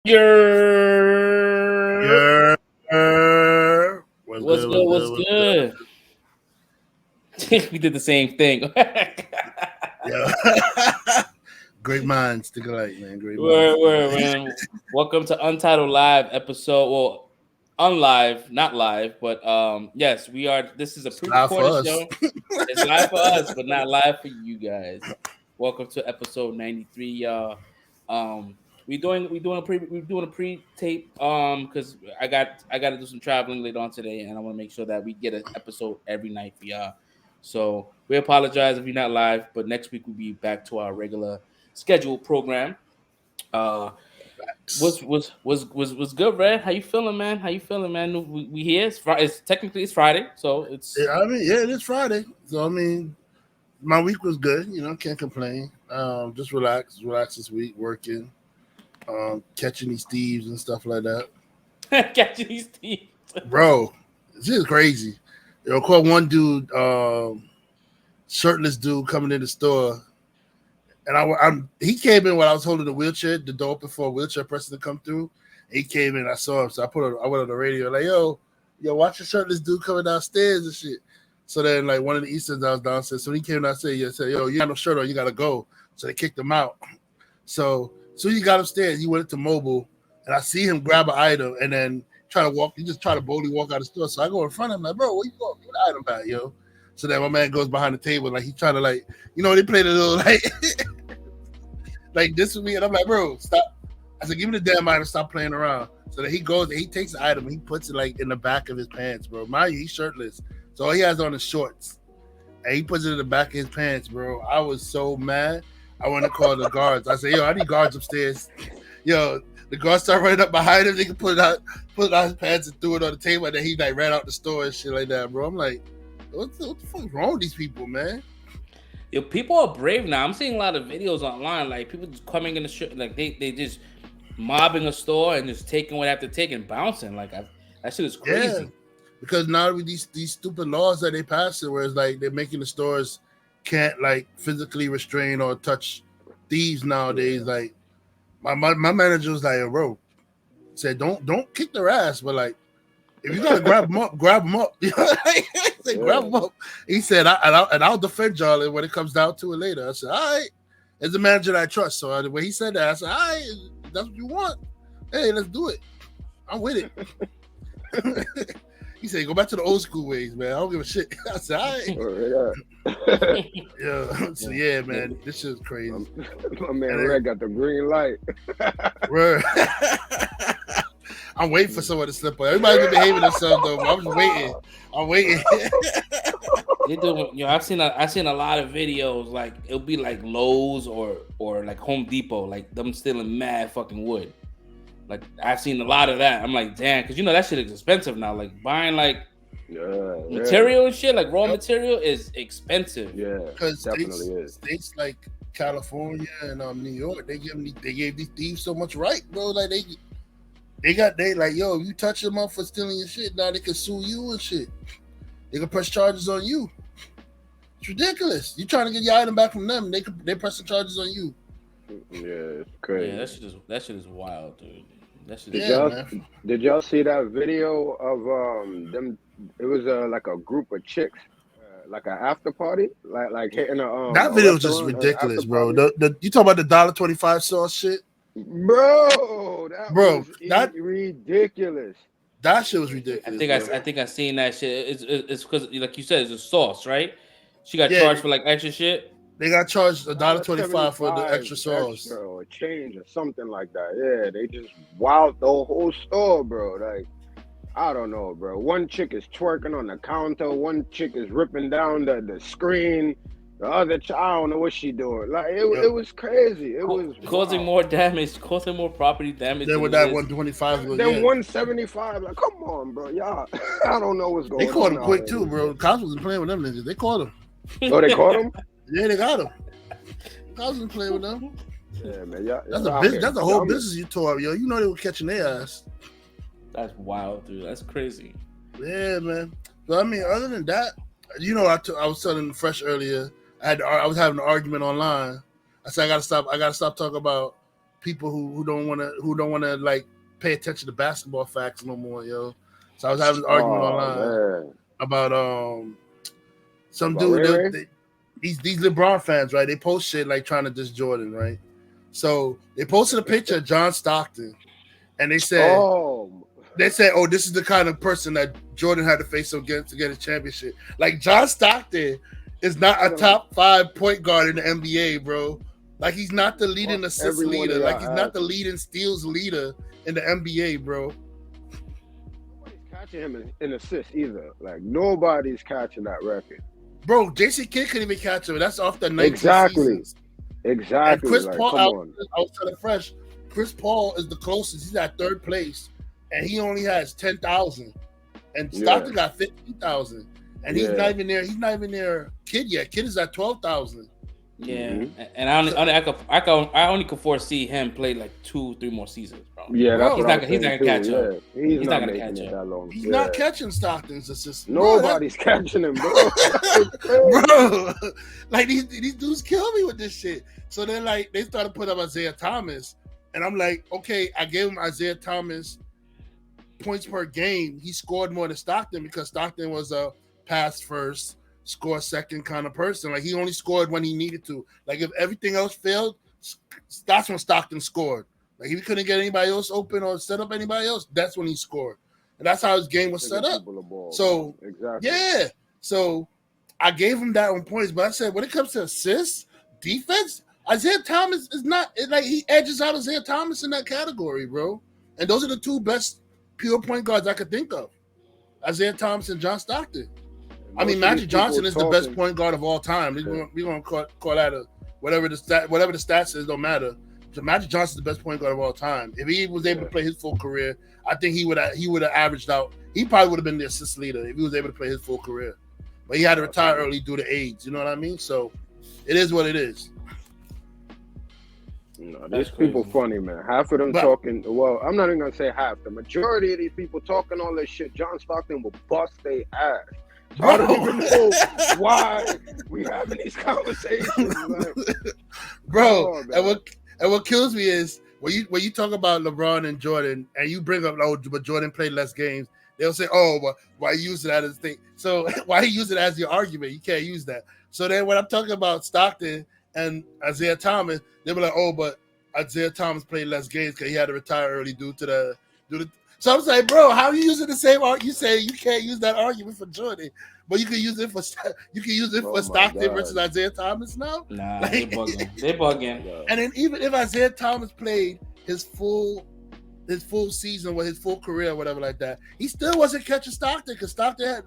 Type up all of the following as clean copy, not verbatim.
Your What's good? We did the same thing. Yeah. Great minds think alike, man. Great minds. Word, man. Welcome to Untitled Live episode. Well, unlive, not live, but yes, we are. This is a It's live for pre-recorded us. show. It's live for us, but not live for you guys. Welcome to episode 93, y'all. We're doing a pre-tape because I got to do some traveling later on today, and I want to make sure that we get an episode every night for y'all. So we apologize if you're not live, but next week we'll be back to our regular scheduled program. Uh, was good, Red? How you feeling, man? How you feeling, man? We here. It's technically it's Friday, so it's. Yeah, it is Friday. So my week was good. Can't complain. Just relax this week, working, catching these thieves and stuff like that. Catching these thieves, bro. This is crazy. Caught one dude, shirtless dude, coming in the store. And he came in while I was holding the wheelchair, the door open for a wheelchair person to come through. He came in, I saw him, so I went on the radio like, yo, watch the shirtless dude coming downstairs and shit. So then, like, one of the Easterns I was downstairs, so he came downstairs and said, yo, you got no shirt on, you gotta go. So they kicked him out. So he got upstairs, he went to mobile, and I see him grab an item and then he just try to boldly walk out of the store. So I go in front of him like, bro, where you going? Give the item back, yo. So then my man goes behind the table, like he's trying to they played a little like this with me, and I'm like, bro, stop. I said, give me the damn item, stop playing around. So then he goes and he takes the item, and he puts it like in the back of his pants, bro. Mind you, he's shirtless. So all he has on is shorts. And he puts it in the back of his pants, bro. I was so mad. I want to call the guards. I said, yo, I need guards upstairs. Yo, the guards start running up behind him. They can put it out his pants and threw it on the table, and then he like ran out the store and shit like that, bro. I'm like, what the fuck is wrong with these people, man? Yo, people are brave now. I'm seeing a lot of videos online, like people just coming in the street, like they just mobbing a store and just taking what they have to take and bouncing. Like that shit is crazy. Yeah, because now with these stupid laws that they passed, where it's like they're making the stores can't like physically restrain or touch thieves nowadays. Like my manager was like, bro, said don't kick their ass, but like if you gotta grab them up, grab them up. He said, grab them up. He said, I'll defend y'all when it comes down to it later. I said, all right. As a manager that I trust. So when he said that, I said, all right, if that's what you want. Hey, let's do it. I'm with it. He said, go back to the old school ways, man. I don't give a shit. I said, all right. Yeah. So yeah, man, this shit's crazy. My man Red got the green light. Bro. I'm waiting for someone to slip up. Everybody's been behaving themselves though. But I'm just waiting. I'm waiting. I've seen a lot of videos. Like it'll be like Lowe's or like Home Depot, like them stealing mad fucking wood. Like I've seen a lot of that. I'm like, damn, because that shit is expensive now. Like buying like material and shit, like raw material is expensive. Yeah, because definitely is. States like California and New York, they gave these thieves so much right, bro. Like they like, yo, you touch them up for stealing your shit, now they can sue you and shit. They can press charges on you. It's ridiculous. You trying to get your item back from them, they press the charges on you. Yeah, it's crazy. Yeah, that shit is wild, dude. That shit Did y'all see that video of them? It was like a group of chicks, like an after party, like hitting a that video is just ridiculous, bro. You talk about the $1.25 sauce shit, bro. That was ridiculous. That shit was ridiculous. I think I seen that shit. It's because, like you said, it's a sauce, right? She got charged for like extra shit. They got charged $1.25 for the extra sauce, or change or something like that. Yeah, they just wowed the whole store, bro. Like, I don't know, bro. One chick is twerking on the counter. One chick is ripping down the screen. The other chick, I don't know what she doing. Like, it was crazy. It was causing more damage, causing more property damage. Then with that 125, then 175. Like, come on, bro, y'all. I don't know what's going on. They caught him quick too, bro. Cops wasn't playing with them niggas. They caught him. Oh, they caught him? Yeah, they got him. Cops wasn't playing with them. Yeah, man. Yeah, that's a whole business you tore up, yo. You know they were catching their ass. That's wild, dude. That's crazy. Yeah, man. But I mean, other than that, I was telling Fresh earlier. I was having an argument online. I said I gotta stop talking about people who don't want to like pay attention to basketball facts no more, yo. So I was having an argument online about some dude. These LeBron fans, right? They post shit like trying to diss Jordan, right? So they posted a picture of John Stockton, and they said, oh, this is the kind of person that Jordan had to face against to get a championship. Like John Stockton is not a top 5 point guard in the NBA, bro. Like he's not the leading assist leader. Like he's not the leading steals leader in the NBA, bro. Nobody's catching him in assists either. Like nobody's catching that record. Bro, Jason Kidd couldn't even catch him. That's off the 19 seasons. Exactly. And Chris Paul, I was telling Fresh, Chris Paul is the closest. He's at 3rd place, and he only has 10,000. And Stockton got 15,000. And he's not even there. He's not even there. Kidd yet. Kidd is at 12,000. Yeah, and I only could foresee him play like 2-3 more seasons, bro. Yeah, he's not gonna catch up. He's not gonna catch up that long. He's not catching Stockton's assist. Nobody's catching him, bro. Bro, like these dudes kill me with this shit. So then, like, they started putting up Isaiah Thomas, and I'm like, okay, I gave him Isaiah Thomas points per game. He scored more than Stockton because Stockton was a pass first, score second kind of person. Like he only scored when he needed to. Like if everything else failed, that's when Stockton scored. Like if he couldn't get anybody else open or set up anybody else, that's when he scored. And that's how his game was set up. So exactly. Yeah. So I gave him that on points, but I said when it comes to assists, defense, Isaiah Thomas is not like he edges out Isaiah Thomas in that category, bro. And those are the 2 best pure point guards I could think of. Isaiah Thomas and John Stockton. I mean, Magic Johnson is the best point guard of all time. We're gonna call that whatever the stats is, don't matter. So Magic Johnson is the best point guard of all time. If he was able to play his full career, I think he would have averaged out. He probably would have been the assist leader if he was able to play his full career. But he had to retire early due to AIDS. You know what I mean? So it is what it is. No, these people funny, man. Half of them talking. Well, I'm not even gonna say half. The majority of these people talking all this shit. John Stockton will bust their ass. So I don't even know why we having these conversations, like, bro. And what kills me is when you talk about LeBron and Jordan, and you bring up, but Jordan played less games. They'll say, "Oh, well, why use it as a thing?" So why use it as your argument? You can't use that. So then when I'm talking about Stockton and Isaiah Thomas, they were like, "Oh, but Isaiah Thomas played less games because he had to retire early due to the." So I was like, bro, how are you using the same argument? You say you can't use that argument for Jordan, but you can use it for Stockton versus Isaiah Thomas now? Nah, like, they bugging. And then even if Isaiah Thomas played his full season with his full career or whatever like that, he still wasn't catching Stockton because Stockton had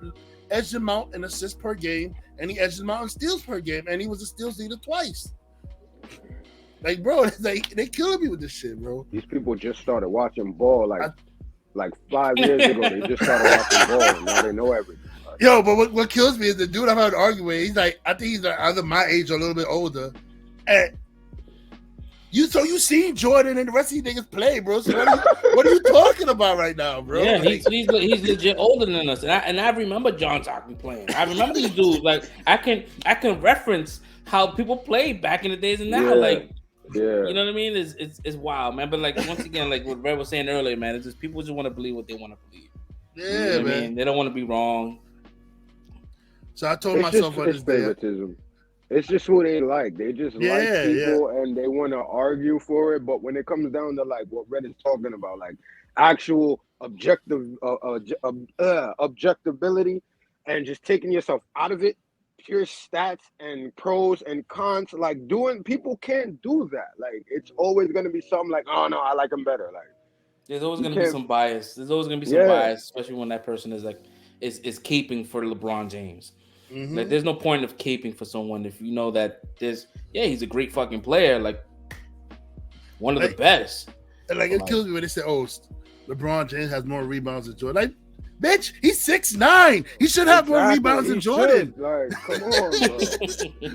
edged him out in assists per game and he edged him out in steals per game, and he was a steals leader twice. Like, bro, they killing me with this shit, bro. These people just started watching ball like 5 years ago. They just started watching ball, and now they know everything. Like, yo, but what kills me is the dude I've had an argument with. He's like, I think he's either my age or a little bit older. And you seen Jordan and the rest of these niggas play, bro. So what are you talking about right now, bro? Yeah, like, he's legit older than us, and I remember John Stockton playing. I remember these dudes. Like I can reference how people played back in the days and now, like. Yeah, you know what I mean? It's wild, man. But like once again, like what Red was saying earlier, man, it's just people just want to believe what they want to believe. Yeah, you know man. I mean? They don't want to be wrong. So I told myself on this favoritism. It's just who they like. They just like people and they want to argue for it. But when it comes down to like what Red is talking about, like actual objectability and just taking yourself out of it. Pure stats and pros and cons, like people can't do that. Like it's always gonna be something like, oh no, I like him better. Like there's always gonna be some bias. There's always gonna be some bias, especially when that person is like is caping for LeBron James. Mm-hmm. Like there's no point of caping for someone if you know that he's a great fucking player, like one of the best. And like it kills me when they say, oh, LeBron James has more rebounds than Jordan. Like, bitch, he's 6'9". He should have more rebounds than Jordan. Like, come on, bro.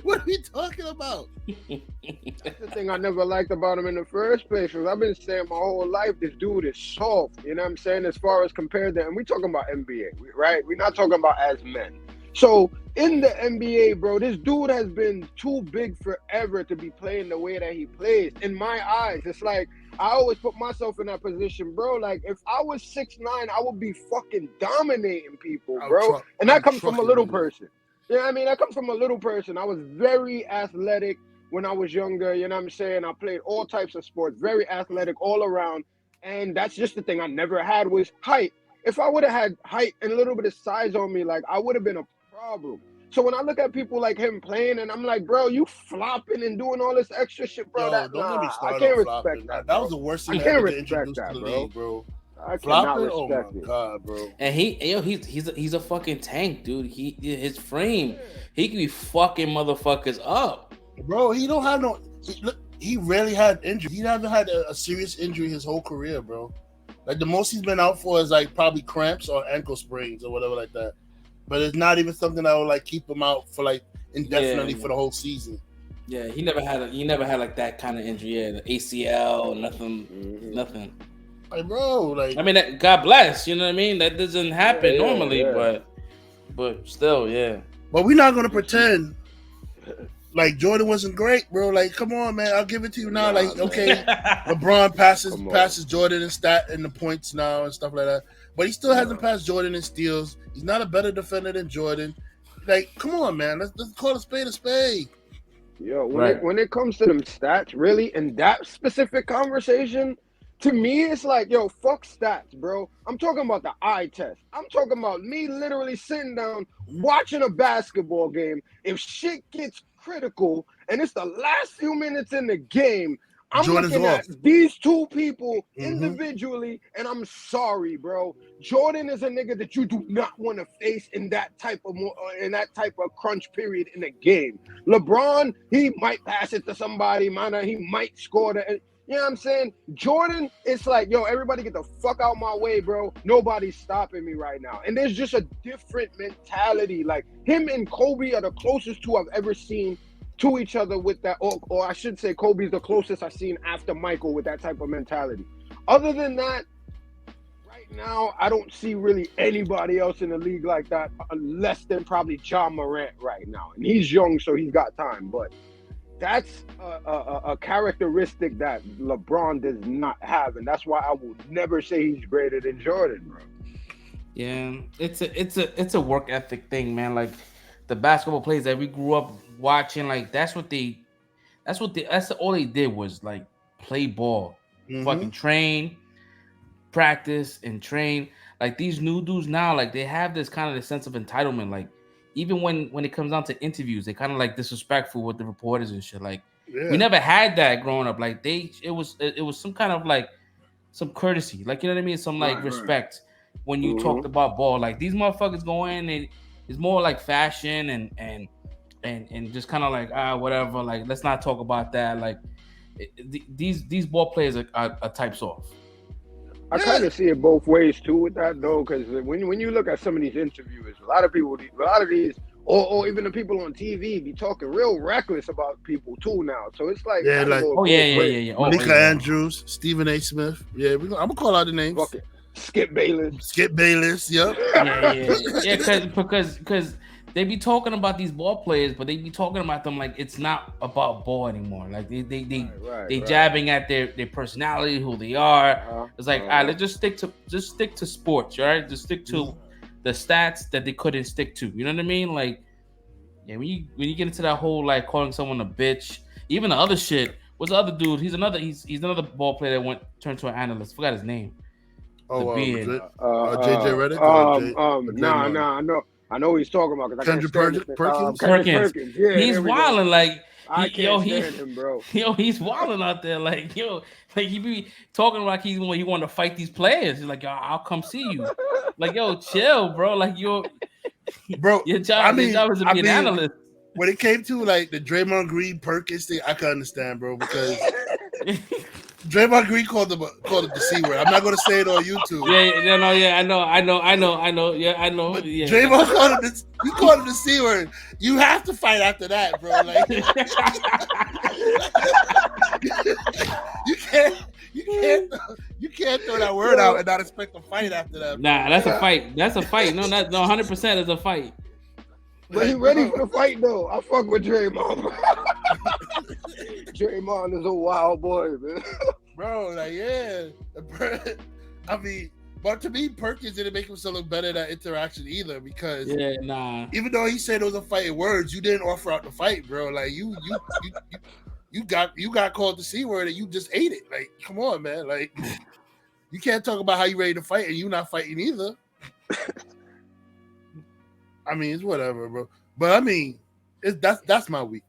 What are we talking about? That's the thing I never liked about him in the first place. Because I've been saying my whole life, this dude is soft. You know what I'm saying? As far as compared to, and we talking about NBA, right? We're not talking about as men. So in the NBA, bro, this dude has been too big forever to be playing the way that he plays. In my eyes, it's like I always put myself in that position, bro. Like if I was 6'9", I would be fucking dominating people, bro. And that comes from a little person. You know what I mean? That comes from a little person. I was very athletic when I was younger. You know what I'm saying? I played all types of sports, very athletic all around. And that's just the thing I never had was height. If I would have had height and a little bit of size on me, like I would have been a problem. So when I look at people like him playing, and I'm like, bro, you flopping and doing all this extra shit, bro. Don't get me started. I can't on respect that. That was the worst thing I can't ever to respect introduce that, to the bro. league, bro. I Flopping? cannot respect Oh my it. god, bro. And he's a fucking tank, dude. His frame, he can be fucking motherfuckers up, bro. He don't have no. He rarely had injury. He hasn't had a serious injury his whole career, bro. Like the most he's been out for is like probably cramps or ankle sprains or whatever like that. But it's not even something that would like keep him out for like indefinitely for the whole season. Yeah, he never had like that kind of injury. Yeah, the ACL, nothing. Like, bro, like I mean, God bless. You know what I mean? That doesn't happen normally, but still, yeah. But we're not gonna pretend like Jordan wasn't great, bro. Like, come on, man. I'll give it to you now. Like, okay, LeBron passes Jordan in the points now and stuff like that. But he still hasn't passed Jordan in steals. He's not a better defender than Jordan. Like, come on, man. Let's call a spade a spade. Yo, when it comes to them stats, really, in that specific conversation, to me, it's like, yo, fuck stats, bro. I'm talking about the eye test. I'm talking about me literally sitting down, watching a basketball game. If shit gets critical and it's the last few minutes in the game, I'm Jordan's looking off. at these two people individually, and I'm sorry, bro. Jordan is a nigga that you do not want to face in that type of crunch period in the game. LeBron, he might pass it to somebody, he might score the. You know what I'm saying? Jordan, it's like, yo, everybody get the fuck out my way, bro. Nobody's stopping me right now. And there's just a different mentality. Like, him and Kobe are the closest two I've ever seen to each other with that. Or I should say Kobe's the closest I've seen after Michael with that type of mentality. Other than that, right now, I don't see really anybody else in the league like that, less than probably Ja Morant right now. And he's young, so he's got time. But that's a characteristic that LeBron does not have, and that's why I will never say he's greater than Jordan, bro. Yeah, it's a work ethic thing, man. Like the basketball players that we grew up watching, like that's all they did was like play ball, fucking train, practice, and train. Like these new dudes now, like they have this kind of this sense of entitlement, like. Even when it comes down to interviews, they kind of like disrespectful with the reporters and shit. Like we never had that growing up. Like it was some kind of like some courtesy, like you know what I mean, some like respect when you talked about ball. Like these motherfuckers go in and it's more like fashion and just kind of like whatever. Like let's not talk about that. Like these ball players are types off. I kind of see it both ways too with that though, because when you look at some of these interviewers, a lot of these, or even the people on TV, be talking real reckless about people too now. So it's like, Malika Andrews, Stephen A. Smith. Yeah, I'm gonna call out the names. Okay. Skip Bayless. Yep. Yeah, because they be talking about these ball players, but they be talking about them like it's not about ball anymore. Like they jabbing at their personality, who they are. It's like, all right, let's just stick to sports, all right? Just stick to the stats that they couldn't stick to. You know what I mean? Like, yeah, when you get into that whole like calling someone a bitch, even the other shit. What's the other dude? He's another ball player that turned to an analyst. Forgot his name. JJ Redick. I know what he's talking about because I can't stand Perkins. Yeah, he's wilding like I can't stand him, bro. He's wilding out there like he be talking like he want to fight these players. He's like, yo, I'll come see you. Like, yo, chill, bro. Like your job is to be an analyst. When it came to like the Draymond Green Perkins thing, I can understand, bro, because Draymond Green called it the C word. I'm not gonna say it on YouTube. I know. Yeah, I know. But yeah. Draymond called it the C word. You have to fight after that, bro. Like you can't throw that word out and not expect a fight after that. Nah, that's a fight. That's a fight. No, 100% is a fight. But he Like, ready bro, for the fight though. I fuck with Draymond. Bro. Draymond is a wild boy, man. bro, like yeah. I mean, but to me, Perkins didn't make himself look better in that interaction either, because Yeah, nah. even though he said it was a fight in words, you didn't offer out the fight, bro. Like you got called the C word and you just ate it. Like, come on, man. Like, you can't talk about how you ready to fight and you not fighting either. I mean, it's whatever, bro. But I mean, that's my week.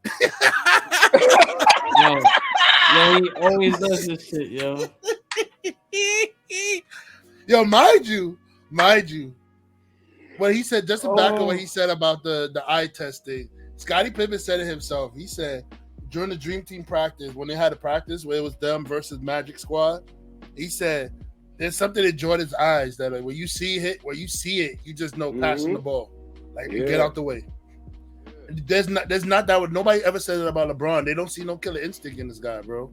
Yo, he always does this shit, yo. Yo, mind you, what he said, just to back on what he said about the eye testing, Scottie Pippen said it himself. He said during the Dream Team practice, when they had a practice where it was them versus Magic Squad, he said there's something in Jordan's eyes that, like, when you see it, you just know passing the ball. Like, you get out the way. There's not that what nobody ever said it about LeBron. They don't see no killer instinct in this guy, bro.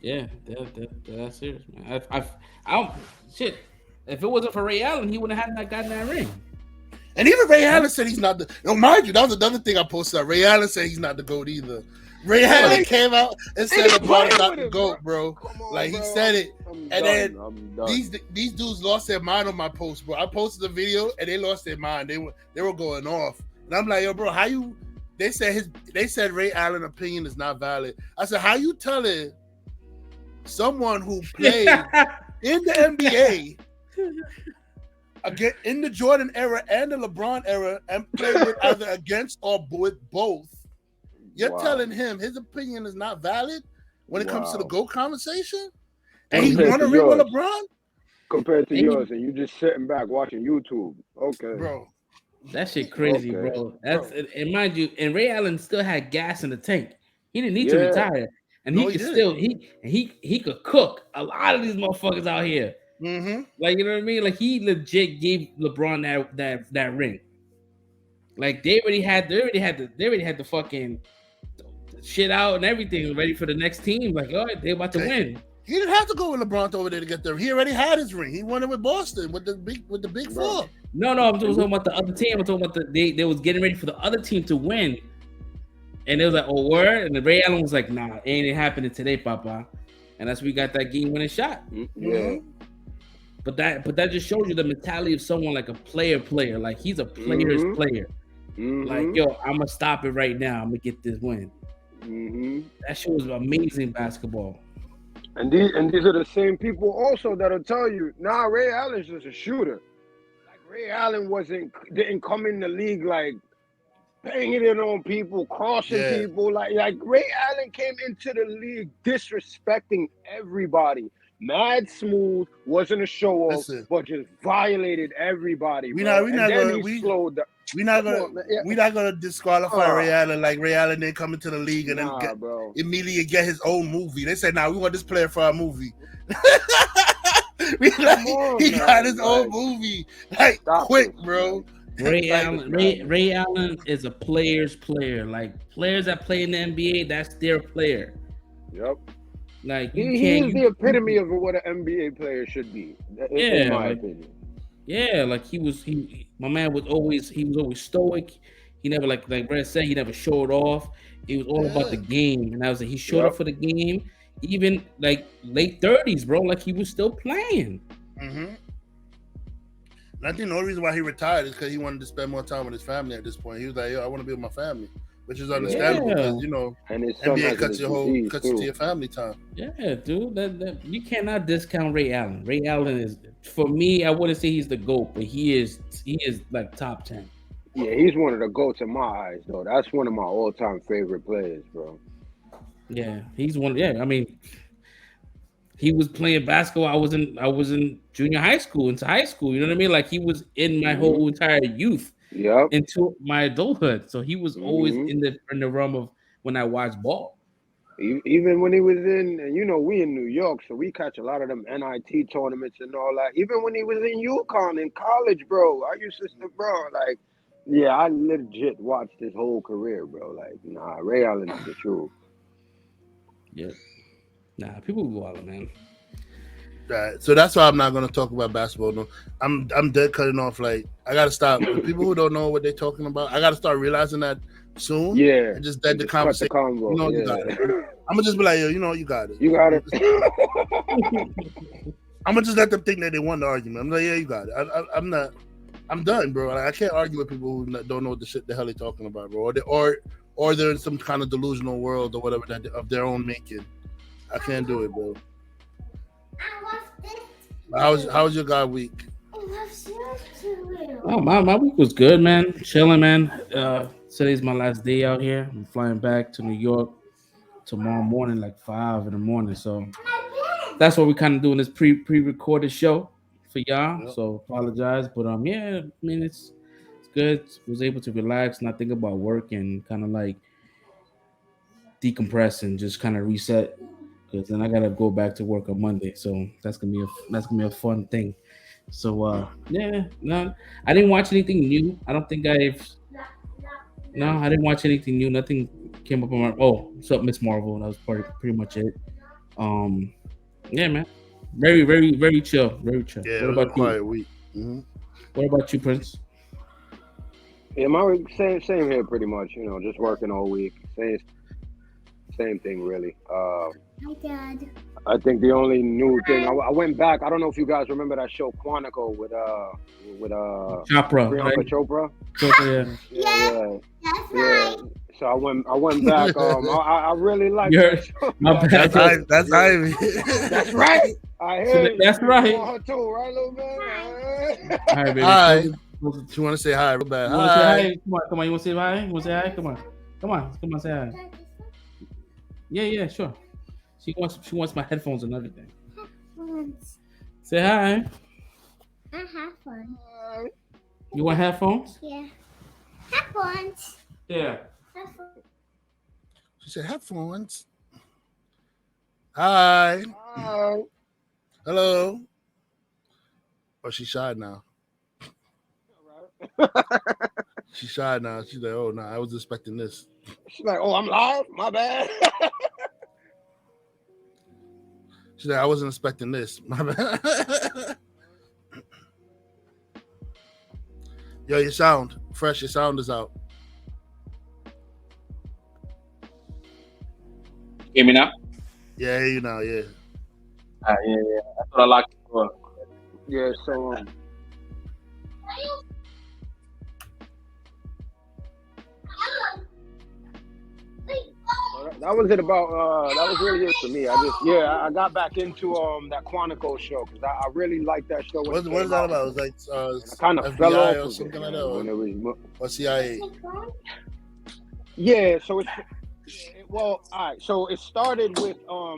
Yeah, that's serious, man. I shit. If it wasn't for Ray Allen, he wouldn't have not gotten that ring. And even Ray Allen said he's not the. No, mind you, that was another thing I posted out. Ray Allen said he's not the GOAT either. Ray Allen came out and said LeBron's not the GOAT, bro. Like, he said it, and then these dudes lost their mind on my post, bro. I posted the video and they lost their mind. They were going off, and I'm like, yo, bro, how you? They said Ray Allen's opinion is not valid. I said, how you telling someone who played in the NBA? Again, in the Jordan era and the LeBron era, and played with either against or with both, you're telling him his opinion is not valid when it comes to the GOAT conversation, and he won a ring with LeBron compared to yours, and you just sitting back watching YouTube. Okay, bro, that shit crazy, bro. That's and mind you, and Ray Allen still had gas in the tank. He didn't need to retire, and he could still he could cook a lot of these motherfuckers out here. Mm-hmm. Like, you know what I mean? Like, he legit gave LeBron that ring. Like, they already had the fucking shit out and everything ready for the next team. Like, all right, they about to win. He didn't have to go with LeBron over there to get there. He already had his ring. He won it with Boston with the big four. No, I'm talking about the other team. I'm talking about they was getting ready for the other team to win. And it was like, oh, word? And the Ray Allen was like, nah, it ain't happening today, Papa. And that's we got that game winning shot. Yeah. But that just shows you the mentality of someone like a player. Like, he's a player's player. Like, yo, I'm gonna stop it right now. I'm gonna get this win. That shit was amazing basketball. And these are the same people also that'll tell you, nah, Ray Allen's just a shooter. Like, Ray Allen didn't come in the league like banging it on people, crossing people. Like Ray Allen came into the league disrespecting everybody. Mad smooth, wasn't a show off, but just violated everybody. We're not gonna disqualify Ray Allen like Ray Allen didn't come into the league and then immediately get his own movie. They said, "Nah, we want this player for our movie." He got his own movie, like, quick, bro. Ray Allen is a player's player. Like, players that play in the NBA, that's their player. Yep. Like, he's the epitome of what an NBA player should be. In my opinion. Yeah, like my man was always stoic. He never, like Brad said, he never showed off. It was all about the game, and I was like, he showed up for the game, even like late 30s, bro. Like, he was still playing. And I think the only reason why he retired is because he wanted to spend more time with his family at this point. He was like, yo, I want to be with my family. Which is understandable because, you know, and NBA cuts into your family time. Yeah, dude. That you cannot discount Ray Allen. Ray Allen is, for me, I wouldn't say he's the GOAT, but he is like top 10. Yeah, he's one of the GOATs in my eyes, though. That's one of my all-time favorite players, bro. Yeah, he's one. Yeah, I mean, he was playing basketball. I was in junior high school, into high school. You know what I mean? Like, he was in my whole entire youth. Into my adulthood, so he was always in the realm of when I watched ball. Even when he was in, you know, we in New York, so we catch a lot of them NIT tournaments and all that. Even when he was in UConn in college, bro, I used to, like, yeah, I legit watched his whole career, bro. Like, nah, Ray Allen is the truth. Yeah, nah, people go out, man. Right. So that's why I'm not gonna talk about basketball. No, I'm dead cutting off. Like I gotta stop. The people who don't know what they're talking about, I gotta start realizing that soon. Yeah. And just dead the Just cut the conversation. convo. You know, you got it. I'm gonna just be like, yo, you know, you got it. You got it. I'm gonna just let them think that they won the argument. I'm like, yeah, you got it. I'm not. I'm done, bro. Like, I can't argue with people who don't know what the hell they're talking about, bro. Or they're in some kind of delusional world or whatever that of their own making. I can't do it, bro. How's your guy week? Oh, my week was good, man. Chilling, man. Today's my last day out here. I'm flying back to New York tomorrow morning, like 5 in the morning. So that's what we're kind of doing this pre-recorded show for y'all. Yep. So apologize, but yeah, I mean it's good. Was able to relax, not think about work, and kind of like decompress and just kind of reset. Because then I gotta go back to work on Monday, so that's gonna be a fun thing. So yeah, no, I didn't watch anything new. I don't think I didn't watch anything new. Nothing came up on my. Oh, what's up, Miss Marvel? That was pretty much it. Yeah, man, very, very, very chill, very chill. Yeah, What it was a about quiet you? week. Mm-hmm. What about you, Prince? Yeah, my week, same here pretty much. You know, just working all week. Same thing really. Hi, Dad. I think the only new thing I went back. I don't know if you guys remember that show Quantico with Chopra, Priyanka right? Chopra. Chopra, yeah. Yeah. That's Yeah. right. So I went back. I really like You're- that show. My bad. That's Yeah. Ivy. That's right. I hear you. That's right. You want her too, right, little man? All right, baby. Hi. You You want to say hi real bad? want to say Hi. hi? Come on. You want to say hi? You want to say hi? Come on. Say hi. Yeah, sure. She wants my headphones and everything. Once. Say hi. I have one. You want headphones? Yeah. Have once. Yeah. Have one. She said headphones. Hi. Hi. Hello. Oh, she's shy now. She's shy now. She's like, oh no, I was expecting this. She's like, oh, I'm live. My bad. She's like, I wasn't expecting this. My bad. Yo, your sound fresh. Your sound is out. Hear me now? Yeah, you know, yeah. Yeah. That's what I like for. Yeah. So. That was it about. That was really it for me. I got back into that Quantico show because I really liked that show. What is that about? It's like I kind of FBI fell off or of something it, like man, that, when it was. or CIA. Yeah, so all right. So it started with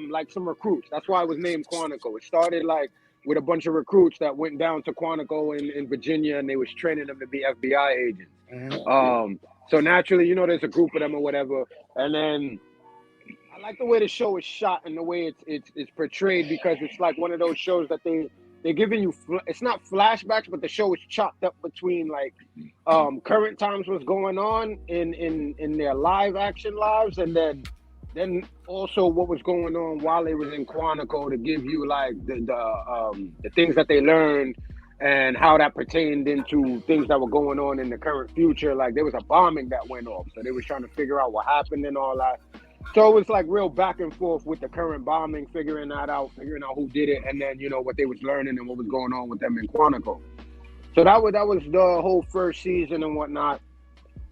like some recruits. That's why it was named Quantico. It started like with a bunch of recruits that went down to Quantico in Virginia, and they was training them to be FBI agents. Mm-hmm. So naturally, you know, there's a group of them or whatever, and then I like the way the show is shot and the way it's portrayed because it's like one of those shows that they're giving you. It's not flashbacks, but the show is chopped up between like current times what's going on in their live action lives, and then also what was going on while they was in Quantico to give you like the things that they learned and how that pertained into things that were going on in the current future. Like there was a bombing that went off, so they was trying to figure out what happened and all that. So it was like real back and forth with the current bombing, figuring out who did it, and then you know what they was learning and what was going on with them in Quantico. So that was the whole first season and whatnot.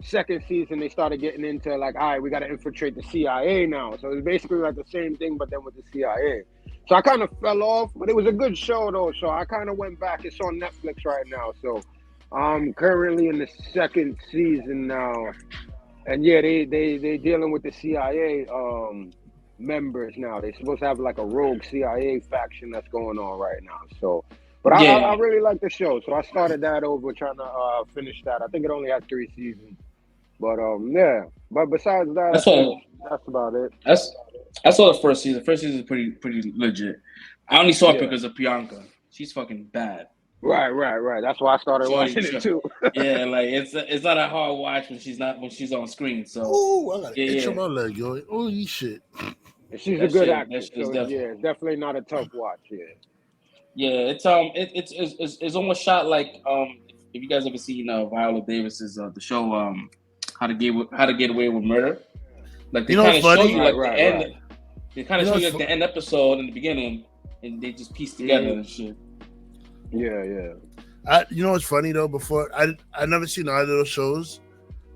Second season, they started getting into like, all right, we got to infiltrate the CIA now. So it's basically like the same thing, but then with the CIA. So I kind of fell off, but it was a good show though. So I kind of went back. It's on Netflix right now. So I'm currently in the second season now. And yeah, they dealing with the CIA members now. They're supposed to have like a rogue CIA faction that's going on right now. So, but I really like the show. So I started that over trying to finish that. I think it only had 3 seasons. But yeah. But besides that, that's about it. I saw the first season. First season is pretty legit. I only saw it because of Priyanka. She's fucking bad. Right. That's why I started watching it too. Yeah, like it's not a hard watch when she's on screen. So Oh, I got an itch on my leg, yo. Holy shit. She's a good actress. So yeah, it's definitely not a tough watch. Yeah. Yeah, it's almost shot like if you guys ever seen Viola Davis's the show How to Get Away with Murder. Like they You know kind what's of show funny? you like the end. Right. They kind You of know show what's you like the end episode and the beginning, and they just piece together and shit. Yeah. You know what's funny though? Before I never seen either of those shows,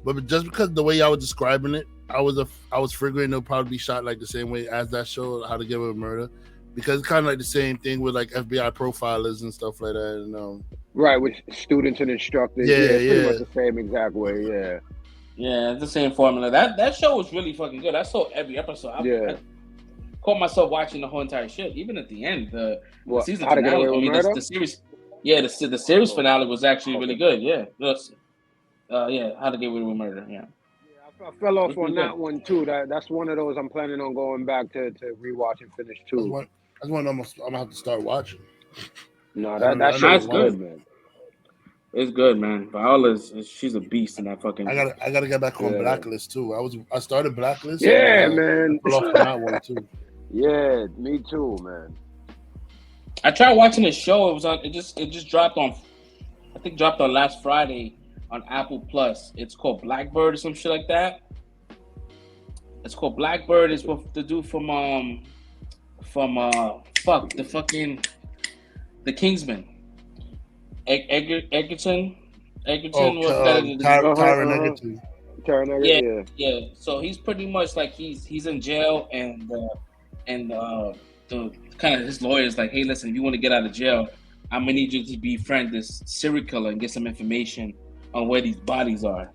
but just because the way I was describing it, I was figuring it'll probably be shot like the same way as that show, How to Get Away with Murder, because it's kind of like the same thing with like FBI profilers and stuff like that. Right, with students and instructors. Yeah, It's pretty yeah. much the same exact way. Yeah. Yeah, it's the same formula. That show was really fucking good. I saw every episode. I caught myself watching the whole entire shit, even at the end. The season How to Get Away finale. with Murder? The series. Yeah, the series finale was actually really good. Yeah, How to Get Away with Murder. Yeah. I fell off It's on pretty that good. one too. That's one of those I'm planning on going back to rewatch and finish too. That's one I'm gonna have to start watching. No, I that don't shit know is why. good, man. It's good, man. Viola's she's a beast in that fucking. I gotta get back on Blacklist too. I started Blacklist. Yeah, and, man. I fell off on that one too. Yeah, me too, man. I tried watching the show. It was on. It just dropped on. I think dropped on last Friday on Apple Plus. It's called Blackbird or some shit like that. It's called Blackbird. It's with the dude from the Kingsman. Egerton. Tyron Egerton. Yeah. So he's pretty much like he's in jail and the kind of his lawyer is like, hey, listen, if you want to get out of jail, I'm gonna need you to befriend this serial killer and get some information on where these bodies are.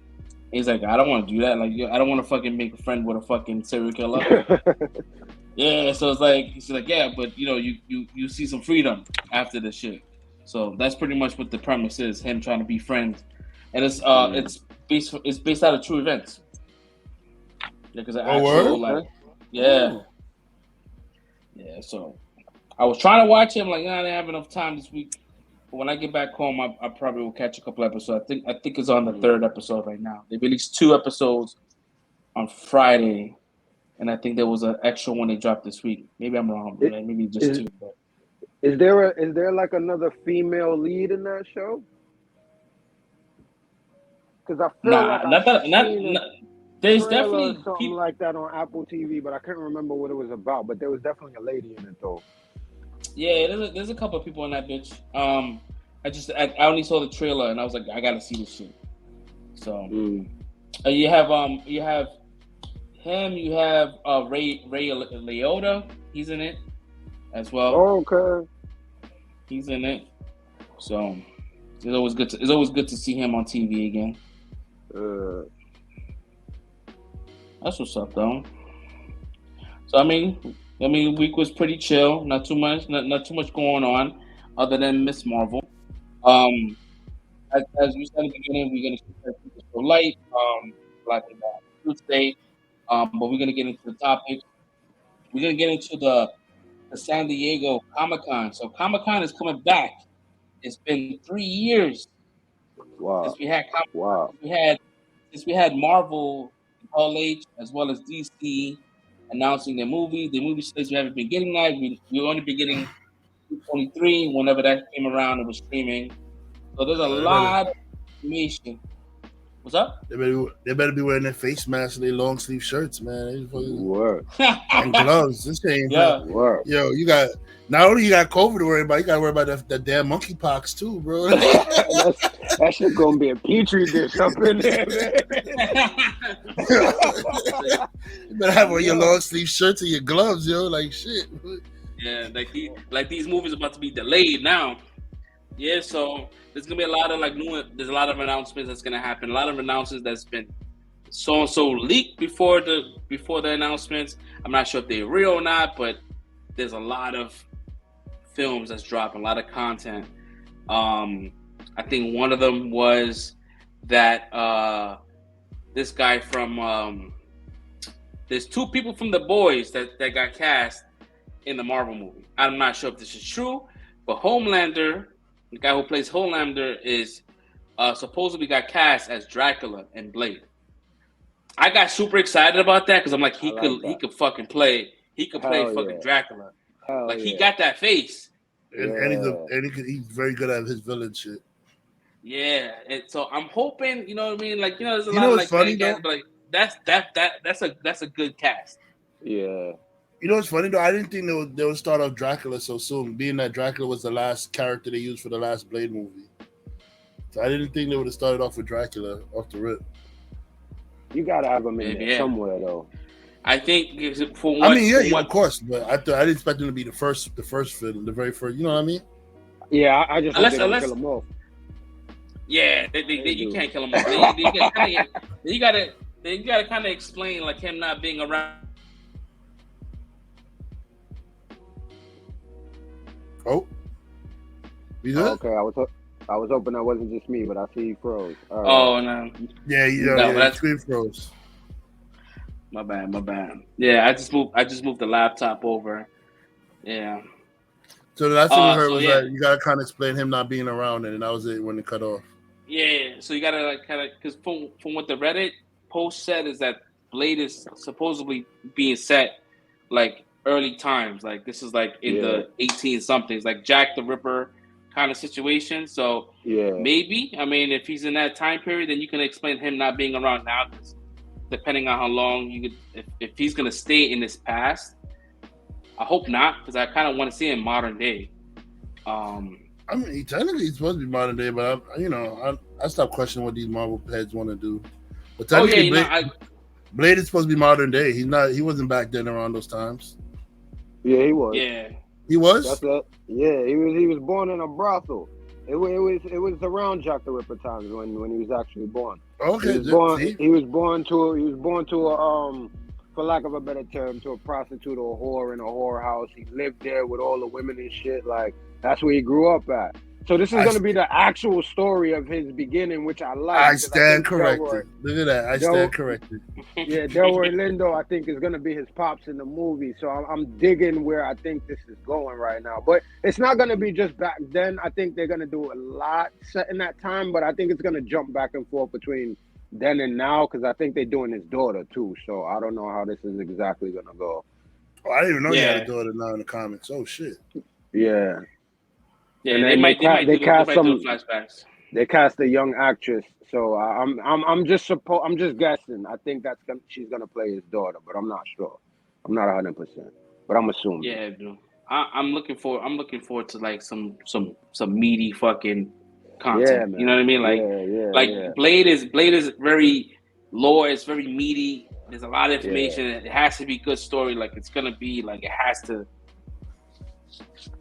He's like, I don't want to do that. Like, I don't want to fucking make a friend with a fucking serial killer. Yeah, so it's like he's like, yeah, but you see some freedom after this shit. So that's pretty much what the premise is: him trying to be friends, and it's based out of true events. Yeah, because yeah. So I was trying to watch him, like, I didn't have enough time this week. But when I get back home, I probably will catch a couple episodes. I think it's on the third episode right now. They released 2 episodes on Friday. And I think there was an extra one they dropped this week. Maybe I'm wrong. Maybe just 2. But. Is there like another female lead in that show? Because I feel there's definitely something like that on Apple TV, but I couldn't remember what it was about. But there was definitely a lady in it though. Yeah, there's a couple of people in that bitch. I only saw the trailer and I was like, I gotta see this shit. So you have him. You have Ray Liotta. He's in it as well. Oh, okay. He's in it. So it's always good to see him on TV again. That's what's up, though. So I mean, week was pretty chill. Not too much going on, other than Miss Marvel. As we said at the beginning, we're gonna keep the show light. Like Tuesday. But we're gonna get into the topic. We're gonna get into the San Diego Comic-Con. So Comic-Con is coming back. It's been 3 years since we had Comic-Con. Wow. Since we had Marvel, Hall H, as well as DC announcing their movie. The movie slates we haven't been getting that. We only been getting 23 whenever that came around and was streaming. So there's a lot of information. What's up? They better be wearing their face masks and their long sleeve shirts, man. Word. And gloves. This ain't Word. Yo, you got not only you got COVID to worry about, you got to worry about the damn monkeypox too, bro. that shit gonna be a petri dish up in there, man. You better have on your long sleeve shirts and your gloves, yo. Like shit. Yeah, like these movies about to be delayed now. Yeah, so there's gonna be a lot of there's a lot of announcements that's gonna happen. A lot of announcements that's been so and so leaked before the announcements. I'm not sure if they're real or not, but there's a lot of films that's dropping, a lot of content. I think one of them was that this guy from there's 2 people from The Boys that got cast in the Marvel movie. I'm not sure if this is true, but Homelander, the guy who plays Homelander, is supposedly got cast as Dracula in Blade. I got super excited about that because I'm like, he could fucking play. He could play fucking Dracula. He got that face. he's very good at his villain shit. Yeah, and so I'm hoping, you know what I mean? Like, there's a You lot know of what's like funny, guys, though? but like that's a good cast. Yeah. You know what's funny though? I didn't think they would start off Dracula so soon, being that Dracula was the last character they used for the last Blade movie. So I didn't think they would have started off with Dracula off the rip. You gotta have him in Maybe, there yeah. somewhere though. I think for I what, mean, for yeah, what, of course, but I didn't expect him to be the first film, the very first. You know what I mean? Yeah, I just hope they don't unless kill him off. yeah, you can't kill him off. You gotta kind of explain like him not being around. Oh, you good? Oh, okay, I was hoping that wasn't just me, but I see you froze. All right. Oh no. That's screen froze. My bad. Yeah, I just moved the laptop over. Yeah. So the last thing we heard so was yeah. that you gotta kind of explain him not being around, and that was it when it cut off. Yeah, so you gotta like kind of, because from what the Reddit post said is that Blade is supposedly being set like early times, like this is like in the 18 somethings, like Jack the Ripper kind of situation. So maybe, I mean, if he's in that time period, then you can explain him not being around now, because depending on how long you could, if he's gonna stay in this past, I hope not, because I kind of want to see him modern day. I mean, technically he's supposed to be modern day, but I stopped questioning what these Marvel heads want to do. But technically, Blade is supposed to be modern day. He's not. He wasn't back then around those times. Yeah, he was. Yeah, he was. That's it. Yeah, he was born in a brothel. It was around Jack the Ripper times when he was actually born. Okay, he was born to a for lack of a better term, to a prostitute or a whore in a whorehouse. He lived there with all the women and shit. Like, that's where he grew up at. So this is going to be the actual story of his beginning, which I like. I stand corrected. Look at that. I stand corrected. Yeah, Delroy Lindo, I think, is going to be his pops in the movie. So I'm digging where I think this is going right now. But it's not going to be just back then. I think they're going to do a lot set in that time. But I think it's going to jump back and forth between then and now, because I think they're doing his daughter, too. So I don't know how this is exactly going to go. Oh, I didn't even know you had a daughter now in the comics. Oh, shit. Yeah. Yeah, and they might do flashbacks. They cast a young actress, so I'm just guessing. I think she's gonna play his daughter, but I'm not sure. I'm not 100%, but I'm assuming. Yeah, dude. I'm looking forward to like some meaty fucking content. Yeah, you know what I mean? Like Blade is very lore. It's very meaty. There's a lot of information. Yeah. It has to be good story. Like it's gonna be like it has to.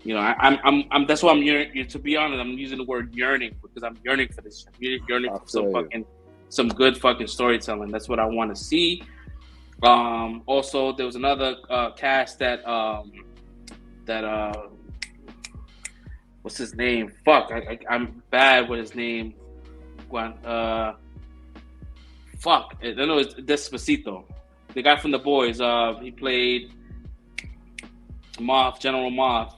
You know, I'm. That's why I'm yearning. To be honest, I'm using the word yearning because I'm yearning for this. I'm yearning for some good fucking storytelling. That's what I want to see. Also, there was another cast that what's his name? Fuck, I'm bad with his name. Fuck, I don't know. It's Despacito. The guy from The Boys. He played General Moth.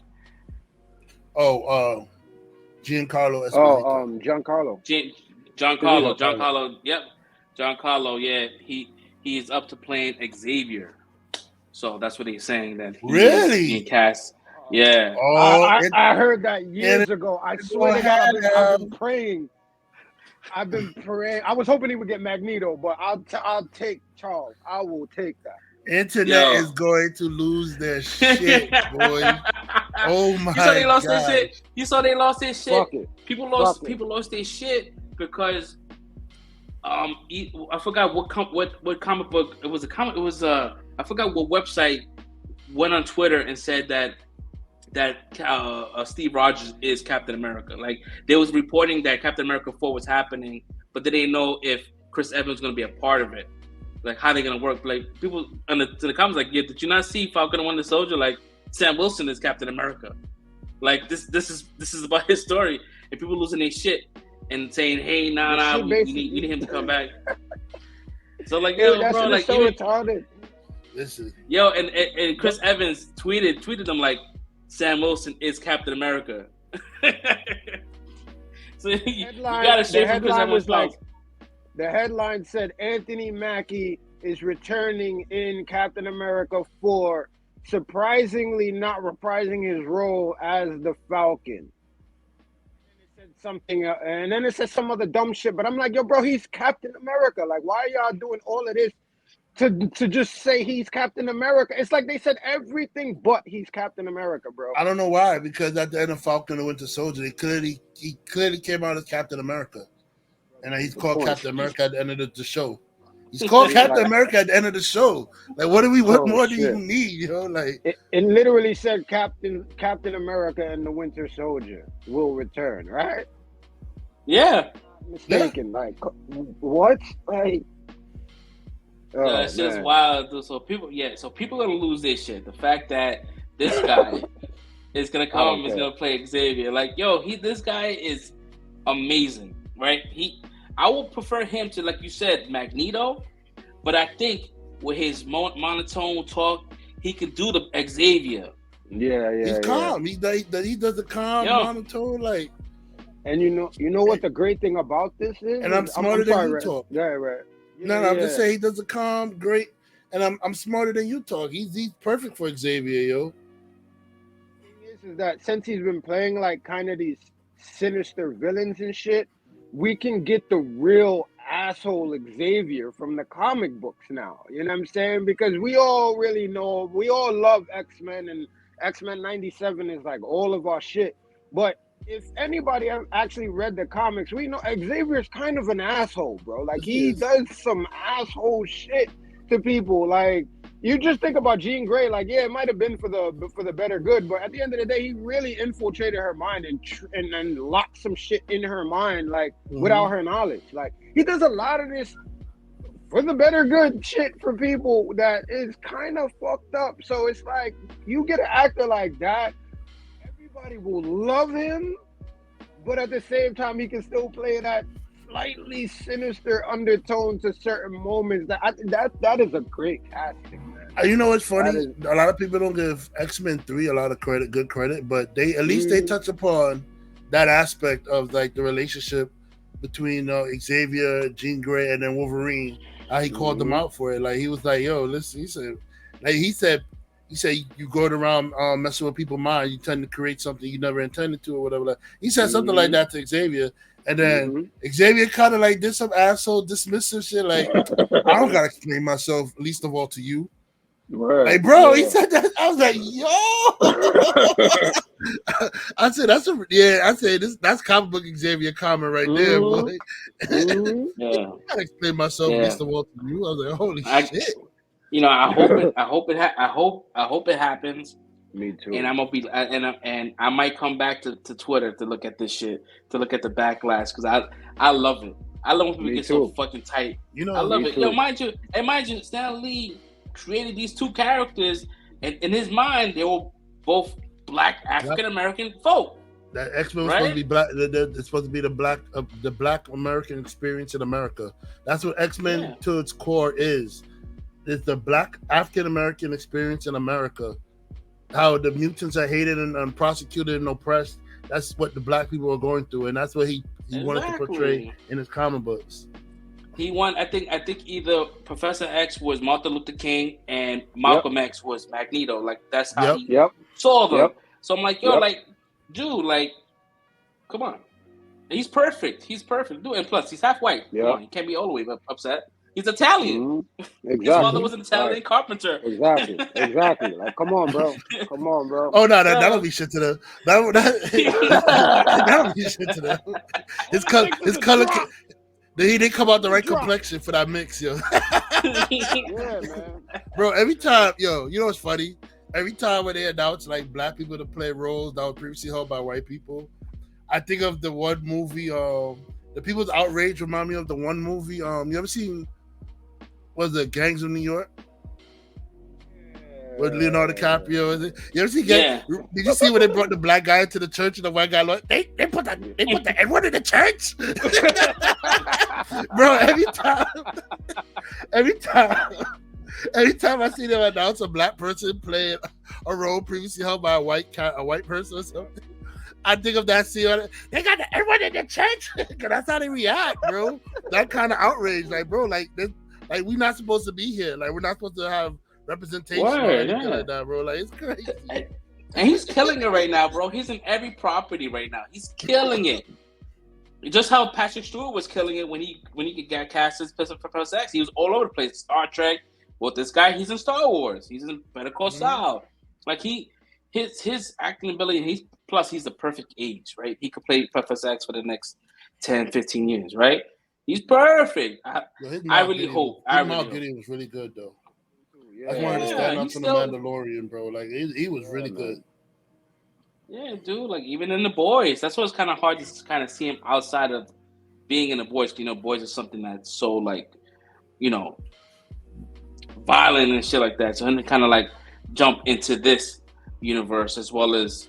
Oh, Giancarlo Esposito. Oh, Giancarlo. Giancarlo. Yep, Giancarlo. Yeah, he is up to playing Xavier. So that's what he's saying, that he is being cast. Yeah. Oh, I heard that years ago. I swear to God, I've been praying. I was hoping he would get Magneto, but I'll take Charles. I will take that. Internet is going to lose their shit, boy. Oh my God. You saw they lost their shit. People lost their shit because I forgot what comic book it was. I forgot what website went on Twitter and said that Steve Rogers is Captain America. Like, they was reporting that Captain America 4 was happening, but they didn't know if Chris Evans was going to be a part of it. Like, how they gonna work? Like, people in the comments, like, yeah, did you not see Falcon and Winter Soldier? Like, Sam Wilson is Captain America. Like, this is about his story, and people losing their shit and saying, hey, nah, we need him to come back. So like, bro, like, so retarded. Listen, and Chris Evans tweeted them like, Sam Wilson is Captain America. So you got to straight from Chris Evans' mouth. The headline said Anthony Mackie is returning in Captain America 4 surprisingly not reprising his role as the Falcon. And it said something, and then it said some other dumb shit. But I'm like, yo, bro, he's Captain America. Like, why are y'all doing all of this to just say he's Captain America? It's like they said everything but he's Captain America, bro. I don't know why, because at the end of Falcon and Winter Soldier, he clearly came out as Captain America. And he's called Captain America at the end of the show. He's called Captain America at the end of the show. Like, what more do you need? You know, like it literally said Captain America and the Winter Soldier will return, right? Yeah. Mistaken. Yeah. Like, what? Like, it's just wild. So people are gonna lose this shit. The fact that this guy is gonna come, is gonna play Xavier. Like, yo, this guy is amazing, right? I would prefer him to, like you said, Magneto, but I think with his monotone talk, he could do the Xavier. Yeah. He's calm. He does the calm monotone, like. And you know what the great thing about this is? And I'm smarter than you talk. Yeah, right. No, I'm just saying he does the calm, great, and I'm smarter than you talk. He's perfect for Xavier, yo. The thing is that since he's been playing like kind of these sinister villains and shit, we can get the real asshole Xavier from the comic books now. You know what I'm saying? Because we all love X-Men, and X-Men 97 is like all of our shit. But if anybody actually read the comics, we know Xavier's kind of an asshole, bro. Like, he does some asshole shit to people. Like, you just think about Jean Grey, like, yeah, it might have been for the better good, but at the end of the day, he really infiltrated her mind and locked some shit in her mind, like, without her knowledge. Like, he does a lot of this for the better good shit for people that is kind of fucked up. So it's like, you get an actor like that, everybody will love him, but at the same time, he can still play that slightly sinister undertone to certain moments. That is a great casting, man. You know what's funny? A lot of people don't give X-Men 3 a lot of good credit, but they touch upon that aspect of like the relationship between Xavier, Jean Grey, and then Wolverine. How he called them out for it. Like, he was like, "Yo, listen," he said, you go around messing with people's mind, you tend to create something you never intended to, or whatever. Like, he said something like that to Xavier. And then Xavier kind of like did some asshole dismissive shit. Like, I don't gotta explain myself, least of all to you. Right. Like, bro, he said that. I was like, yo. I said that's comic book Xavier comment right there, boy. I gotta explain myself, least of all to you. I was like, holy shit. You know, I hope it happens. Me too. And I'm gonna be, and I might come back to Twitter to look at this shit, to look at the backlash, because I love it. I love when people get so fucking tight. You know, I love it. Yo, mind you, Stan Lee created these two characters, and in his mind, they were both black African American folk. That X-Men was supposed to be black. It's supposed to be the black American experience in America. That's what X-Men to its core is. It's the black African American experience in America. How the mutants are hated and prosecuted and oppressed. That's what the black people are going through, and that's what he wanted to portray in his comic books. He won. I think either Professor X was Martin Luther King and Malcolm X was Magneto. Like, that's how he saw them. So I'm like, yo, like, dude, like, come on, he's perfect. He's perfect, dude. And plus, he's half white. Come on, he can't be all the way upset. He's Italian. Exactly. His father was an Italian carpenter. Exactly. Like, come on, bro. Oh no, that'll be shit to them. That'll be shit to them. His color. He didn't come out the right complexion for that mix, yo. Yeah, man. Bro, every time, yo, you know what's funny? Every time when they announce like black people to play roles that were previously held by white people, I think of the one movie. The People's Outrage remind me of the one movie. You ever seen? Was it Gangs of New York? With Leonardo DiCaprio, is it? You ever see? Did you see when they brought the black guy into the church and the white guy? Like, they put the N-word in the church, bro. Every time I see them announce a black person playing a role previously held by a white person or something, I think of that scene. They got the N-word in the church, because that's how they react, bro. That kind of outrage, like, bro, like we're not supposed to be here. Like, we're not supposed to have representation or Word, anything yeah. like that, bro. Like it's crazy. And he's killing it right now, bro. He's in every property right now. He's killing it. Just how Patrick Stewart was killing it when he got cast as Professor X. He was all over the place. Star Trek. Well, this guy, he's in Star Wars. He's in Better Call Saul. Like his acting ability. He's the perfect age, right? He could play Professor X for the next 10, 15 years, right? He's perfect. I really hope. Gideon was really good though. Yeah, I just wanted to stand up for still, the Mandalorian, bro. Like he was really good. Yeah, dude. Like even in The Boys, that's why it's kind of hard to kind of see him outside of being in The Boys. You know, Boys is something that's so like, you know, violent and shit like that. So him to kind of like jump into this universe as well as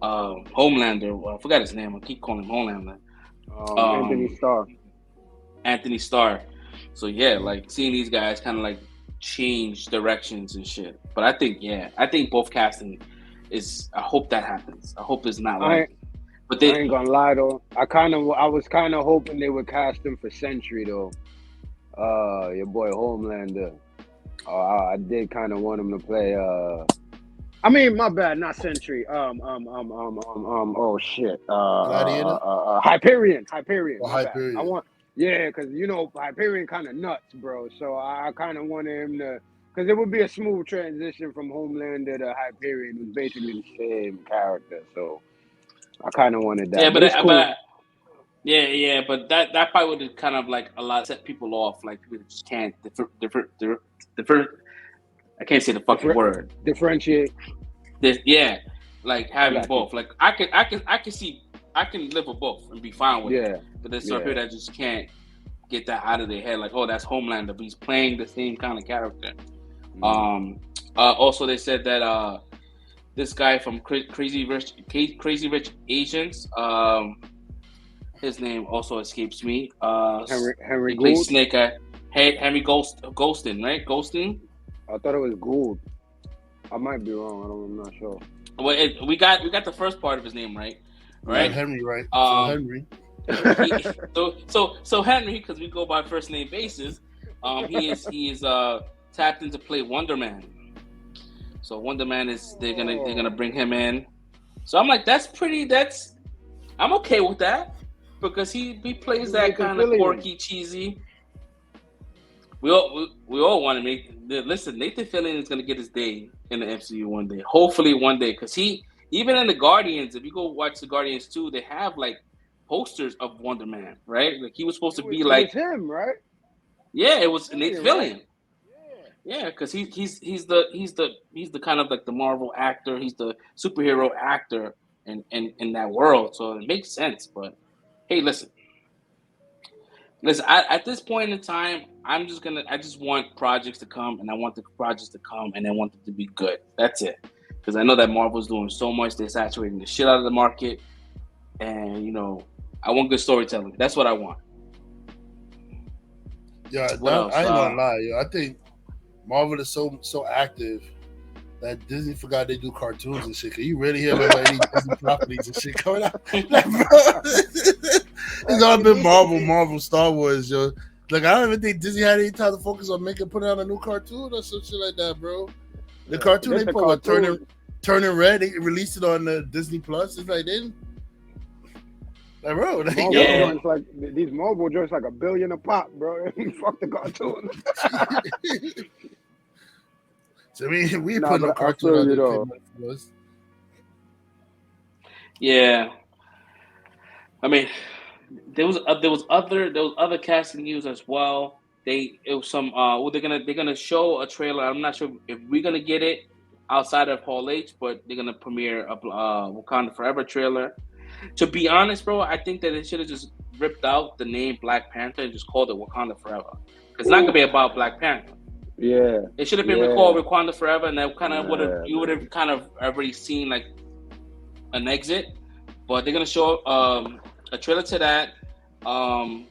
Homelander. Well, I forgot his name. I keep calling him Homelander. Anthony Starr. So yeah, like seeing these guys kind of like change directions and shit. But I think both casting is. I hope that happens. I hope it's not like. But I ain't gonna lie though. I was kind of hoping they would cast him for Sentry though. Your boy Homelander. I did kind of want him to play. I mean, my bad, not Sentry. Oh shit. Gladiator? Hyperion. Oh, Hyperion. Because you know Hyperion kind of nuts, bro. So I kind of wanted him to, because it would be a smooth transition from Homelander to Hyperion. It was basically the same character. So I kind of wanted that. Yeah, but cool. but that probably would have kind of like a lot set people off. Like we just can't different. I can't say the fucking word. Differentiate. Like having both. Like I can live with both and be fine with it. But there's some people that just can't get that out of their head. Like, oh, that's Homelander, but he's playing the same kind of character. Also, they said that this guy from Crazy Rich Asians, his name also escapes me. Henry Gould. Gould. Snake Henry Golston, right? Golston. I thought it was Gould. I might be wrong. I'm not sure. Well, we got the first part of his name right. Right, Henry, right? So Henry. So Henry, because we go by first name basis, he is tapped in to play Wonder Man. So Wonder Man they're gonna bring him in. So I'm like, I'm okay with that because he plays that kind of quirky, cheesy. We all want to listen. Nathan Fillion is gonna get his day in the MCU one day. Hopefully one day, because even in the Guardians, if you go watch the Guardians 2, they have like posters of Wonder Man, right? Like he was supposed to be like him, right? Yeah, it was Nathan Fillion. Yeah, because he's the kind of like the Marvel actor. He's the superhero actor in that world, so it makes sense. But hey, listen. At this point in time, I just want projects to come, and I want the projects to come, and I want them to be good. That's it. Because I know that Marvel's doing so much, they're saturating the shit out of the market, and you know, I want good storytelling. That's what I want. Yeah, I ain't gonna lie, yo. I think Marvel is so active that Disney forgot they do cartoons and shit. Can you really hear about any Disney properties and shit coming out? Like, bro, it's all been Marvel, Star Wars, yo. Like, I don't even think Disney had any time to focus on putting out a new cartoon or some shit like that, bro. The cartoon they put what, Turning Red, they released it on the Disney Plus. It's like they didn't. Like, bro, these mobile joints like $1 billion a pop, bro. Fuck the cartoon. So we put no cartoon on the Yeah, I mean, there was other casting news as well. They're gonna show a trailer. I'm not sure if we're gonna get it outside of Hall H, but they're gonna premiere a Wakanda Forever trailer. To be honest, bro, I think that they should have just ripped out the name Black Panther and just called it Wakanda Forever. It's not gonna be about Black Panther. Yeah, it should have been called Wakanda Forever, and that kind of would have kind of already seen like an exit. But they're gonna show a trailer to that. I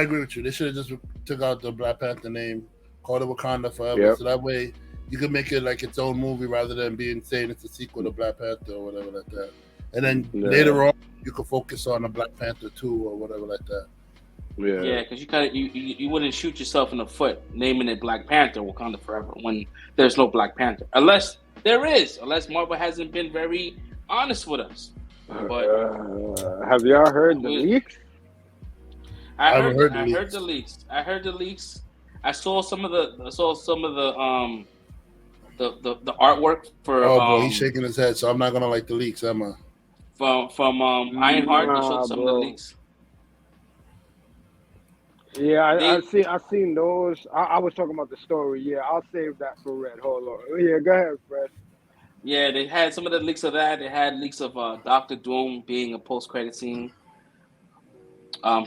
agree with you. They should have just took out the Black Panther name, called it Wakanda Forever, so that way you could make it like its own movie rather than saying it's a sequel to Black Panther or whatever like that. And then later on, you could focus on a Black Panther 2 or whatever like that. Yeah, because you wouldn't shoot yourself in the foot naming it Black Panther Wakanda Forever when there's no Black Panther, unless Marvel hasn't been very honest with us. But have y'all heard the leaks? I heard the leaks. I heard the leaks. I saw some of the the artwork for. Oh boy, he's shaking his head, so I'm not gonna like the leaks, am I? From Ironheart, they showed some of the leaks. Yeah, I seen those. I was talking about the story. Yeah, I'll save that for Red. Hold on. Yeah, go ahead, Fred. Yeah, they had some of the leaks of that. They had leaks of Doctor Doom being a post-credit scene.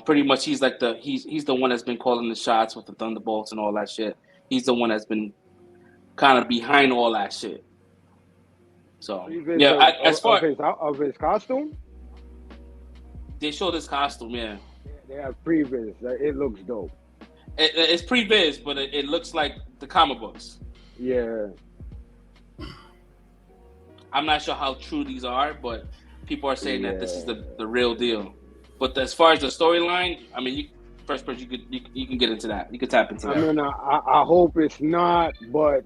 Pretty much, he's the one that's been calling the shots with the Thunderbolts and all that shit. He's the one that's been kind of behind all that shit. So as far of his costume, they showed his costume. Yeah, they have previs. It looks dope. It's previs, but it looks like the comic books. Yeah. I'm not sure how true these are, but people are saying that this is the real deal. But as far as the storyline, I mean, first person you can get into that. You can tap into that. I mean, I hope it's not, but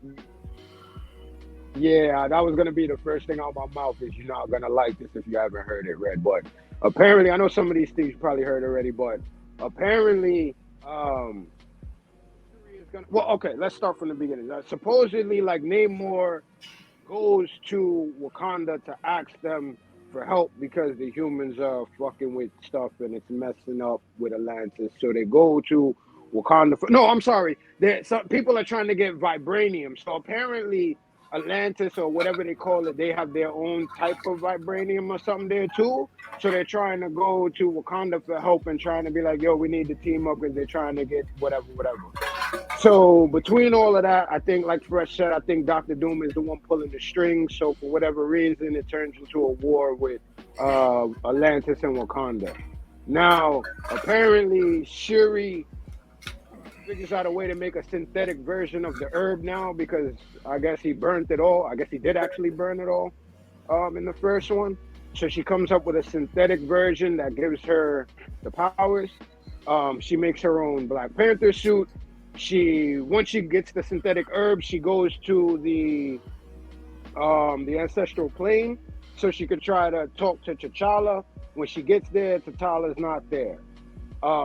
yeah, that was gonna be the first thing out my mouth. Is you're not gonna like this if you haven't heard it, Red. But apparently, I know some of these things you probably heard already, but apparently, well, okay, let's start from the beginning. Supposedly, like Namor goes to Wakanda to ask them for help because the humans are fucking with stuff and it's messing up with Atlantis. So they go to Wakanda. I'm sorry. Some people are trying to get vibranium. So apparently Atlantis or whatever they call it, they have their own type of vibranium or something there too. So they're trying to go to Wakanda for help and trying to be like, yo, we need to team up because they're trying to get whatever. So between all of that, I think, like Fresh said, I think Dr. Doom is the one pulling the strings. So for whatever reason, it turns into a war with Atlantis and Wakanda. Now, apparently, Shuri figures out a way to make a synthetic version of the herb now because I guess he burnt it all. I guess he did actually burn it all in the first one. So she comes up with a synthetic version that gives her the powers. She makes her own Black Panther suit. Once she gets the synthetic herb, she goes to the ancestral plane so she could try to talk to T'Challa. When she gets there, T'Challa's not there.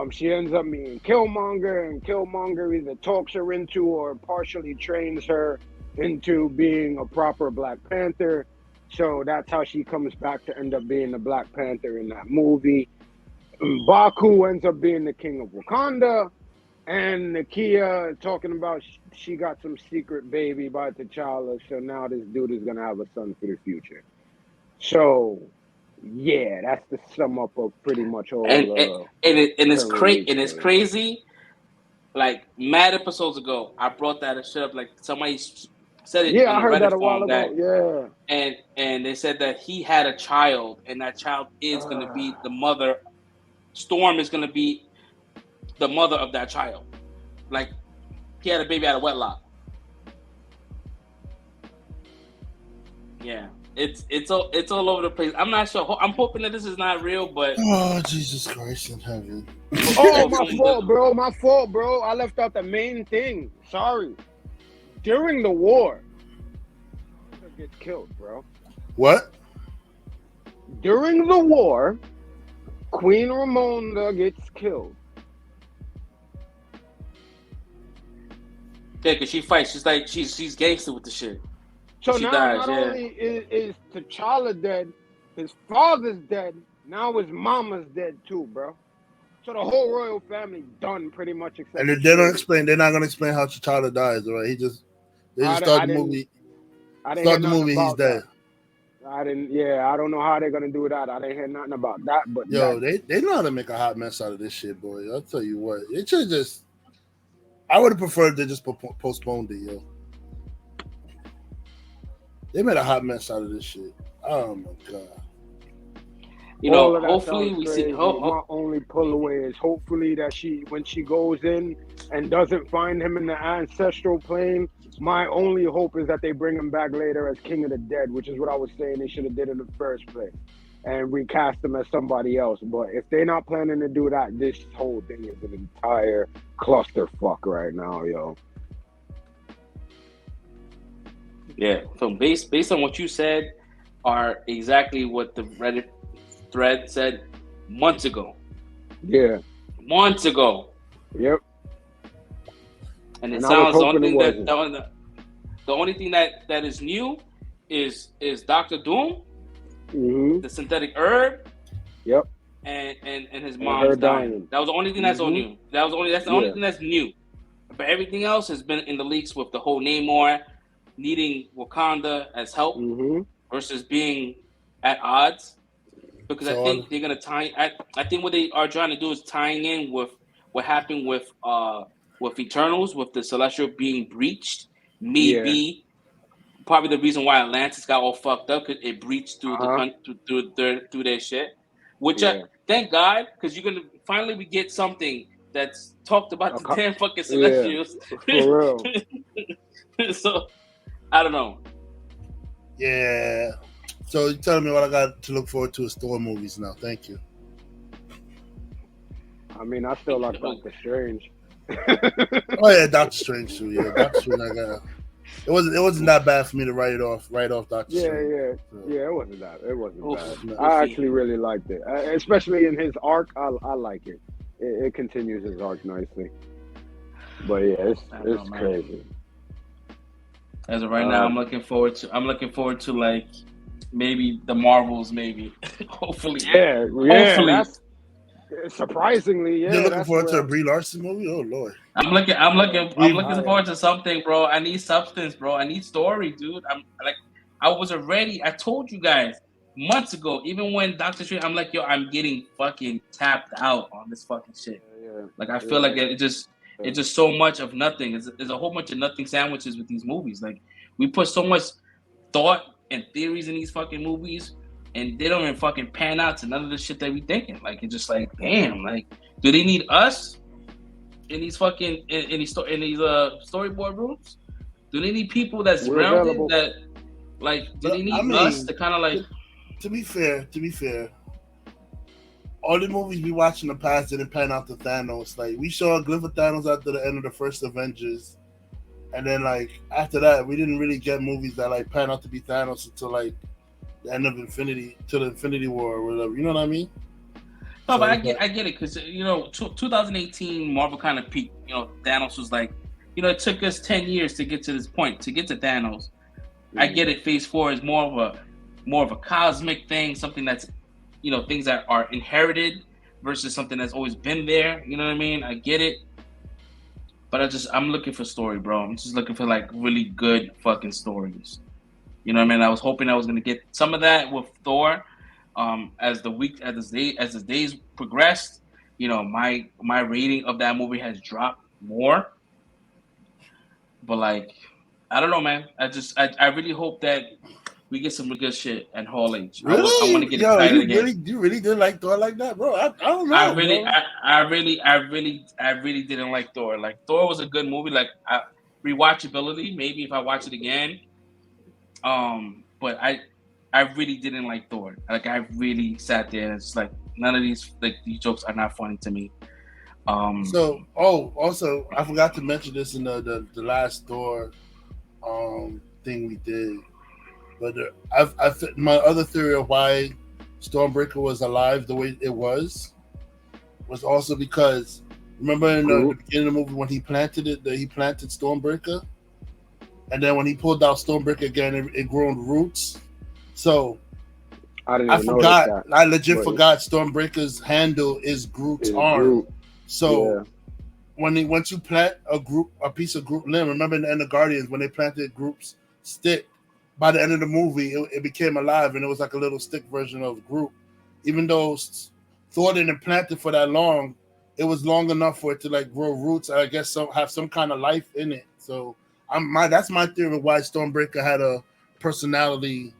She ends up meeting Killmonger, and Killmonger either talks her into or partially trains her into being a proper Black Panther. So that's how she comes back to end up being the Black Panther in that movie. Baku ends up being the king of Wakanda. And Nakia talking about she got some secret baby by T'Challa, so now this dude is gonna have a son for the future. So, yeah, that's the sum up of pretty much all. It's crazy. Like mad episodes ago, I brought that shit up. Like somebody said it. Yeah, I heard that a while ago. Yeah, and they said that he had a child, and that child is gonna be the mother. Storm is gonna be the mother of that child. Like he had a baby out of wedlock. Yeah, it's all over the place. I'm not sure. I'm hoping that this is not real, but Jesus Christ in heaven. My fault, bro. I left out the main thing. Sorry. During the war, gets killed, bro. What? During the war, Queen Ramonda gets killed. Yeah, because she fights. She's like she's gangster with the shit. So now not only is T'Challa dead, his father's dead. Now his mama's dead too, bro. So the whole royal family's done pretty much. Except and they don't explain. They're not gonna explain how T'Challa dies, right? They just start the movie. Start the movie. He's dead. I don't know how they're gonna do that. I didn't hear nothing about that. But they know how to make a hot mess out of this shit, boy. I'll tell you what. It should just. I would have preferred to just postpone it, yo. They made a hot mess out of this shit. Oh my god. You know, hopefully we see. My only pull away is hopefully that when she goes in and doesn't find him in the ancestral plane. My only hope is that they bring him back later as King of the Dead, which is what I was saying they should have did in the first place. and recast them as somebody else. But if they're not planning to do that, this whole thing is an entire clusterfuck right now, yo. Yeah. So based on what you said, are exactly what the Reddit thread said months ago. Yeah. Months ago. Yep. And it And sounds the only thing that is new is Dr. Doom, the synthetic herb. Yep. And his mom's dying. That was the only thing that's on new. That's the only thing that's new. But everything else has been in the leaks with the whole Namor needing Wakanda as help versus being at odds. Because I think they're gonna I think what they are trying to do is tying in with what happened with Eternals, with the Celestial being breached. Maybe probably the reason why Atlantis got all fucked up, because it breached through through their shit. Which thank God, because you're gonna finally we get something that's talked about the damn fucking Celestials. For real. So I don't know. Yeah. So you're telling me what I got to look forward to is Thor movies now. Thank you. I mean, I still like Doctor Strange. Oh yeah, Doctor Strange too. Yeah, Doctor Strange. It wasn't that bad for me to write off Doctor Strange. Yeah. It wasn't bad. No. I actually really liked it, especially in his arc. I like it. It continues his arc nicely. But yeah, it's crazy. As of right now, I'm looking forward to like maybe the Marvels, maybe. Hopefully. Yeah. Hopefully. That's, surprisingly, yeah. You're looking forward to a Brie Larson movie? Oh Lord. I'm looking forward to something, bro. I need substance, bro. I need story, dude. I told you guys months ago, even when Doctor Strange, I'm like, yo, I'm getting fucking tapped out on this fucking shit. Yeah. Like I feel like it's just so much of nothing. There's a whole bunch of nothing sandwiches with these movies. Like we put so much thought and theories in these fucking movies, and they don't even fucking pan out to none of the shit that we thinking. Like it's just like, damn, like, do they need us in these fucking in these storyboard rooms? Do they need people that's grounded that like? Do they need us to kind of like? To be fair, all the movies we watched in the past didn't pan out to Thanos. Like we saw a glimpse of Thanos after the end of the first Avengers, and then like after that, we didn't really get movies that like pan out to be Thanos until like the end of Infinity War or whatever. You know what I mean? No, but I get it, because 2018 Marvel kind of peaked. Thanos was like, it took us 10 years to get to this point, to get to Thanos. I get it. Phase 4 is more of a cosmic thing, something that's, things that are inherited versus something that's always been there. You know what I mean? I get it, but I'm looking for story, bro. I'm just looking for like really good fucking stories. You know what I mean? I was hoping I was gonna get some of that with Thor. As the days progressed, my rating of that movie has dropped more. But like, I don't know, man. I really hope that we get some good shit at Hall H. Really? I want to get excited again. You really didn't like Thor like that, bro? I don't know. I really didn't like Thor. Like Thor was a good movie. Like rewatchability, maybe if I watch it again. But I really didn't like Thor. Like I really sat there and it's like none of these jokes are not funny to me. Also I forgot to mention this in the last Thor thing we did. But my other theory of why Stormbreaker was alive the way it was also because remember in the beginning of the movie when he planted Stormbreaker, and then when he pulled out Stormbreaker again, it grown roots. So I forgot. I legit forgot Stormbreaker's handle is Groot's arm. Groot. So once you plant a piece of Groot limb, remember in the end of Guardians when they planted Groot's stick, by the end of the movie it became alive and it was like a little stick version of Groot. Even though Thor didn't plant it for that long, it was long enough for it to like grow roots. I guess have some kind of life in it. So that's my theory of why Stormbreaker had a personality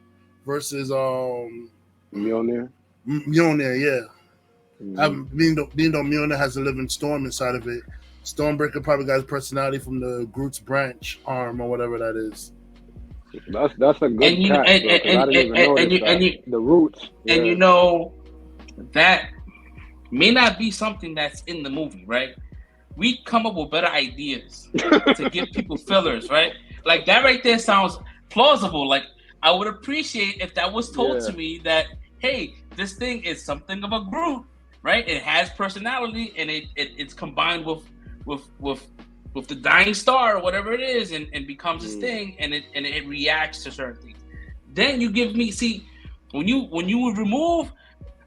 versus Mjolnir. Mjolnir, yeah. Being though Mjolnir has a living storm inside of it, Stormbreaker probably got his personality from the Groot's branch arm or whatever that is. That's a good And you catch, bro, because I didn't even notice that. The roots. and you Yeah. know that may not be something that's in the movie, right? We come up with better ideas to give people fillers, right? Like that right there sounds plausible. Like I would appreciate if that was told Yeah. to me that, hey, this thing is something of a Groot, right? It has personality and it's combined with the dying star or whatever it is and becomes this thing and it reacts to certain things. Then you give me when you would remove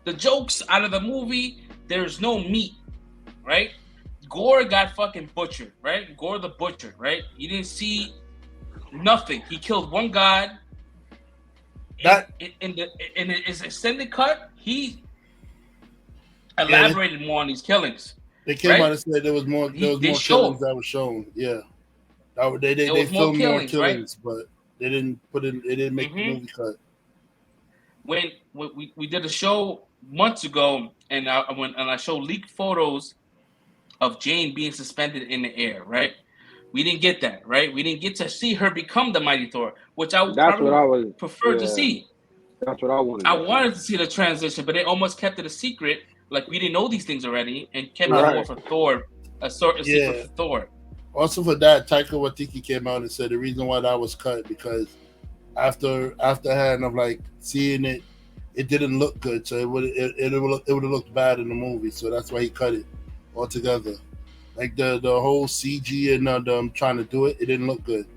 the jokes out of the movie, there's no meat, right? Gore got fucking butchered, right? Gore the Butcher, right? You didn't see nothing. He killed one god. That In his extended cut, he elaborated more on these killings. they came right? out and said there was more showed. killings that were shown. Yeah, they filmed more killings, right? but they didn't put in. They didn't make the movie cut. When we did a show months ago, and I showed leaked photos of Jane being suspended in the air, right? We didn't get that, right? We didn't get to see her become the Mighty Thor, which I would prefer to see. That's what I wanted. I wanted to see the transition, but they almost kept it a secret, like we didn't know these things already, and kept it more for Thor, a secret for Thor. Also for that, Taika Waititi came out and said the reason why that was cut because after hand of like seeing it, it didn't look good, so it would have looked bad in the movie, so that's why he cut it altogether. Like the whole CG and them trying to do it, it didn't look good,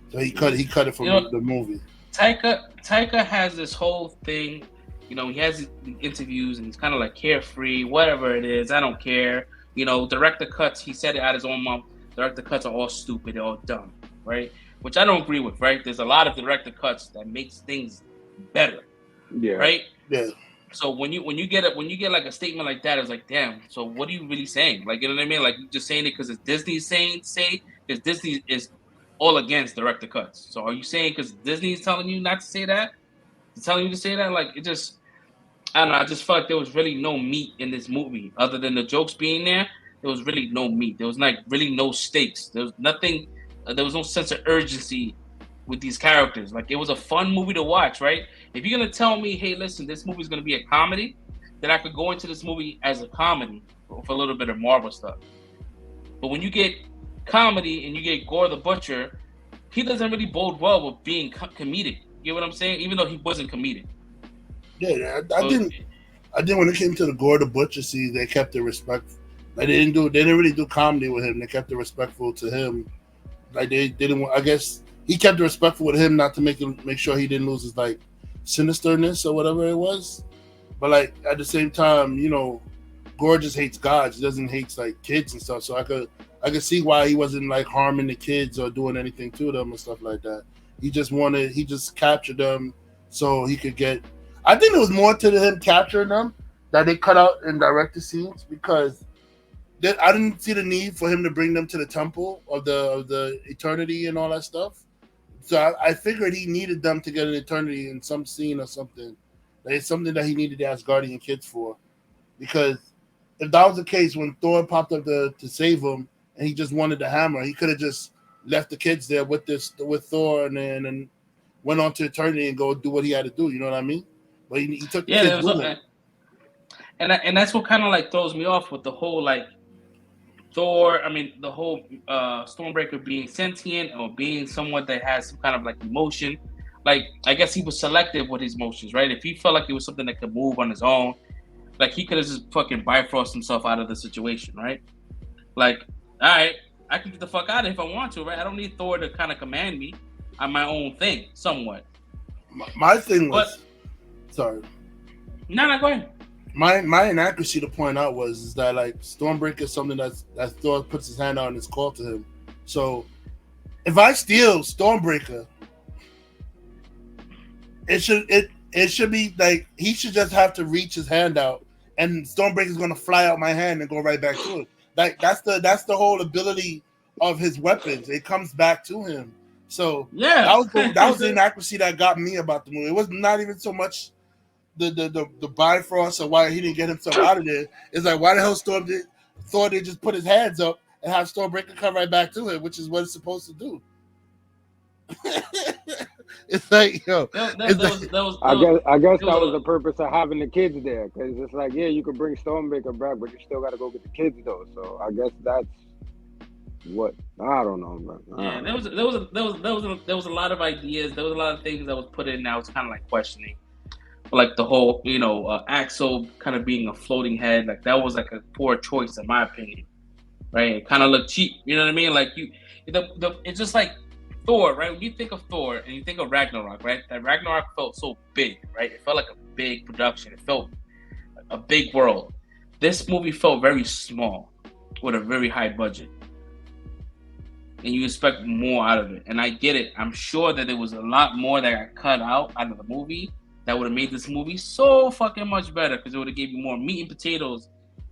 so he cut it from the movie. Taika has this whole thing, he has the interviews and he's kind of like carefree, whatever it is, I don't care. Director cuts, he said it out his own mouth. Director cuts are all stupid, they're all dumb, right? Which I don't agree with, right? There's a lot of director cuts that makes things better, right? Yeah. So when you get like a statement like that, it's like, damn. So what are you really saying? Like, you know what I mean? Like, you just saying it because it's Disney's say because Disney is all against director cuts. So are you saying because Disney is telling you not to say that? Telling you to say that? Like, it just, I don't know. I just felt like there was really no meat in this movie other than the jokes being there. There was really no meat. There was like really no stakes. There was nothing. There was no sense of urgency with these characters. Like, it was a fun movie to watch, right? If you're gonna tell me, hey, listen, this movie's gonna be a comedy, then I could go into this movie as a comedy with a little bit of Marvel stuff. But when you get comedy and you get Gore the Butcher, he doesn't really bode well with being comedic. You know what I'm saying? Even though he wasn't comedic. Yeah, I didn't when it came to the Gore the Butcher scene, they kept it respectful. Like they didn't really do comedy with him. They kept it respectful to him. Like they didn't. I guess he kept it respectful with him, not to make sure he didn't lose his like sinisterness or whatever it was. But like at the same time, Gore just hates gods. He doesn't hate like kids and stuff. So I could see why he wasn't like harming the kids or doing anything to them and stuff like that. He just captured them so he could get. I think there was more to him capturing them that they cut out in director scenes because I didn't see the need for him to bring them to the temple of the eternity and all that stuff. So I figured he needed them to get an eternity in some scene or something. Like it's something that he needed the Asgardian kids for. Because if that was the case, when Thor popped up to save him and he just wanted the hammer, he could have just left the kids there with Thor and then went on to eternity and go do what he had to do. You know what I mean? But he took the kids with him. And that's what kind of like throws me off with the whole like Thor. I mean, the whole Stormbreaker being sentient or being someone that has some kind of like emotion. Like, I guess he was selective with his emotions, right? If he felt like it was something that could move on his own, like he could have just fucking Bifrost himself out of the situation, right? Like, all right, I can get the fuck out of it if I want to, right? I don't need Thor to kind of command me. I'm my own thing, somewhat. My thing was, sorry. No, go ahead. My inaccuracy to point out is that like Stormbreaker is something that Thor puts his hand out and it's called to him. So if I steal Stormbreaker, it should be like he should just have to reach his hand out and Stormbreaker's gonna fly out my hand and go right back to it. Like that's the whole ability of his weapons. It comes back to him. So yeah, that was the inaccuracy that got me about the movie. It was not even so much the Bifrost or why he didn't get himself out of there. It's like why the hell Thor did just put his hands up and have Stormbreaker come right back to him, which is what it's supposed to do. It's like, yo, I guess that was a- the purpose of having the kids there, because it's like, yeah, you could bring Stormbaker back, but you still got to go get the kids though. So I guess that's what, I don't know, man. Yeah, there was a lot of ideas. There was a lot of things that was put in. I was kind of like questioning, like the whole, Axel kind of being a floating head. Like that was like a poor choice in my opinion, right? It kind of looked cheap. You know what I mean? Like it's just like Thor, right? When you think of Thor and you think of Ragnarok, right? That Ragnarok felt so big, right? It felt like a big production. It felt like a big world. This movie felt very small with a very high budget. And you expect more out of it. And I get it. I'm sure that there was a lot more that got cut out of the movie that would have made this movie so fucking much better, because it would have gave you more meat and potatoes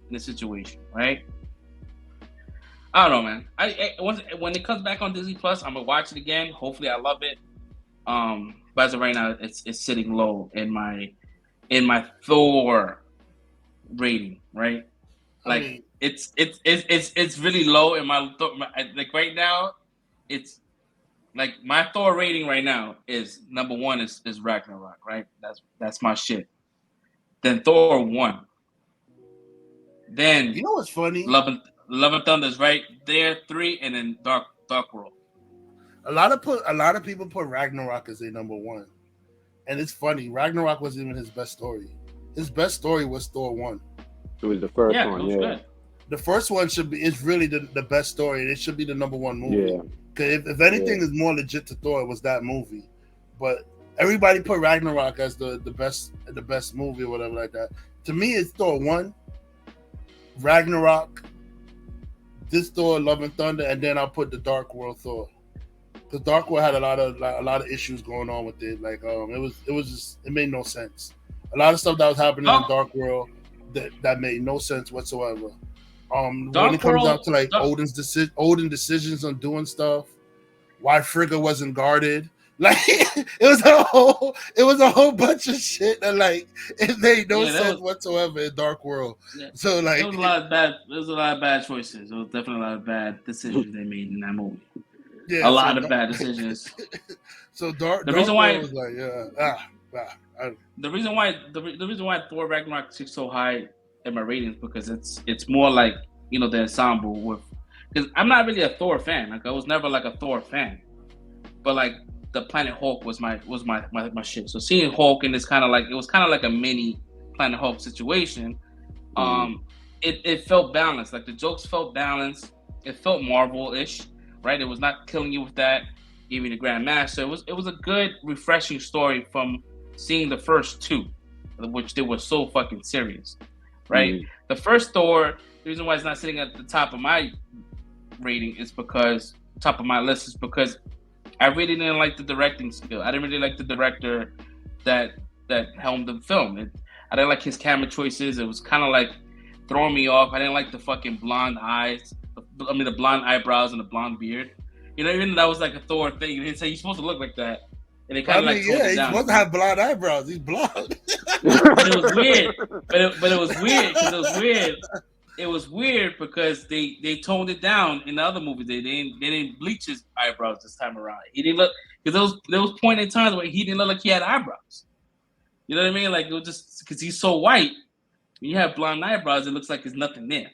in the situation, right? I don't know, man. When it comes back on Disney Plus, I'm gonna watch it again. Hopefully, I love it. But as of right now, it's sitting low in my Thor rating, right? Like it's really low in my like right now. It's like my Thor rating right now is number one is Ragnarok, right? That's my shit. Then Thor 1. Then you know what's funny? Love and Thunder is right there, 3, and then Dark World. A lot of people put Ragnarok as a number 1, and it's funny. Ragnarok wasn't even his best story. His best story was Thor 1. It was the first one. It was good. The first one is really the best story. It should be the number 1 movie. Yeah. Because if anything is more legit to Thor, it was that movie. But everybody put Ragnarok as the best movie or whatever like that. To me, it's Thor 1, Ragnarok, this Thor, Love and Thunder, and then I'll put the Dark World Thor. Because Dark World had a lot of issues going on with it. Like it made no sense. A lot of stuff that was happening in Dark World that made no sense whatsoever. When it comes down to like Odin's decisions on doing stuff, why Frigga wasn't guarded, like it was a whole bunch of shit that like it made no sense whatsoever in Dark World. Yeah. So like there was a lot of bad choices. There was definitely a lot of bad decisions they made in that movie. Yeah, a lot of bad decisions. So Dark World was like the reason why Thor Ragnarok is so high in my ratings, because it's more like, the ensemble with, because I'm not really a Thor fan. Like I was never like a Thor fan, but like the Planet Hulk was my shit. So seeing Hulk in this kind of like a mini Planet Hulk situation, it felt balanced. Like the jokes felt balanced. It felt Marvel-ish, right? It was not killing you with that, giving the Grand Master. It was a good, refreshing story from seeing the first 2, which they were so fucking serious, right? The first Thor, the reason why it's not sitting at the top of my rating is because top of my list is because I really didn't like the directing skill. I didn't really like the director that helmed the film. I didn't like his camera choices. It was kind of like throwing me off. I didn't like the fucking blonde eyes. The blonde eyebrows and the blonde beard. Even though that was like a Thor thing. They say you're supposed to look like that. And it kind of he's supposed to have blonde eyebrows. He's blonde. But it was weird. But it was weird because it was weird. It was weird because they toned it down in the other movies. They didn't bleach his eyebrows this time around. He didn't look, because there was point in times where he didn't look like he had eyebrows. You know what I mean? Like it was just because he's so white. When you have blonde eyebrows, it looks like there's nothing there.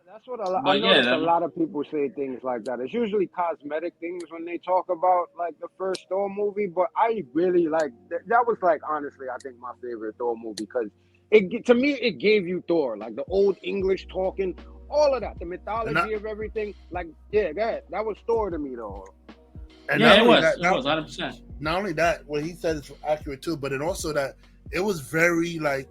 That's what I notice a lot of people say things like that. It's usually cosmetic things when they talk about like the first Thor movie, but I really like that was like honestly I think my favorite Thor movie, because to me it gave you Thor, like the old English talking, all of that, the mythology of everything. Like that was Thor to me though. And it was 100%. Not only that, what he said is accurate too, but also that it was very like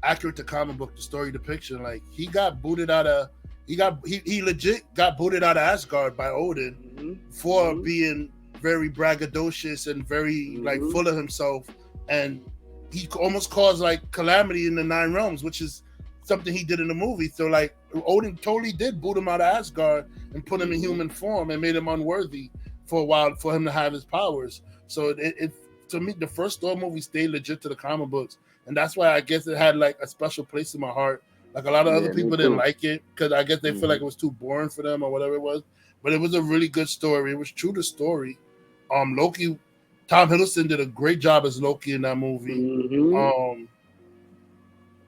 accurate to comic book, the story depiction. Like he got booted out of. He legit got booted out of Asgard by Odin for being very braggadocious and very like full of himself, and he almost caused like calamity in the 9 realms, which is something he did in the movie. So like Odin totally did boot him out of Asgard and put him in human form and made him unworthy for a while for him to have his powers. So it to me, the first Thor movie stayed legit to the comic books, and that's why I guess it had like a special place in my heart. Like a lot of other people didn't like it because I guess they feel like it was too boring for them or whatever it was. But it was a really good story. It was true to story. Loki, Tom Hiddleston did a great job as Loki in that movie. Mm-hmm.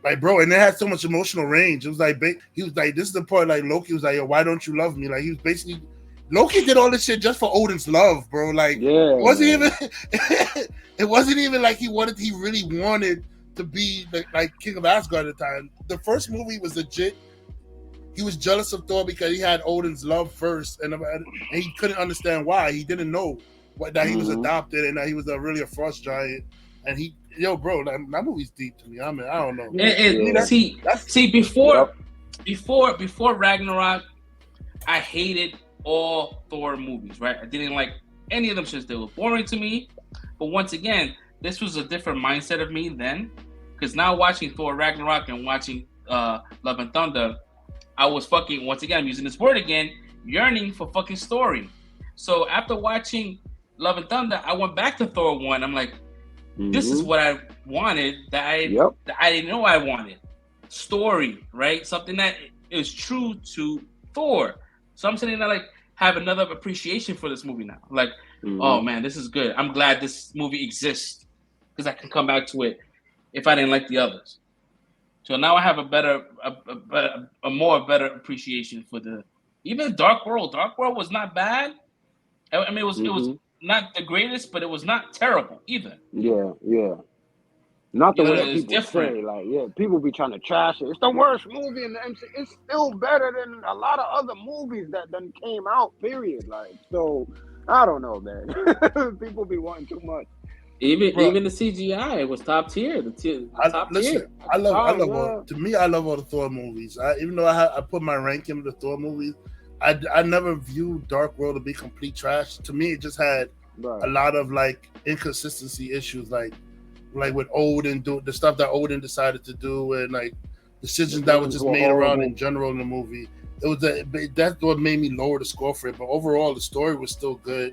Like, bro, and it had so much emotional range. It was like, he was like, this is the part, like, Loki was like, yo, why don't you love me? Like, he was basically, Loki did all this shit just for Odin's love, bro. Like, Yeah, it wasn't even, it wasn't even like he really wanted to be like King of Asgard at the time. The first movie was legit. He was jealous of Thor because he had Odin's love first, and he couldn't understand why. He didn't know that he was adopted and that he was really a frost giant. And bro, that movie's deep to me. I mean, I don't know. See, before Ragnarok, I hated all Thor movies. Right, I didn't like any of them since they were boring to me. But once again, this was a different mindset of me then, because now watching Thor Ragnarok and watching Love and Thunder, I was fucking, once again, I'm using this word again, yearning for fucking story. So after watching Love and Thunder, I went back to Thor 1. I'm like, this is what I wanted that I didn't know I wanted. Story, right? Something that is true to Thor. So I'm sitting there like, have another appreciation for this movie now. Like, oh man, this is good. I'm glad this movie exists because I can come back to it if I didn't like the others. So now I have a better appreciation for even Dark World. Dark World was not bad. I mean, it was not the greatest, but it was not terrible either. Yeah. Not the way that people say. Like, people be trying to trash it. It's the worst movie in the MCU. It's still better than a lot of other movies that done came out. Period. Like, so I don't know, man. People be wanting too much. Even the CGI was top tier. I love to me, I love all the Thor movies. Even though I put my ranking of the Thor movies, I never viewed Dark World to be complete trash. To me, it just had a lot of like inconsistency issues, like with Odin, the stuff that Odin decided to do, and like decisions that were just made around in general in the movie. That's what made me lower the score for it. But overall, the story was still good.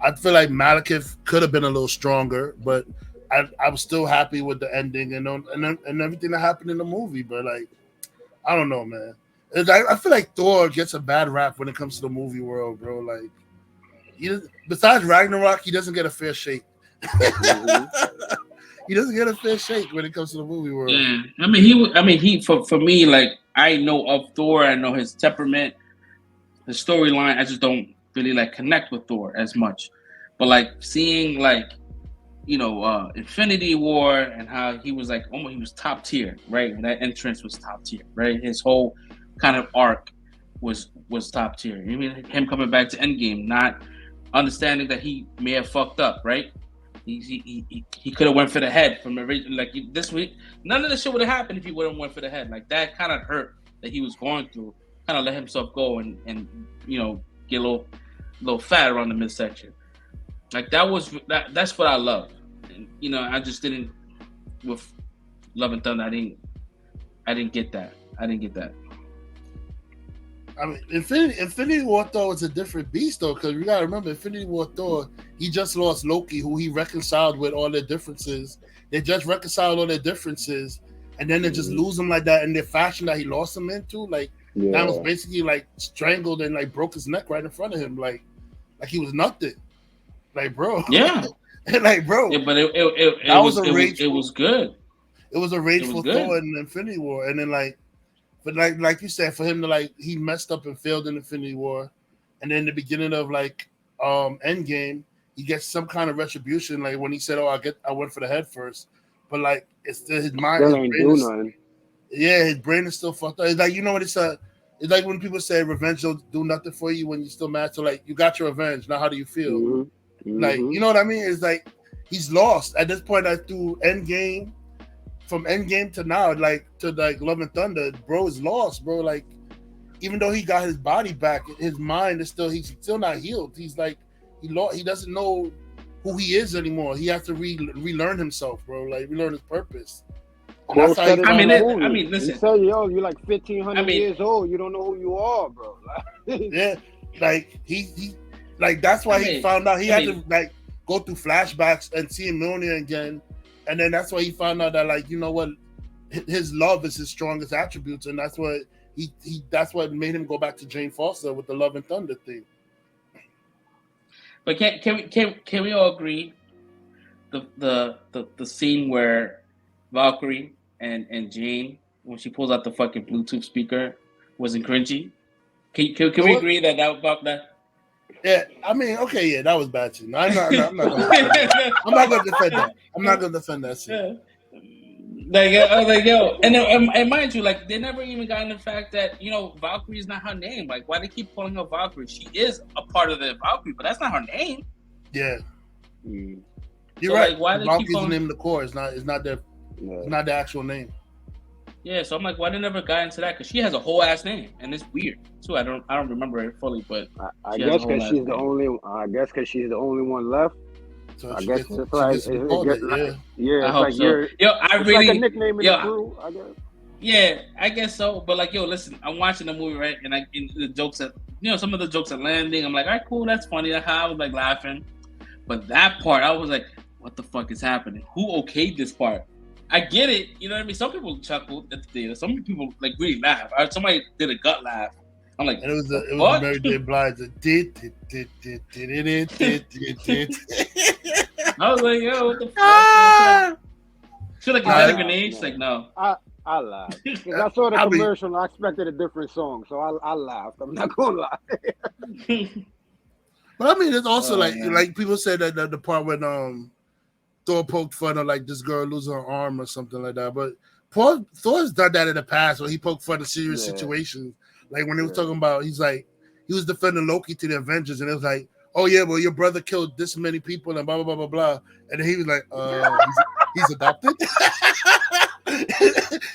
I feel like Malekith could have been a little stronger, but I was still happy with the ending and everything that happened in the movie. But like, I don't know, man. I feel like Thor gets a bad rap when it comes to the movie world, bro. Like, besides Ragnarok, he doesn't get a fair shake. He doesn't get a fair shake when it comes to the movie world. Yeah, I mean, he for me, like, I know of Thor, I know his temperament, the storyline. I just don't really like connect with Thor as much. But like seeing like, Infinity War and how he was like almost, he was top tier, right? That entrance was top tier, right? His whole kind of arc was top tier. I mean, him coming back to Endgame, not understanding that he may have fucked up, right? He could have went for the head from original. Like this week, none of this shit would have happened if he wouldn't went for the head. Like that kind of hurt that he was going through. Kind of let himself go and get a little fat around the midsection. Like that's what I love. And, I just didn't with Love and Thunder. I didn't get that. I mean, Infinity War Thor was a different beast though, because you gotta remember, Infinity War Thor, he just lost Loki, who he reconciled with all their differences. They just reconciled all their differences, and then they just lose him like that in the fashion that he lost him into. Like that was basically like strangled and like broke his neck right in front of him, like he was nothing. Like, bro. Yeah. Like, bro. Yeah, but it was good. It was a rageful Thor in Infinity War, and then but like you said, for him to he messed up and failed in Infinity War, and then the beginning of Endgame, he gets some kind of retribution. Like when he said, "Oh, I went for the head first," but like it's still his mind. His brain is still fucked up. It's like what it's like when people say revenge will do nothing for you when you're still mad. So like you got your revenge. Now how do you feel? Mm-hmm. Like you know what I mean? It's like he's lost at this point. Through Endgame. From Endgame to now, to Love and Thunder, bro is lost, bro. Like, even though he got his body back, his mind is he's still not healed. He's like, he doesn't know who he is anymore. He has to relearn himself, bro. Like, relearn his purpose. Listen. He said, yo, you're like 1,500 years old. You don't know who you are, bro. Yeah, like he that's why he found out he had to go through flashbacks and see Mjolnir again. And then that's why he found out that his love is his strongest attributes, and that's what that's what made him go back to Jane Foster with the Love and Thunder thing. But can we all agree the scene where Valkyrie and Jane, when she pulls out the fucking Bluetooth speaker, wasn't cringy? Can we agree that about that? Yeah, I mean, okay, yeah, that was bad too. No, I'm not gonna defend that. I'm not gonna defend that. I'm not gonna defend that scene. Like, I was like, yo, and mind you, like, they never even got into the fact that, you know, Valkyrie is not her name. Like, why they keep calling her Valkyrie? She is a part of the Valkyrie, but that's not her name. Yeah, Mm. you're So, right. like, why they Valkyrie's keep the calling? name of the core. It's not their actual name. Yeah, so I'm like, why they never got into that? Because she has a whole ass name, and it's weird too. I don't remember it fully, but I she has guess a whole because ass she's name. the only. I guess because she's the only one left. So I she guess gets- it's she like gets to be called it, yeah. yeah. I It's hope like so. you're. Yo, I It's really, like a nickname in yo, the crew. I guess. yeah, I guess so. But like, yo, listen, I'm watching the movie, right? And the jokes that, you know, some of the jokes are landing. I'm like, all right, cool, that's funny. I was like laughing, but that part, I was like, what the fuck is happening? Who okayed this part? I get it, you know what I mean? Some people chuckled at the theater. Some people like really laugh. Somebody did a gut laugh. I'm like, And it was what? Mary J. Blige that did. I was like, yo, what the fuck? Should I get a grenade? She's like, no. I laughed because I saw the commercial and I expected a different song, so I laughed. I'm not gonna lie. But I mean, it's also man. like people said that the part when Thor poked fun of like this girl losing her arm or something like that. But Thor's done that in the past where he poked fun of serious situations. Like when they was talking about, he's like, he was defending Loki to the Avengers, and it was like, oh yeah, well your brother killed this many people and blah blah blah blah blah. And then he was like, he's adopted.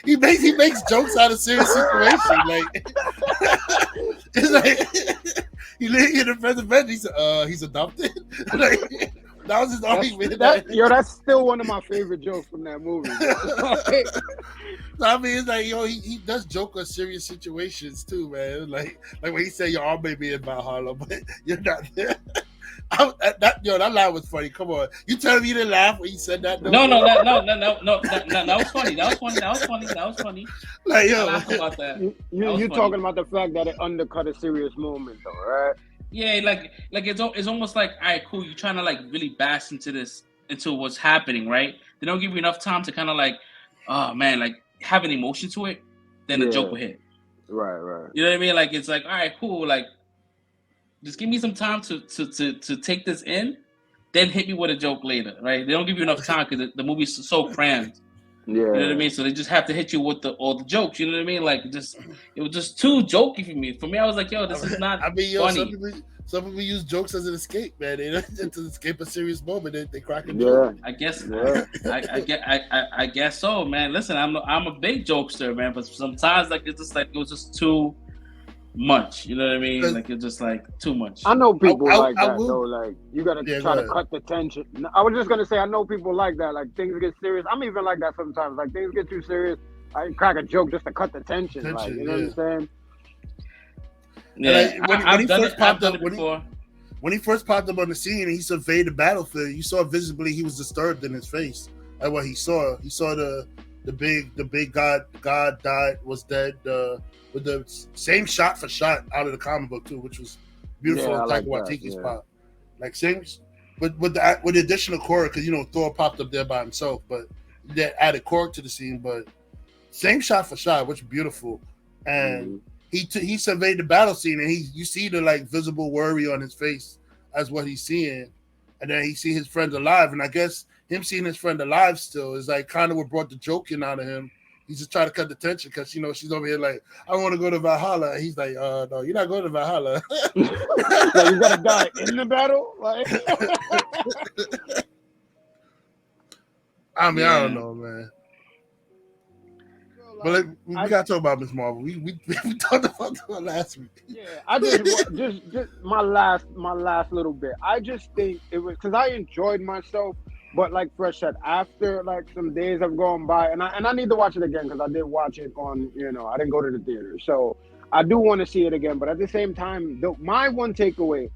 he makes jokes out of serious situations. Like it's like he defends Avengers. He said, he's adopted. Like, that was his argument. That's still one of my favorite jokes from that movie. I mean, it's like, yo, he does joke on serious situations too, man. Like when he said your arm may be in Valhalla, but you're not there. That line was funny. Come on, you telling me you didn't laugh when he said that? No, that was funny. That was funny. Like, yo, I laughed about that. You talking about the fact that it undercut a serious moment, though, right? Yeah, like it's almost like, all right, cool. You're trying to like really bash into what's happening, right? They don't give you enough time to kind of like, oh man, like have an emotion to it. Then the joke will hit. Right. You know what I mean? Like it's like, all right, cool. Like, just give me some time to take this in, then hit me with a joke later, right? They don't give you enough time because the movie's so crammed. Yeah. You know what I mean? So they just have to hit you with all the jokes. You know what I mean? Like it was just too jokey for me. For me, I was like, yo, this is not funny. Some people use jokes as an escape, man. They don't to escape a serious moment. They crack a joke. I guess. Yeah. I guess so, man. Listen, I'm a big jokester, man. But sometimes like it's just like it was just too much. You know what I mean? Like it's just like too much. I know people like that though. Like you gotta try to cut the tension. I was just gonna say I know people like that. Like things get serious. I'm even like that sometimes. Like things get too serious. I crack a joke just to cut the tension. Like you know what I'm saying? Yeah, when he first popped up on the scene and he surveyed the battlefield, you saw visibly he was disturbed in his face at what he saw. He saw the big god was dead. With the same shot for shot out of the comic book too, which was beautiful. Yeah, Taika Waititi's pop, like same, with the additional Korg, because you know Thor popped up there by himself, but that added Korg to the scene. But same shot for shot, which is beautiful. And he surveyed the battle scene, and you see the like visible worry on his face as what he's seeing, and then he see his friend alive, and I guess him seeing his friend alive still is like kind of what brought the joking out of him. He's just trying to cut the tension because, you know, she's over here like, I want to go to Valhalla. And he's like, no, you're not going to Valhalla. So you got to die in the battle? Like... I mean, I don't know, man. But like, we got to talk about Ms. Marvel. We talked about that last week. Yeah, I just my last little bit. I just think it was because I enjoyed myself. But like Fresh said, after like some days have gone by, and I need to watch it again because I did watch it on, you know, I didn't go to the theater. So I do want to see it again. But at the same time, my one takeaway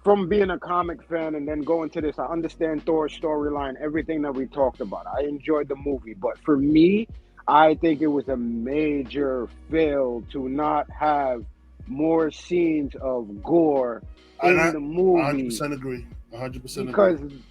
from being a comic fan and then going to this, I understand Thor's storyline, everything that we talked about. I enjoyed the movie. But for me, I think it was a major fail to not have more scenes of gore in And I the movie 100% agree. 100% because agree.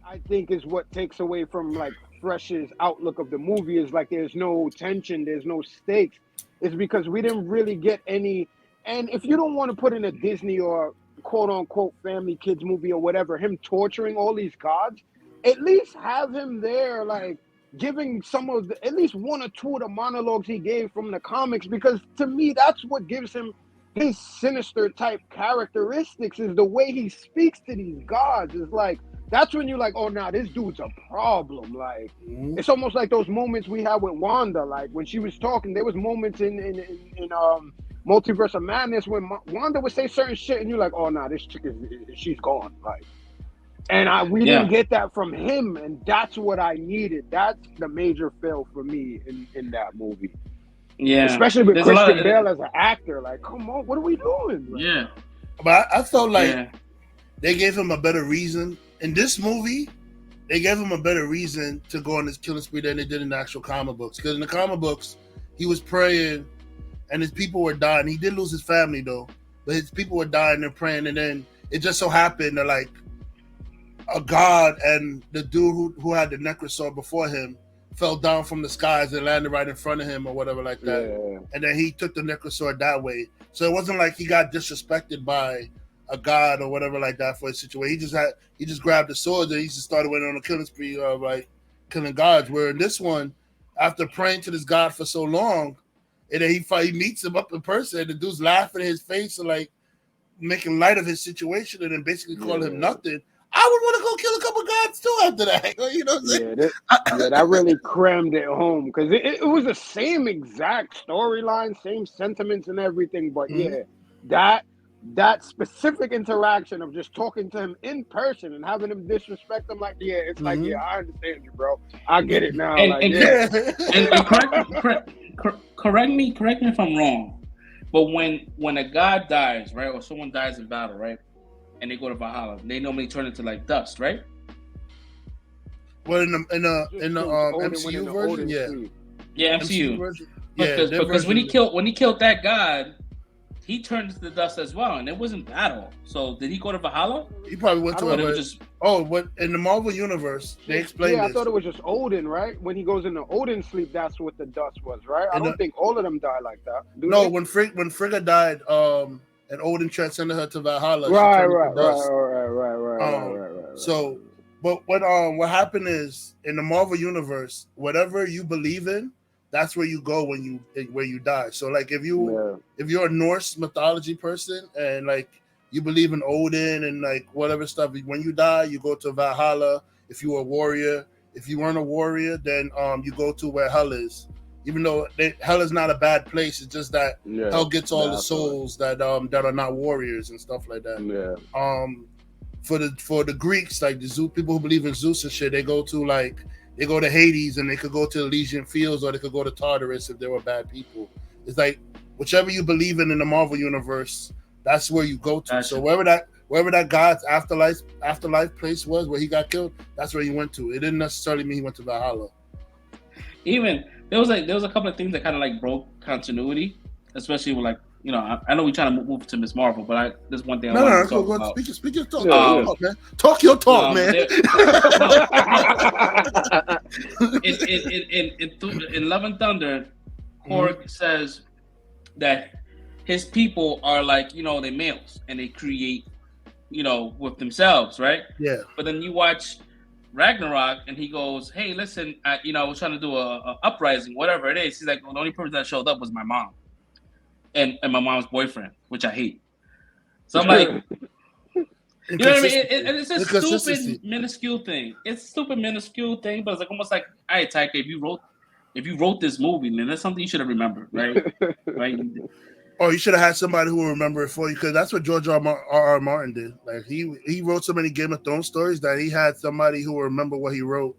I think is what takes away from like Fresh's outlook of the movie is like there's no tension, there's no stakes. It's because we didn't really get any. And if you don't want to put in a Disney or quote unquote family kids movie or whatever, him torturing all these gods, at least have him there, like giving some of the, at least one or two of the monologues he gave from the comics, because to me that's what gives him his sinister type characteristics, is the way he speaks to these gods. Is like that's when you're like, oh, nah, this dude's a problem. Like, it's almost like those moments we had with Wanda. Like, when she was talking, there was moments in Multiverse of Madness when Wanda would say certain shit, and you're like, oh, nah, this chick she's gone. Like, and we didn't get that from him, and that's what I needed. That's the major fail for me in that movie. Yeah, especially with Christian Bale as an actor. Like, come on, what are we doing? Like, yeah, but I felt like they gave him a better reason in this movie. They gave him a better reason to go on this killing spree than they did in the actual comic books. Because in the comic books, he was praying, and his people were dying. He did lose his family though, but his people were dying and praying. And then it just so happened that like a god and the dude who had the necrosword before him fell down from the skies and landed right in front of him or whatever like that. Yeah. And then he took the necrosword that way. So it wasn't like he got disrespected by a god or whatever like that for his situation. He just grabbed the sword and he just started went on a killing spree of like killing gods. Where in this one, after praying to this god for so long, and then he meets him up in person, and the dude's laughing in his face and like making light of his situation and then basically calling him nothing. I would want to go kill a couple gods too after that. You know what I'm saying? That really crammed it home because it was the same exact storyline, same sentiments and everything. But that specific interaction of just talking to him in person and having him disrespect him, like, it's like, I understand you, bro. I get it now. Correct me if I'm wrong, but when a god dies, right, or someone dies in battle, right, and they go to Valhalla, they normally turn into like dust, right? Well, in the MCU version, MCU version, because when he killed that god, he turned into the dust as well, and it wasn't battle. So did he go to Valhalla? He probably went to it. What in the Marvel universe they explained. I thought it was just Odin, right? When he goes into Odin's sleep, that's what the dust was, right? I don't think all of them die like that. No, when Frigga died, and Odin transcended her to Valhalla. Right. So, but what happened is in the Marvel universe, whatever you believe in, that's where you go when you die. So, like if you're a Norse mythology person and like you believe in Odin and like whatever stuff, when you die, you go to Valhalla. If you were a warrior, if you weren't a warrior, then you go to where Hell is. Even though Hell is not a bad place, it's just that Hell gets all the souls that are not warriors and stuff like that. For the Greeks, like the people who believe in Zeus and shit, they go to Hades and they could go to Elysian Fields or they could go to Tartarus if they were bad people. It's like whichever you believe in the Marvel universe, that's where you go to. Gotcha. So wherever that God's afterlife place was where he got killed, that's where he went to. It didn't necessarily mean he went to Valhalla. Even there was a couple of things that kind of like broke continuity, especially with like, you know, I know we're trying to move to Ms. Marvel, but there's one thing I want to talk about. Speak your talk, man. Talk your talk, man. In Love and Thunder, Korg says that his people are like, you know, they're males and they create, you know, with themselves, right? Yeah. But then you watch Ragnarok and he goes, hey, listen, I was trying to do a uprising, whatever it is. He's like, well, the only person that showed up was my mom. And my mom's boyfriend, which I hate. So I'm like, you know what I mean? It's a stupid, minuscule thing. It's a stupid, minuscule thing, but it's like almost like, all right, Taika, if you wrote this movie, then that's something you should have remembered, right? Right? Or you should have had somebody who will remember it for you, because that's what George R.R. Martin did. Like he wrote so many Game of Thrones stories that he had somebody who will remember what he wrote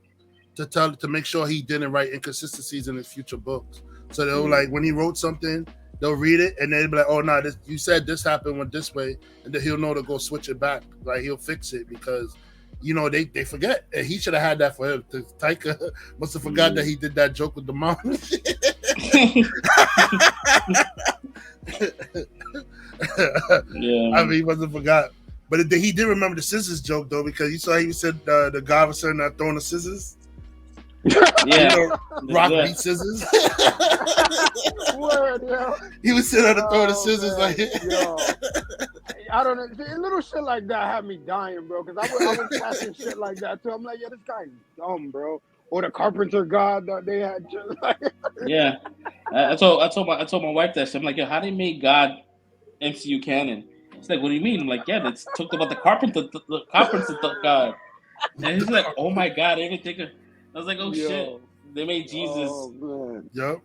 to make sure he didn't write inconsistencies in his future books. So they were like, when he wrote something, they'll read it and they'll be like, oh no, you said this happened went this way, and then he'll know to go switch it back. Like he'll fix it because, you know, they forget. And he should have had that for him. Taika must have forgot that he did that joke with the mom. Yeah. I mean, he wasn't forgot. But he did remember the scissors joke though, because you saw he said the guy was sitting there throwing the scissors. Yeah. You know, rock Yeah. beat scissors. Word, yo. He was sitting there throwing the scissors man, like. yo. I don't know. Little shit like that had me dying, bro. Because I was catching shit like that too. I'm like, yo, this guy's dumb, bro. Or the carpenter god that they had. Just like... Yeah. I told my wife that shit. I'm like, yo, how they make God MCU canon? She's like, what do you mean? I'm like, yeah, that's talked about the carpenter god. And he's like, oh my god, I didn't think of. I was like, oh shit, they made Jesus. Oh man. Yep.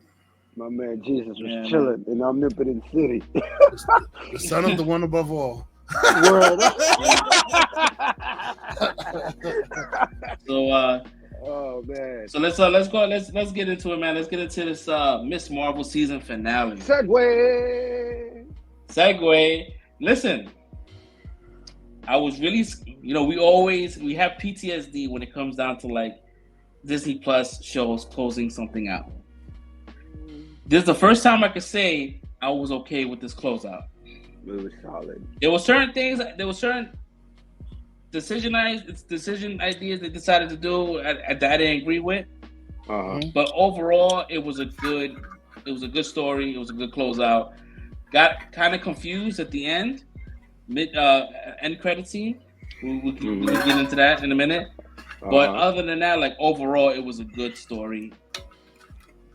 My man Jesus was chilling in omnipotent city. The son of the one above all. Word. So oh man. So let's get into it, man. Let's get into this Miss Marvel season finale. Segue. Listen, I was really, we have PTSD when it comes down to like Disney Plus shows closing something out. This is the first time I could say I was okay with this closeout. It was solid. There were certain things. There were certain decision ideas they decided to do that I didn't agree with. But overall, it was a good story. It was a good closeout. Got kind of confused at the end, end credit scene. We'll get into that in a minute. But other than that, like overall, it was a good story.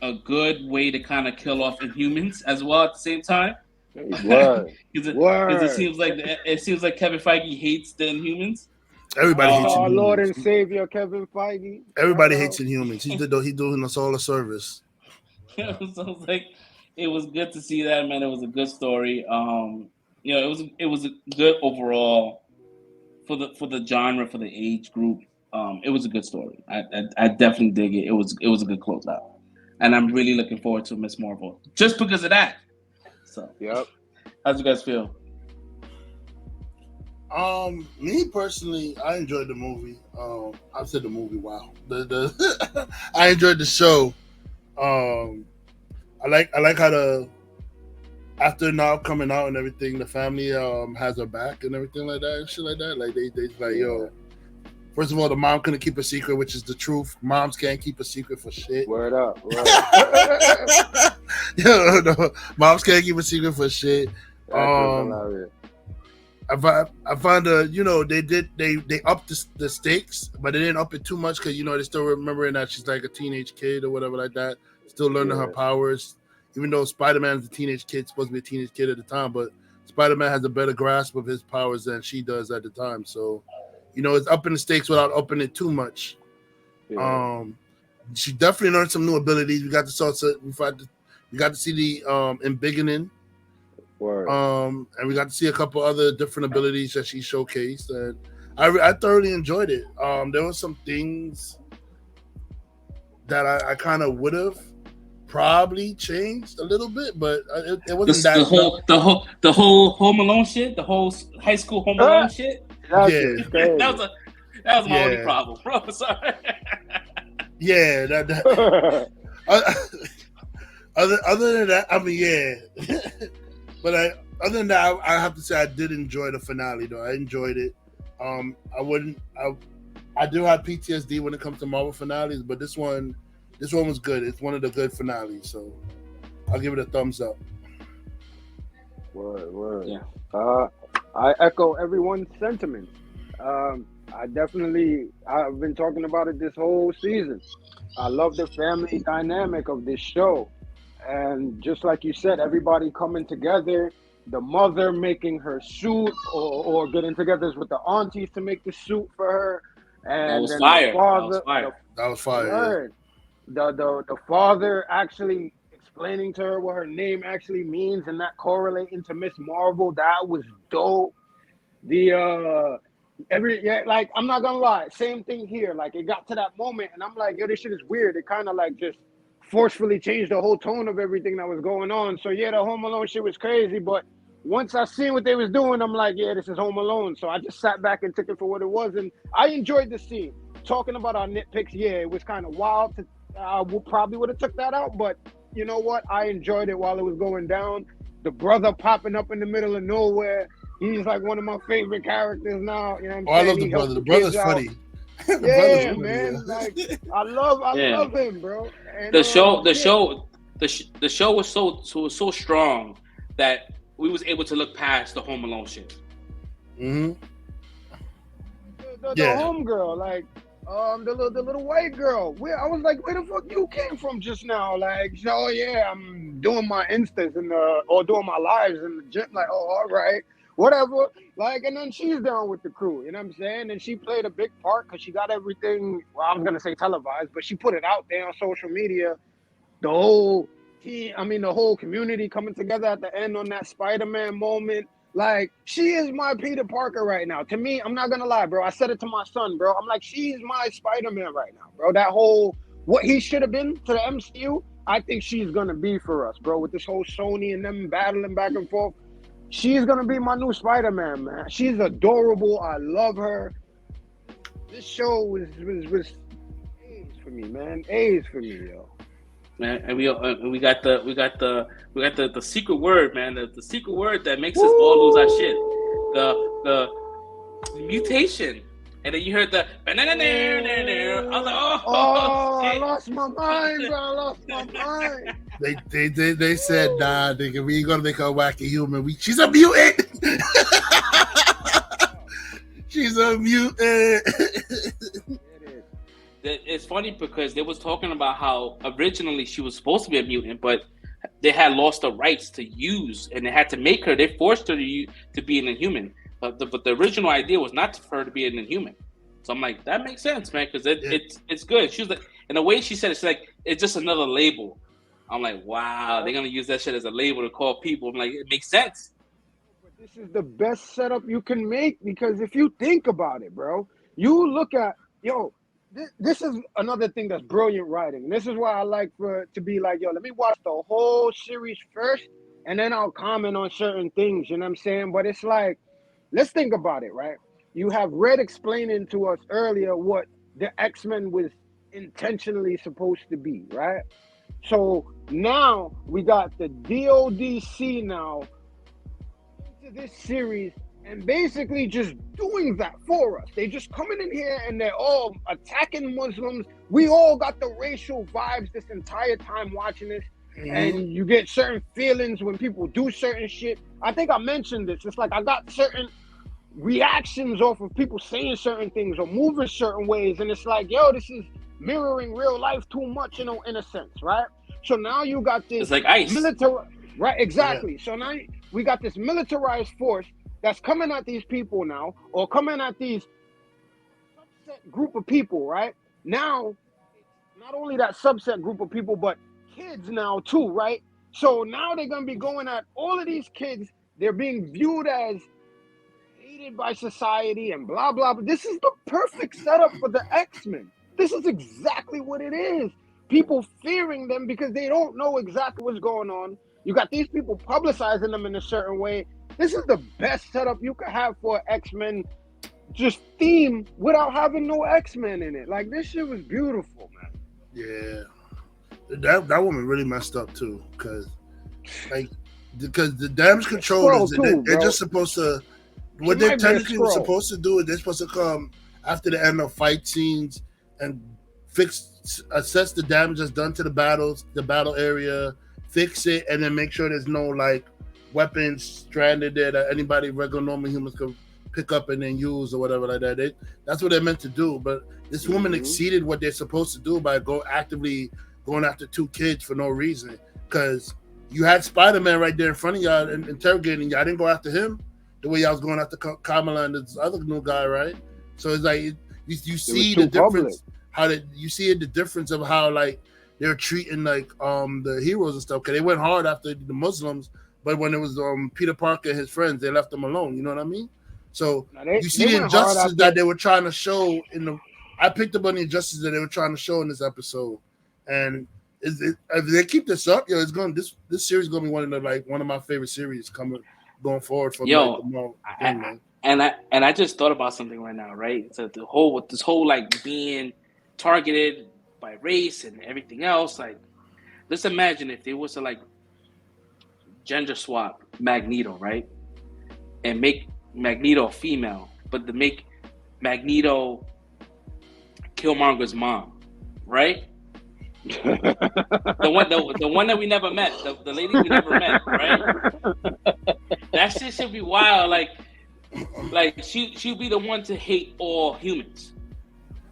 A good way to kind of kill off Inhumans as well at the same time. Word. Because it seems like Kevin Feige hates the Inhumans. Everybody hates our Inhumans. Lord and Savior Kevin Feige. Everybody hates Inhumans. He's doing us all a service. So it's like it was good to see that, man. It was a good story. It was a good overall for the genre, for the age group. It was a good story. I definitely dig it. It was a good closeout, and I'm really looking forward to Miss Marvel just because of that. So, yep. How'd you guys feel? Me personally, I enjoyed the movie. I've said the movie. Wow, I enjoyed the show. I like how after now coming out and everything, the family has her back and everything like that and shit like that. Like they like, yo. First of all, the mom couldn't keep a secret, which is the truth. Moms can't keep a secret for shit. Word up. No, moms can't keep a secret for shit. I find they upped the stakes, but they didn't up it too much because they still remembering that she's like a teenage kid or whatever like that, still learning her powers. Even though Spider-Man's a teenage kid, supposed to be a teenage kid at the time, but Spider-Man has a better grasp of his powers than she does at the time. So, it's upping the stakes without upping it too much. Yeah. She definitely learned some new abilities. We got to see the embiggening. And we got to see a couple other different abilities that she showcased, and I thoroughly enjoyed it. There were some things that I kind of would have probably changed a little bit, but it wasn't the whole Home Alone shit, the whole high school Home Alone shit. That was my only problem, bro. Sorry. Yeah, other than that, I mean, yeah. But other than that, I have to say I did enjoy the finale, though. I enjoyed it. I do have PTSD when it comes to Marvel finales, but this one was good. It's one of the good finales, so I'll give it a thumbs up. Word. Yeah. I echo everyone's sentiments. I've been talking about it this whole season. I love the family dynamic of this show. And just like you said, everybody coming together, the mother making her suit or getting together with the aunties to make the suit for her. And that was then fire. The father, that was fire. The father actually explaining to her what her name actually means and that correlating to Miss Marvel, that was dope. I'm not gonna lie, same thing here. Like it got to that moment and I'm like, yo, this shit is weird. It kind of like just forcefully changed the whole tone of everything that was going on. So yeah, the Home Alone shit was crazy, but once I seen what they was doing, I'm like, yeah, this is Home Alone. So I just sat back and took it for what it was, and I enjoyed the scene. Talking about our nitpicks, yeah, it was kind of wild. Probably would have took that out, but you know what? I enjoyed it while it was going down. the brother popping up in the middle of nowhere. He's like one of my favorite characters now. You know what I'm Oh, I saying? love He the helps brother. The kids brother's out. funny. The brother's Yeah, funny, man. yeah. Like I Yeah. love him, bro. And The show was so strong that we was able to look past the Home Alone shit. Mm-hmm. the Yeah. homegirl, like the little white girl. I was like, where the fuck you came from just now? Like, oh yeah, I'm doing my instance or doing my lives in the gym. Like, oh, all right, whatever. Like, and then she's down with the crew. You know what I'm saying? And she played a big part because she got everything. Well, I was gonna say televised, but she put it out there on social media. The whole team, the whole community coming together at the end on that Spider-Man moment. Like, she is my Peter Parker right now. To me, I'm not gonna lie, bro. I said it to my son, bro. I'm like, she's my Spider-Man right now, bro. That whole what he should have been to the MCU, I think she's gonna be for us, bro. With this whole Sony and them battling back and forth, she's gonna be my new Spider-Man, man. She's adorable. I love her. This show was A's for me, man. A's for me, yo. Man, and we got the secret word, man. The secret word that makes us all lose our shit. The mutation. And then you heard the I was like, oh, I lost my mind, bro. I lost my mind. They said, nah, nigga, we ain't gonna make her a wacky human. She's a mutant. She's a mutant. It's funny because they was talking about how originally she was supposed to be a mutant, but they had lost the rights to use, and they had to make her. They forced her to be an Inhuman, but the original idea was not for her to be an Inhuman. So I'm like, that makes sense, man, because it's good. She was like, and the way she said it, she's like, it's just another label. I'm like, wow, they're gonna use that shit as a label to call people. I'm like, it makes sense. But this is the best setup you can make because if you think about it, bro, you look at This is another thing that's brilliant writing. This is why I like to be like, let me watch the whole series first, and then I'll comment on certain things, you know what I'm saying? But it's like, let's think about it, right? You have Red explaining to us earlier what the X-Men was intentionally supposed to be, right? So now we got the DODC now into this series and basically just doing that for us. They just coming in here and they're all attacking Muslims. We all got the racial vibes this entire time watching this. Mm-hmm. And you get certain feelings when people do certain shit. I think I mentioned this. It's like I got certain reactions off of people saying certain things or moving certain ways. And it's like, this is mirroring real life too much in a sense, right? So now you got this... It's like ICE. Right, exactly. Yeah. So now we got this militarized force that's coming at these people now, or coming at these subset group of people, right? Now, not only that subset group of people, but kids now too, right? So now they're going to be going at all of these kids. They're being viewed as hated by society and blah, blah, blah. This is the perfect setup for the X-Men. This is exactly what it is. People fearing them because they don't know exactly what's going on. You got these people publicizing them in a certain way. This is the best setup you could have for an X-Men just theme without having no X-Men in it. Like, this shit was beautiful, man. Yeah. That woman really messed up, too. Because the damage controllers, they're just supposed to... What they're technically supposed to do is they're supposed to come after the end of fight scenes and assess the damage that's done to the battle area, fix it, and then make sure there's no, weapons stranded there that anybody, regular normal humans, could pick up and then use or whatever like that. That's what they're meant to do. But this woman exceeded what they're supposed to do by actively going after two kids for no reason. Because you had Spider-Man right there in front of y'all and interrogating y'all. I didn't go after him the way y'all was going after Kamala and this other new guy, right? So it's like you see the difference. You see the difference of how they're treating the heroes and stuff. Because they went hard after the Muslims. But when it was Peter Parker and his friends, they left them alone. You know what I mean? So you see the injustices that they were trying to show I picked up on the injustices that they were trying to show in this episode, and if they keep this up, it's going. This series is going to be one of my favorite series going forward from I just thought about something right now, right? So this whole being targeted by race and everything else. Let's imagine if they was to gender swap Magneto, right? And make Magneto a female, but to make Magneto Killmonger's mom, right? the one that we never met, the lady we never met, right? That shit should be wild. Like she'll be the one to hate all humans,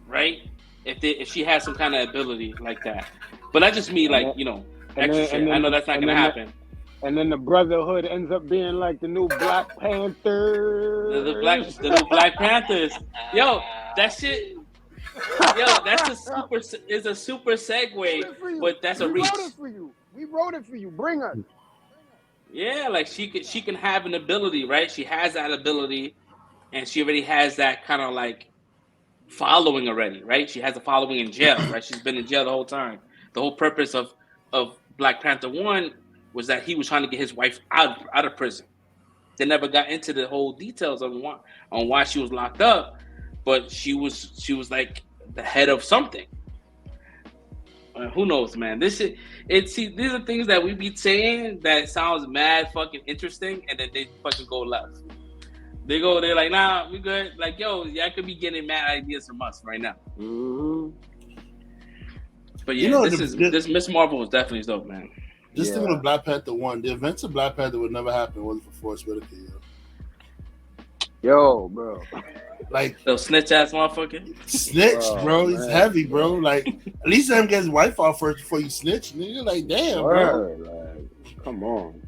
right? If she has some kind of ability like that. But that's just me, like, you know, extra shit. I know that's not gonna happen. And then the Brotherhood ends up being like the new Black Panther. The new Black Panthers. Yo, that shit. Yo, that's a super segue, but that's a reach. We wrote it for you. Bring us. Yeah, like she can have an ability, right? She has that ability, and she already has that kind of like following already, right? She has a following in jail, right? She's been in jail the whole time. The whole purpose of Black Panther 1 was that he was trying to get his wife out of prison. They never got into the whole details on why she was locked up, but she was like the head of something. Who knows, man? These are things that we be saying that sounds mad fucking interesting, and then they fucking go left. They're like, nah, we good. Like, yo, y'all could be getting mad ideas from us right now. Mm-hmm. But yeah, this Miss Marvel was definitely dope, man. Just thinking of Black Panther 1, the events of Black Panther would never happen if it wasn't for Forrest Whitaker, yo, bro. Like, those snitch ass motherfucker. Snitch, bro. Man. He's heavy, bro. Like, at least let him get his wife off first before you snitch. And you're like, damn, bro. Like, come on.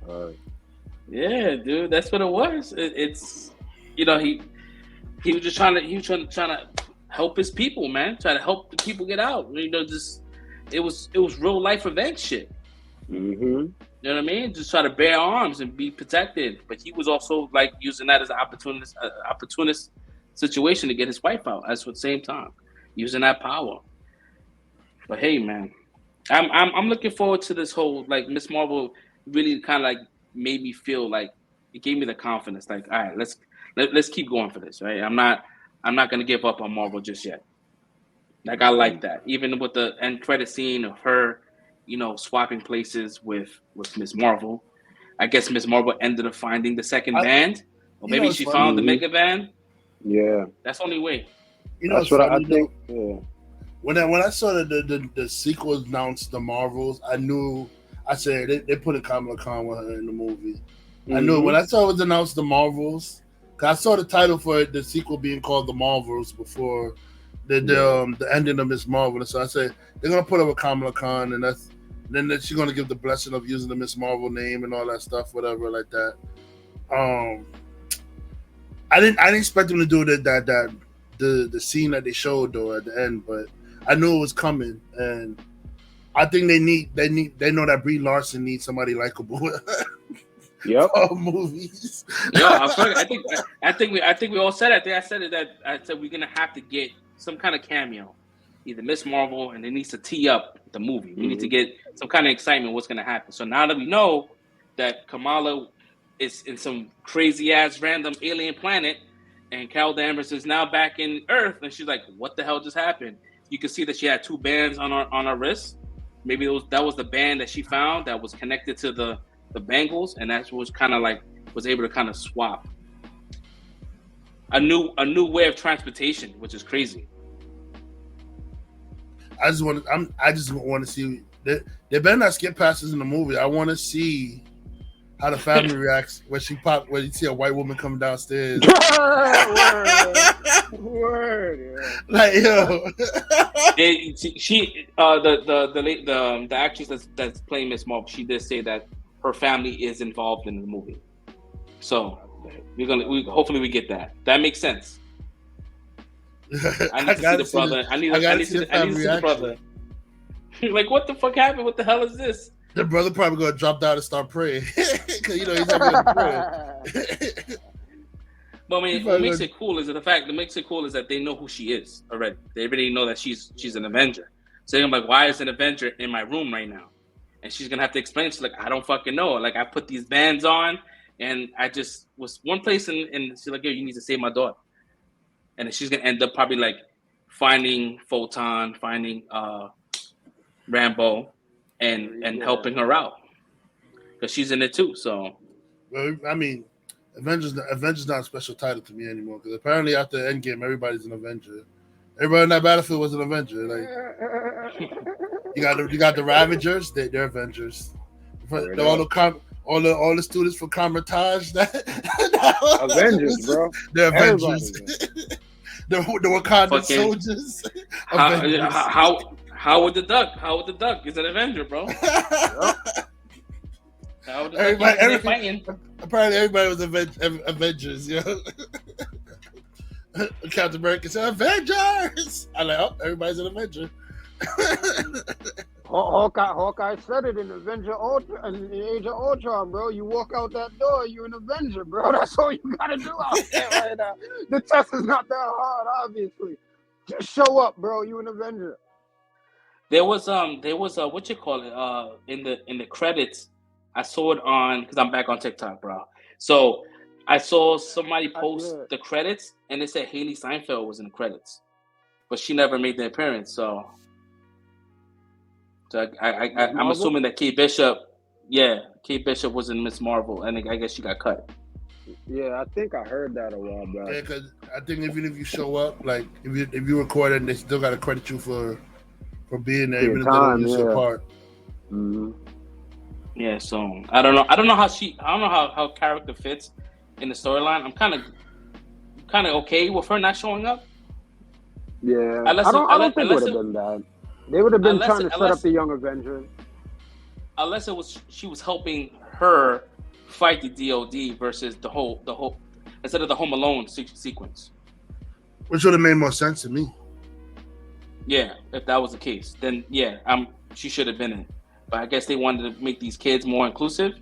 Yeah, dude, that's what it was. It's, you know, he was just trying to help his people, man. Try to help the people get out. You know, just it was real life event shit. Mm-hmm. You know what I mean? Just try to bear arms and be protected. But he was also like using that as an opportunist situation to get his wife out at the same time, using that power. But hey, man, I'm looking forward to this whole, like, Miss Marvel really kind of like made me feel like it gave me the confidence. Like, all right, let's keep going for this, right? I'm not gonna give up on Marvel just yet. Like, I like that, even with the end credit scene of her, you know, swapping places with Miss Marvel. I guess Miss Marvel ended up finding the second band, or maybe she found the mega band. Yeah, that's the only way. You know, that's what I think. Yeah. When I saw the sequel announced, the Marvels, I said they put a Kamala Khan with her in the movie. Mm-hmm. I knew when I saw it was announced, the Marvels, because I saw the title for the sequel being called The Marvels before the ending of Miss Marvel. So I said they're gonna put up a Kamala Khan, and then she's gonna give the blessing of using the Miss Marvel name and all that stuff, whatever like that. I didn't expect them to do the scene that they showed though at the end, but I knew it was coming, and I think they know that Brie Larson needs somebody likable. Yep. Movies. Yo, I think we all said it. I said we're gonna have to get some kind of cameo, either Miss Marvel, and it needs to tee up the movie. We need to get some kind of excitement. What's gonna happen? So now that we know that Kamala is in some crazy ass random alien planet, and Carol Danvers is now back in Earth, and she's like, "What the hell just happened?" You can see that she had two bands on her wrist. Maybe that was the band that she found that was connected to the bangles, and that was kind of like was able to kind of swap a new way of transportation, which is crazy. I just want to see. They better not skip past this in the movie. I want to see how the family reacts when you see a white woman coming downstairs. Word. Like, yo. The actress that's playing Miss Marvel, she did say that her family is involved in the movie. So hopefully we get that. That makes sense. I need to see the brother. I need to see the brother. Like, what the fuck happened? What the hell is this? The brother probably gonna drop down and start praying because he's not gonna pray. But I mean, what makes it cool is that they know who she is already. They already know that she's an Avenger. So they're like, why is an Avenger in my room right now? And she's gonna have to explain. She's like, I don't fucking know. Like, I put these bands on, and I just was one place, and she's like, yo, you need to save my daughter. And then she's gonna end up probably like finding Photon, finding Rambo, and helping her out. because she's in it too. So, well, I mean, Avengers not a special title to me anymore because apparently after Endgame, everybody's an Avenger. Everybody in that battlefield was an Avenger. Like you got the Ravagers, they're Avengers. All the students from Kamar-Taj, Avengers, bro. They're Avengers. the Wakandan soldiers. Howard the Duck. Howard the Duck is an Avenger, bro. Apparently everybody was Avengers, you know. Captain America said Avengers. I'm like, oh, everybody's an Avenger. Hawkeye said it in Avenger Ultra, in the Age of Ultron, bro. You walk out that door, you're an Avenger, bro. That's all you gotta do out there right now. The test is not that hard, obviously. Just show up, bro. You an Avenger. There was what you call it in the credits. I saw it on because I'm back on TikTok, bro. So I saw somebody post the credits and it said Haley Steinfeld was in the credits, but she never made the appearance. So I'm assuming that Kate Bishop was in Miss Marvel, and I guess she got cut. Yeah, I think I heard that a while back. Yeah, because I think even if you show up, like if you record it, they still got to credit you for being there, even if they don't use your part. Mm-hmm. Yeah, so I don't know how character fits in the storyline. I'm kind of okay with her not showing up. Yeah, I don't think it would have been bad. They would have been trying to set up the Young Avengers. Unless she was helping her fight the DOD versus the whole instead of the Home Alone sequence. Which would have made more sense to me. Yeah, if that was the case, then yeah, she should have been in. But I guess they wanted to make these kids more inclusive.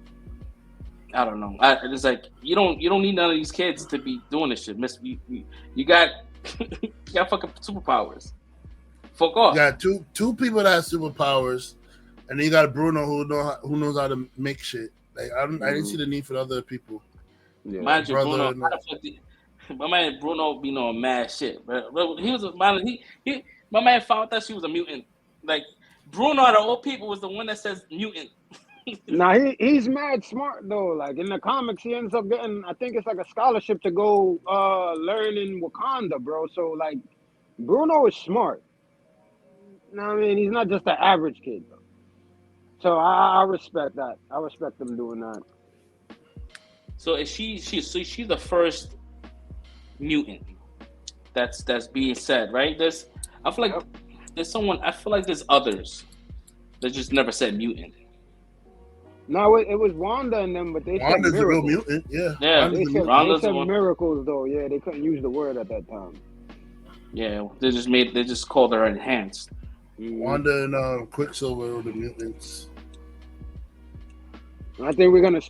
I don't know. It's like you don't need none of these kids to be doing this shit. You got you got fucking superpowers. Fuck off. You got two people that have superpowers, and then you got Bruno who knows how to make shit. Like I didn't see the need for the other people. Yeah. Mind you, Bruno, my man Bruno be knowing mad shit, but he was my man found that she was a mutant. Like Bruno out of all people was the one that says mutant. Nah, he's mad smart though. Like in the comics, he ends up getting, I think it's like a scholarship to go learn in Wakanda, bro. So like Bruno is smart. No, I mean he's not just an average kid, bro. So I respect that. I respect them doing that. So is she's the first mutant that's being said, right? I feel like there's others that just never said mutant. No, it was Wanda and them, but they said Wanda's miracles. a real mutant, yeah. Yeah, they said miracles though. Yeah, they couldn't use the word at that time. Yeah, they just called her enhanced. Wanda and Quicksilver were the mutants. I think they're gonna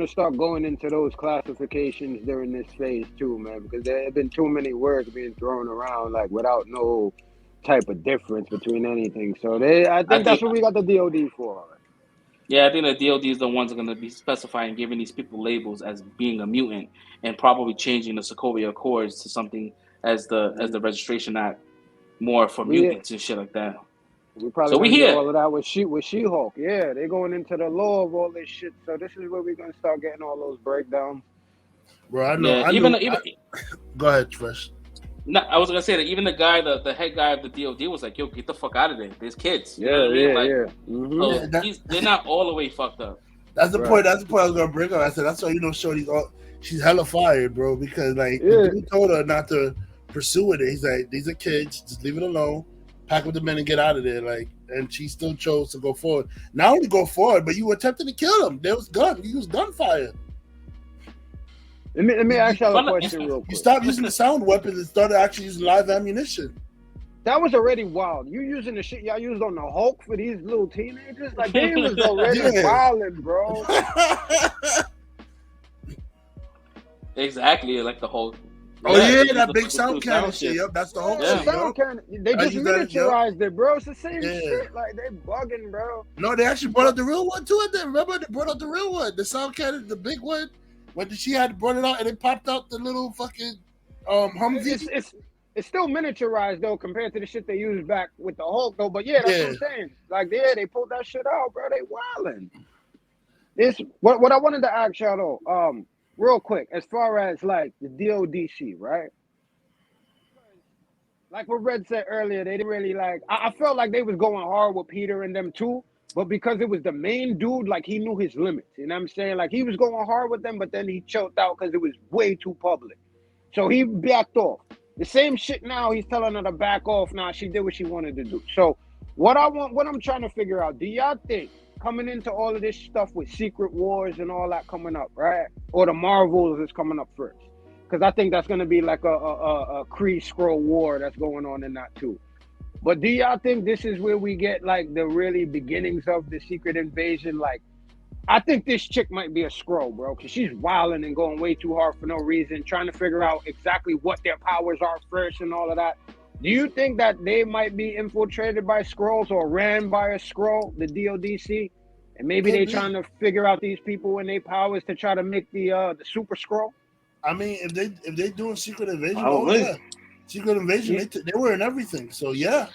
start going into those classifications during this phase too, man, because there have been too many words being thrown around like without no type of difference between anything. So I think that's what we got the DOD for. Yeah, I think the DOD is the ones that are going to be specifying, giving these people labels as being a mutant, and probably changing the Sokovia Accords to something as the Registration Act more for mutants and shit like that. We probably get all of that with She-Hulk. Yeah, they're going into the law of all this shit. So this is where we're gonna start getting all those breakdowns. Bro, I know. Yeah, go ahead, Fresh. No, I was gonna say that even the guy, the head guy of the DOD was like, "Yo, get the fuck out of there. There's kids." Yeah. So they're not all the way fucked up. That's the point. That's the point I was gonna bring up. I said that's why Shorty's she's hella fired, bro. Because like the dude told her not to pursue it. He's like, these are kids. Just leave it alone. Pack with the men and get out of there. Like, and she still chose to go forward. Not only go forward, but you attempted to kill him. There was gun. You used gunfire. Let me ask y'all a question real quick. You stopped using the sound weapons and started actually using live ammunition. That was already wild. You using the shit y'all used on the Hulk for these little teenagers? Like, they was already wilding, bro. Exactly, like the Hulk. Oh yeah, that big sound cannon shit. Yep, that's the Hulk. Yeah. Sound cannon. They just miniaturized it, bro. It's the same shit. Like, they bugging, bro. No, they actually brought out the real one too. Remember, they brought out the real one, the sound cannon, the big one. When she had brought it out and it popped out the little fucking Humvee. It's still miniaturized though compared to the shit they used back with the Hulk though. But yeah, that's what I'm saying. Like they pulled that shit out, bro. They wildin'. this what I wanted to ask y'all though, real quick, as far as like the DODC, right? Like what Red said earlier, they didn't really like. I felt like they was going hard with Peter and them too, but because it was the main dude, like he knew his limits. You know what I'm saying? Like he was going hard with them, but then he choked out because it was way too public. So he backed off. The same shit now. He's telling her to back off. Now she did what she wanted to do. So what I'm trying to figure out, do y'all think coming into all of this stuff with Secret Wars and all that coming up, right? Or the Marvels is coming up first? Because I think that's going to be like a Kree Skrull war that's going on in that too. But do y'all think this is where we get like the really beginnings of the secret invasion? Like, I think this chick might be a Skrull, bro, because she's wilding and going way too hard for no reason, trying to figure out exactly what their powers are first and all of that. Do you think that they might be infiltrated by Skrulls or ran by a Skrull, the DODC? And maybe they trying to figure out these people and their powers to try to make the Super Skrull? I mean, if they doing Secret Invasion, yeah. Secret Invasion, they were in everything. So yeah.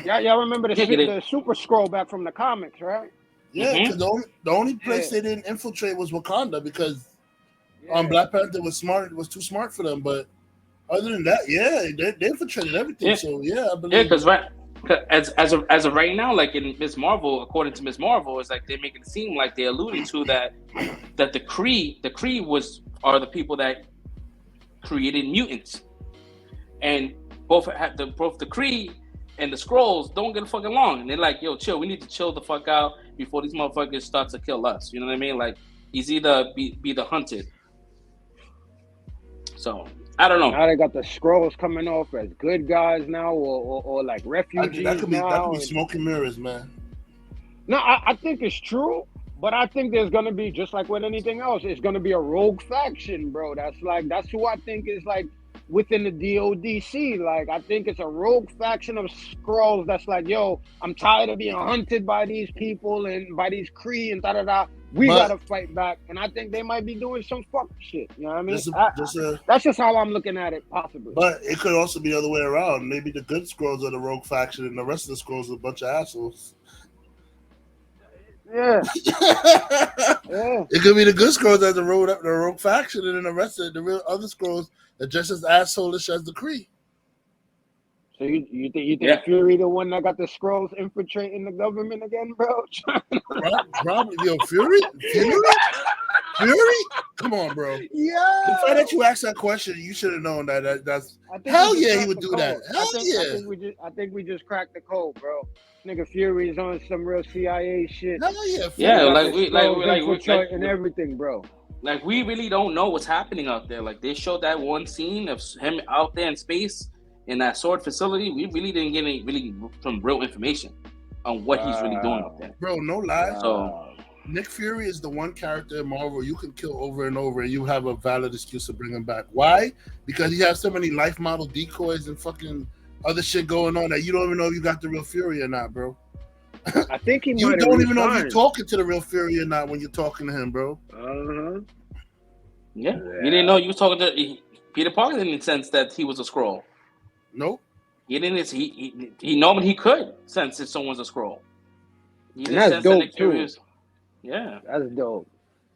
Y'all remember the Super Skrull back from the comics, right? Yeah, because the only place they didn't infiltrate was Wakanda because Black Panther was too smart for them. But other than that, they infiltrated everything. Yeah. So I believe. Yeah, because as of right now, like in Ms. Marvel, according to Ms. Marvel, it's like they're making it seem like they're alluding to that the Kree are the people that created mutants, and both the Kree and the Skrulls don't get fucking along. And they're like, yo, chill. We need to chill the fuck out before these motherfuckers start to kill us. You know what I mean? Like, he's either be the hunted. So I don't know. Now they got the Skrulls coming off as good guys now, or like refugees. That could be smoke and mirrors, man. No, I think it's true, but I think there's gonna be, just like with anything else, it's gonna be a rogue faction, bro. That's who I think is like within the DODC. Like, I think it's a rogue faction of Skrulls that's like, yo, I'm tired of being hunted by these people and by these Kree and da-da-da. We gotta fight back. And I think they might be doing some fuck shit. You know what I mean? That's just how I'm looking at it, possibly. But it could also be the other way around. Maybe the good Skrulls are the rogue faction and the rest of the Skrulls are a bunch of assholes. Yeah. It could be the good Skrulls as the rogue faction, and then the rest of the real other Skrulls are just as assholish as the Kree. So you think Fury the one that got the Skrulls infiltrating the government again, bro? Probably. Yo, Fury? Come on, bro. Yeah. The fact that you asked that question, you should have known that's hell yeah, he would do that. I think we just cracked the code, bro. Nigga Fury's on some real CIA shit. Hell yeah. And everything, bro. Like, we really don't know what's happening out there. Like, they showed that one scene of him out there in space in that sword facility. We really didn't get some real information on what he's really doing out there. Bro, no lie. So Nick Fury is the one character in Marvel you can kill over and over and you have a valid excuse to bring him back. Why? Because he has so many life model decoys and fucking other shit going on that you don't even know if you got the real Fury or not, bro. I think he you don't even know if you're talking to the real Fury or not when you're talking to him, bro. Yeah. You didn't know you was talking to Peter Parker in the sense that he was a Skrull. Nope. He didn't. He normally he could sense if someone's a Skrull. And that's dope too. Yeah, that's dope.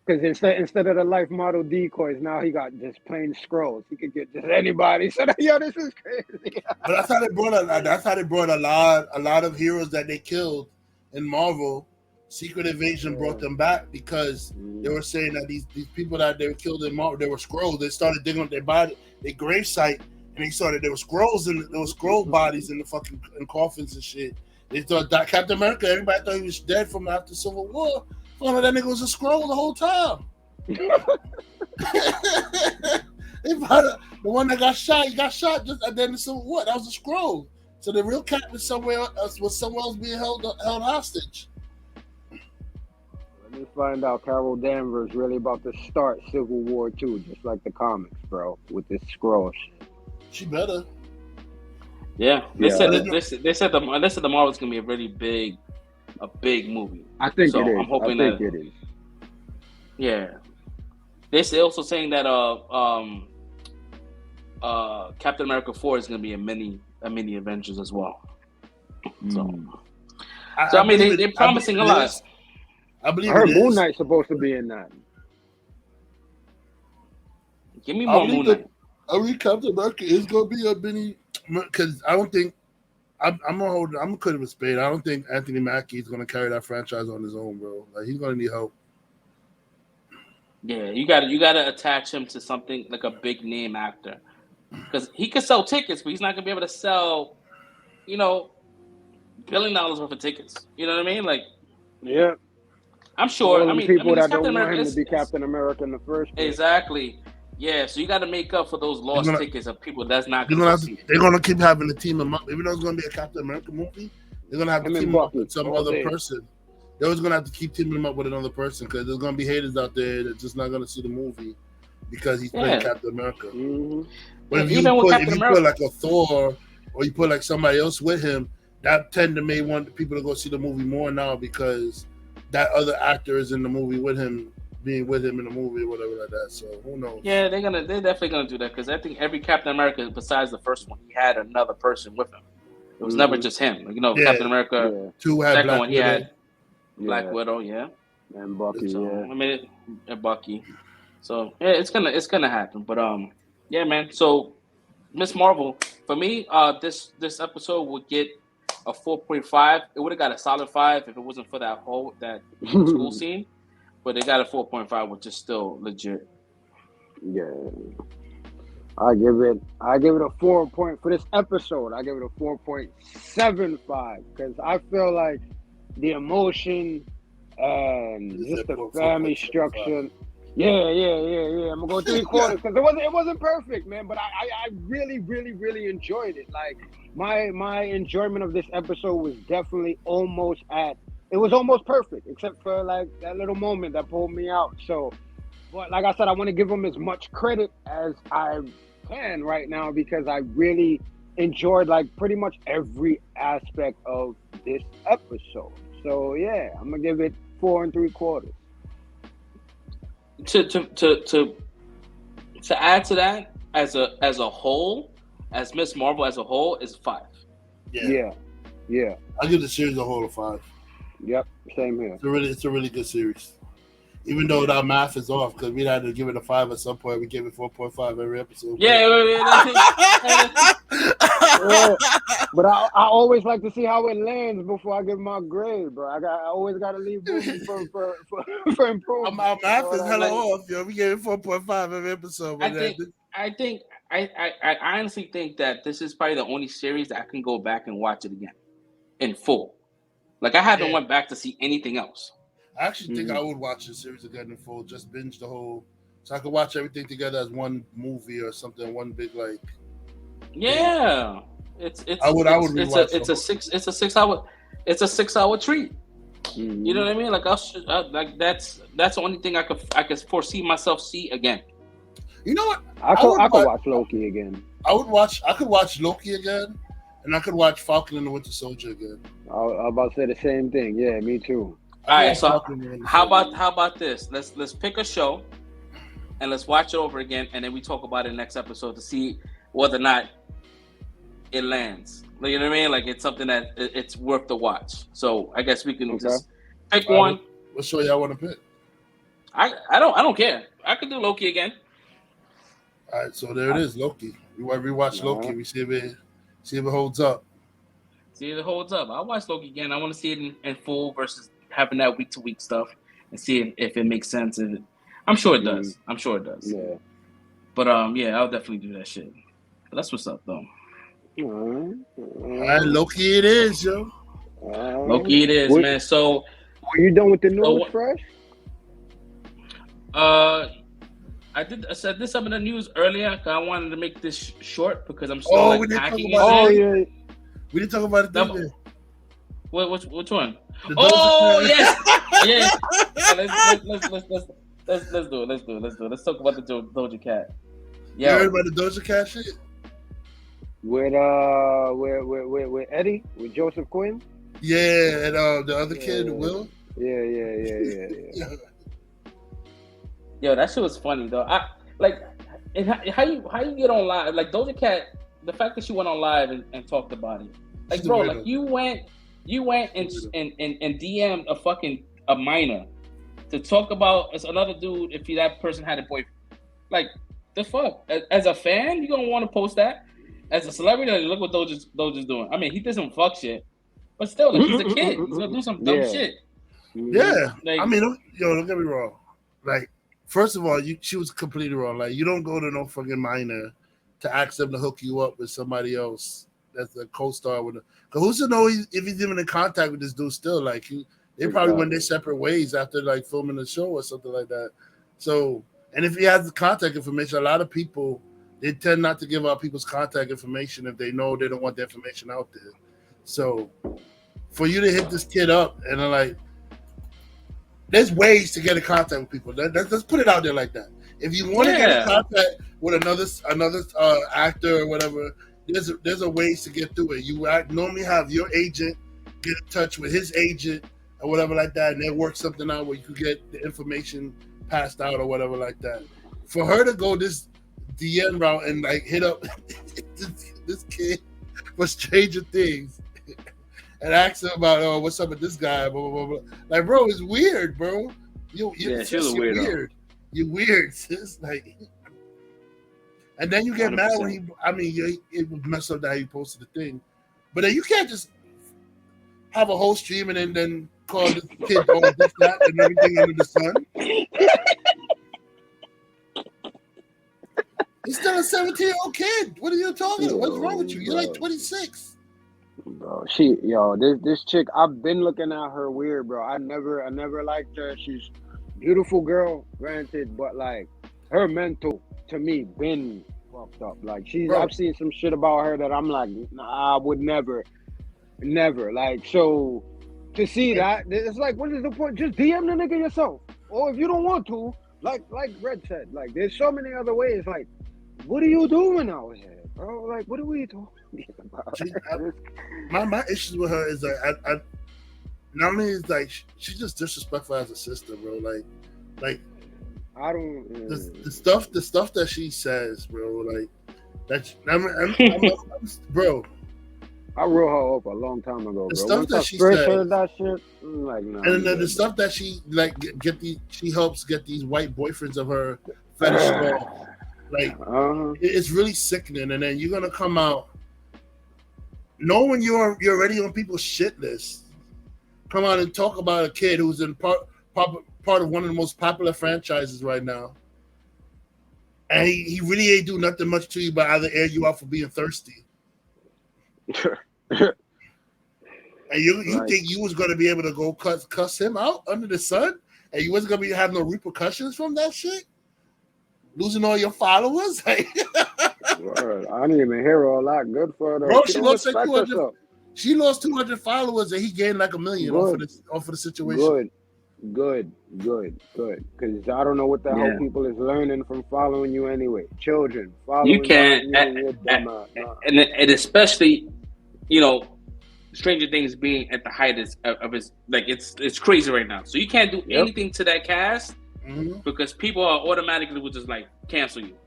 Because instead of the life model decoys, now he got just plain Skrulls. He could get just anybody. So yo, this is crazy. But that's how they brought a lot of heroes that they killed in Marvel. Secret Invasion brought them back because they were saying that these people that they were killed in Marvel, they were Skrulls. They started digging up their body, their gravesite, and they started there were Skrulls and there were Skrull bodies in the fucking coffins and shit. They thought that Captain America, everybody thought he was dead from after Civil War. One of that nigga was a Skrull the whole time. The one that got shot, he got shot just at the end of Civil War. That was a Skrull. So the real Cap was somewhere else being held hostage. Let me find out Carol Danvers really about to start Civil War 2, just like the comics, bro, with this Skrull shit. She better. Yeah. They said the Marvel's gonna be a really big movie. I think so it is. I'm hoping it is. Yeah. They're also saying that Captain America 4 is gonna be a mini Avengers as well. So I mean they're promising a lot. I believe I heard it Moon is. Knight's supposed to be in that. Give me I more believe Moon that- Knight. I mean, Captain America is gonna be a mini because I don't think I'm gonna cut him a spade. I don't think Anthony Mackie is gonna carry that franchise on his own, bro. Like he's gonna need help. Yeah, you gotta attach him to something like a big name actor, because he can sell tickets, but he's not gonna be able to sell, $1 billion worth of tickets. You know what I mean? Like, Yeah. I'm sure. All I the mean, people it's that Captain don't want America. him to be Captain America in the first place. Exactly. Yeah, so you got to make up for those lost tickets of people that's not going to see it. They're gonna keep having to team him up. Even though it's gonna be a Captain America movie, they're gonna have to team him up with some other person. They're always gonna have to keep teaming him up with another person because there's gonna be haters out there that's just not gonna see the movie because he's playing Captain America. Mm-hmm. But if you put like a Thor or you put like somebody else with him, that tend to may want people to go see the movie more now because that other actor is in the movie with him, being with him in the movie or whatever like that. So who knows? Yeah, they're definitely gonna do that because I think every Captain America besides the first one, he had another person with him. It was never just him. Like, Captain America. Two had second Black one, Widow. he had Black Widow, and Bucky. So, I mean, and Bucky. So yeah, it's gonna happen. But yeah, man. So Miss Marvel, for me, this episode would get a 4.5. It would have got a solid 5 if it wasn't for that school scene. But they got a 4.5, which is still legit. Yeah. I give it a 4 point for this episode. I give it a 4.75 because I feel like the emotion and just the family structure. Yeah. I'm gonna go 3 quarters because it wasn't perfect, man. But I really, really, really enjoyed it. Like my enjoyment of this episode was definitely almost perfect, except for like that little moment that pulled me out. So, but like I said, I want to give them as much credit as I can right now because I really enjoyed like pretty much every aspect of this episode. So yeah, I'm gonna give it 4 3/4. To add to that, as a whole, as Miss Marvel as a whole is 5. Yeah. I give the series a whole of 5. Yep, same here. It's a really good series. Even though that math is off, because we had to give it a 5 at some point. We gave it 4.5 every episode. But I always like to see how it lands before I give my grade, bro. I always got to leave room for improvement. Our math is hella off, yo. We gave it 4.5 every episode. I honestly think that this is probably the only series that I can go back and watch it again in full. Like I haven't went back to see anything else. I actually think I would watch the series again in full, just binge the whole, so I could watch everything together as one movie or something, one big like. Yeah, it's a 6 hour treat. Mm-hmm. You know what I mean? Like that's the only thing I could foresee myself see again. You know what? I could watch Loki again. I could watch Loki again, and I could watch Falcon and the Winter Soldier again. I was about to say the same thing. Yeah, me too. All right, so how about this? Let's pick a show, and let's watch it over again, and then we talk about it next episode to see whether or not it lands. You know what I mean? Like it's something that it's worth the watch. So I guess we can just pick one. What show y'all want to pick? I don't care. I could do Loki again. All right, so there it is, Loki. We want to rewatch Loki. We see if it holds up. See if it holds up. I'll watch Loki again. I want to see it in full versus having that week to week stuff and see if it makes sense. And I'm sure it does. I'm sure it does. Yeah. But yeah, I'll definitely do that shit. But that's what's up though. All right, Loki it is, yo. Loki it is, man. So were you done with the news, Fresh? I said this up in the news earlier because I wanted to make this short because I'm still we didn't hacking. We didn't talk about it. Which one? Yes. Let's do it. Let's talk about the Doja Cat. You heard about the Doja Cat shit? With Eddie, with Joseph Quinn. Yeah, and the other kid, Will. Yeah. Yo, that shit was funny though. How you get on live? Like Doja Cat, the fact that she went on live and talked about it. Like, bro, like you went and DM'd a minor to talk about as another dude if that person had a boyfriend. Like, the fuck? As a fan, you don't want to post that. As a celebrity, like, look what Doja's doing. I mean, he did some fuck shit, but still, like, he's a kid. He's gonna do some dumb shit. Yeah, Like, I mean, don't get me wrong. Like, first of all, she was completely wrong. Like, you don't go to no fucking minor to ask them to hook you up with somebody else that's a co-star with him. Because who's to know if he's even in contact with this dude still? Like, they probably went their separate ways after like filming the show or something like that. So, and if he has the contact information, a lot of people, they tend not to give out people's contact information if they know they don't want the information out there. So, for you to hit this kid up and like, there's ways to get in contact with people. Let's put it out there like that. If you want to get in contact with another actor or whatever, there's a ways to get through it. You normally have your agent get in touch with his agent or whatever like that, and they work something out where you could get the information passed out or whatever like that. For her to go this DN route and like hit up this kid for Stranger Things and ask him about what's up with this guy, blah, blah, blah, blah. Like, bro, it's weird, bro. She's a weirdo. You're weird, sis. Like, and then you get 100%. Mad when it was messed up that he posted the thing, but then you can't just have a whole stream and then call this kid this, that, and everything under the sun. He's still a 17-year-old kid. What are you talking about? What's wrong with you? You're like 26. Bro, this chick, I've been looking at her weird, bro. I never liked her. She's a beautiful girl, granted, but like her mental to me been fucked up. Like I've seen some shit about her that I'm like, nah, I would never. Like, so to see that, it's like, what is the point? Just DM the nigga yourself. Or if you don't want to, like Red said, like there's so many other ways. Like, what are you doing out here, bro? Like, what are we doing? My issues with her is that I not only is like she's just disrespectful as a sister, bro. Like I don't the stuff that she says, bro. Like that's bro. I wrote her up a long time ago, bro. The stuff that she first says, heard that shit, I'm like, nah. And then the stuff that she like she helps get these white boyfriends of her fetish off. Like it's really sickening. And then you're gonna come out knowing you're already on people's shit list. Come out and talk about a kid who's in part of one of the most popular franchises right now. And he really ain't do nothing much to you but either air you out for being thirsty. And you think you was gonna be able to go cuss him out under the sun, and you wasn't gonna have no repercussions from that shit? Losing all your followers? Word. I didn't even hear all that. Good for her. Bro, she lost like 200. She lost 200 followers, and he gained like 1 million off of the situation. Good. Because I don't know what the hell people is learning from following you anyway. Children following you can't, and especially, Stranger Things being at the height of his, like it's crazy right now. So you can't do anything to that cast because people are automatically will just like cancel you.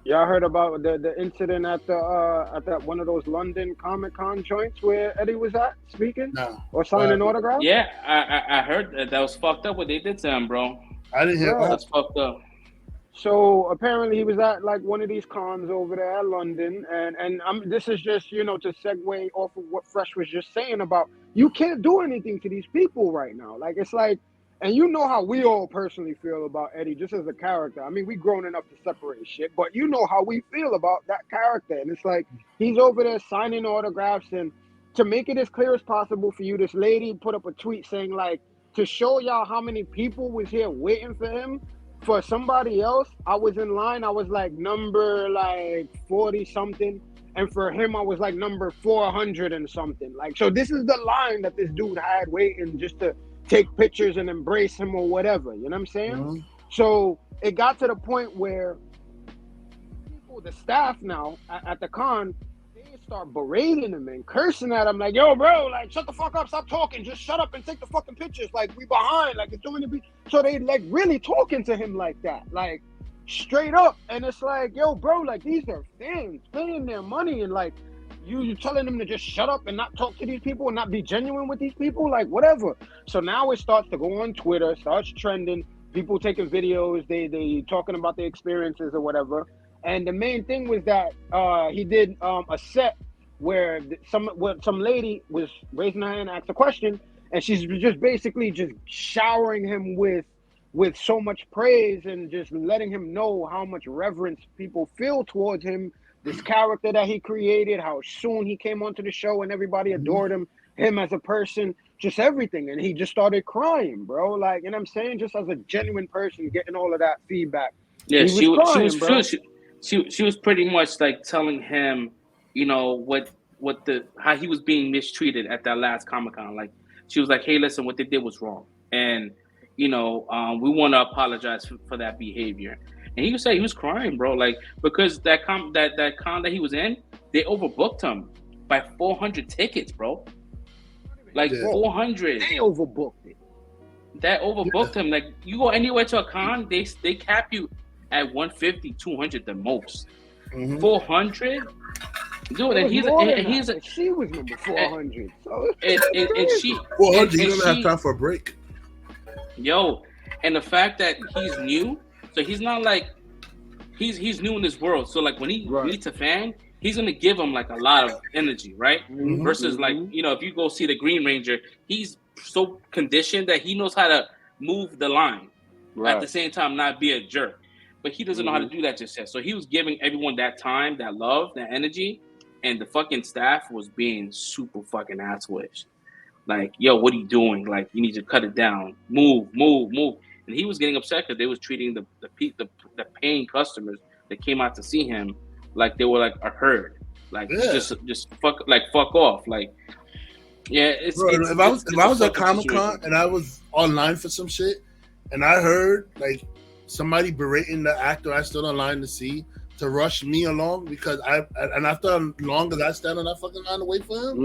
Y'all heard about the incident at that one of those London Comic-Con joints where Eddie was at speaking or signing autographs? Yeah, I heard that was fucked up what they did to him, bro. I didn't hear that. That's fucked up. So apparently he was at like one of these cons over there at London, and this is just to segue off of what Fresh was just saying about you can't do anything to these people right now. Like it's like. And you know how we all personally feel about Eddie, just as a character. I mean, we grown enough to separate shit, but you know how we feel about that character. And it's like, he's over there signing autographs, and to make it as clear as possible for you, this lady put up a tweet saying, like, to show y'all how many people was here waiting for him, for somebody else, I was in line, I was like number 40-something, and for him, I was like number 400 and something. Like, so this is the line that this dude had waiting just to take pictures and embrace him or whatever, you know what I'm saying? Mm-hmm. So it got to the point where people, the staff now at the con, they start berating him and cursing at him like, yo, bro, like, shut the fuck up, stop talking, just shut up and take the fucking pictures, like, we behind, like, it's too many people. So they, like, really talking to him like that, like, straight up. And it's like, yo, bro, like, these are fans paying their money, and, like, you're telling him to just shut up and not talk to these people and not be genuine with these people, like whatever. So now it starts to go on Twitter, starts trending. People taking videos, they talking about their experiences or whatever. And the main thing was that he did a set where some lady was raising her hand and asked a question, and she's just basically just showering him with so much praise and just letting him know how much reverence people feel towards him, this character that he created, how soon he came onto the show and everybody adored him as a person, just everything. And he just started crying, bro. Like, you know what I'm saying? Just as a genuine person getting all of that feedback. Yeah, she was pretty much like telling him, you know, how he was being mistreated at that last Comic-Con. Like, she was like, hey, listen, what they did was wrong. And, you know, we want to apologize for that behavior. And he was crying, bro, like, because that con that he was in, they overbooked him by 400 tickets, bro. Like 400. They overbooked it. That overbooked him. Like, you go anywhere to a con, they cap you at 150, 200 the most. 400, dude. And she was number 400. And she 400. You don't have time for a break. Yo, and the fact that he's new, so he's not like he's new in this world. So like when he meets a fan, he's gonna give him like a lot of energy, right? Versus like, you know, if you go see the Green Ranger, he's so conditioned that he knows how to move the line, at the same time not be a jerk. But he doesn't know how to do that just yet. So he was giving everyone that time, that love, that energy, and the fucking staff was being super fucking asswish. Like, yo, what are you doing? Like, you need to cut it down. Move. And he was getting upset because they was treating the paying customers that came out to see him like they were like a herd. Like, just fuck off. Like, yeah, it's bro, if I was at Comic-Con and I was online for some shit and I heard like somebody berating the actor I stood online to see to rush me along because after as long as I stand on that fucking line to wait for him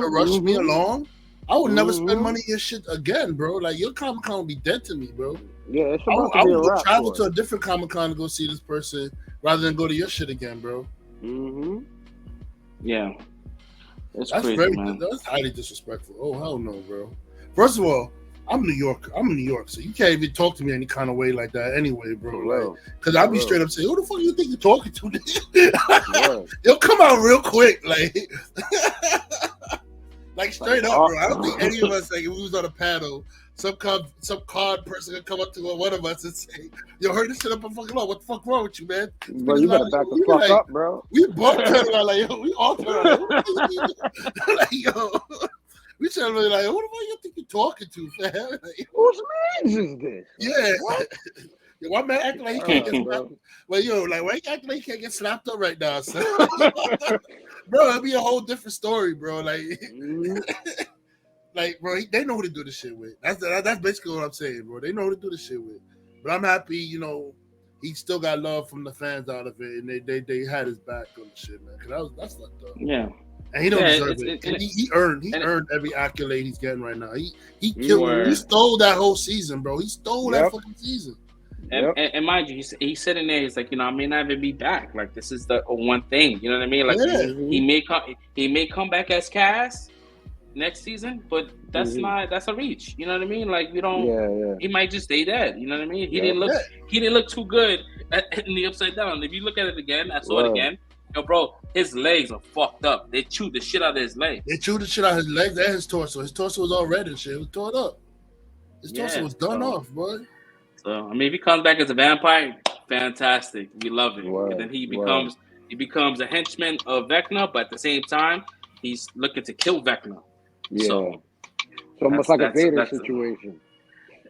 to rush me along, I would never spend money on your shit again, bro. Like, your Comic-Con would be dead to me, bro. Yeah, it's I would go travel to a different Comic-Con to go see this person rather than go to your shit again, bro. Yeah. That's crazy, man. That's highly disrespectful. Oh, hell no, bro. First of all, I'm in New York, so you can't even talk to me any kind of way like that anyway, bro. Like, because I'll be straight up saying, who the fuck you think you're talking to? You'll come out real quick, like, like straight up, bro. I don't think any of us, like, if we was on a panel, some card person could come up to one of us and say, yo, heard this shit up on fucking law. What the fuck wrong with you, man? Bro, you better back the fuck up, bro. We both turn around like, yo, we all turn around like, yo. We should be like, who the fuck you think you're talking to, fam? Like, whose man is this? Yeah. What? Yo, why man acting like he can't get slapped? Well, yo, like, why you acting like he can't get slapped up right now, son? Bro, it'll be a whole different story, bro. Like, like, bro, they know who to do this shit with. That's basically what I'm saying, bro. They know who to do this shit with. But I'm happy, you know, he still got love from the fans out of it, and they had his back on the shit, man. Because that's fucked up. Yeah. And he don't deserve it. And he earned every accolade he's getting right now. He stole that whole season, bro. He stole that fucking season. And mind you, he's sitting there. He's like, you know, I may not even be back. Like, this is the one thing. You know what I mean? Like, he may come back as Cass next season, but that's a reach. You know what I mean? Like, you don't. He might just stay dead. You know what I mean? He didn't look too good in the Upside Down. If you look at it again, I saw it again. Yo, bro, his legs are fucked up. They chewed the shit out of his legs. They chewed the shit out of his legs and his torso. His torso was all red and shit. It was torn up. His torso was done off, boy. So, I mean, if he comes back as a vampire, fantastic. We love it. And then he becomes a henchman of Vecna, but at the same time, he's looking to kill Vecna. Yeah. So it's almost like a Vader situation.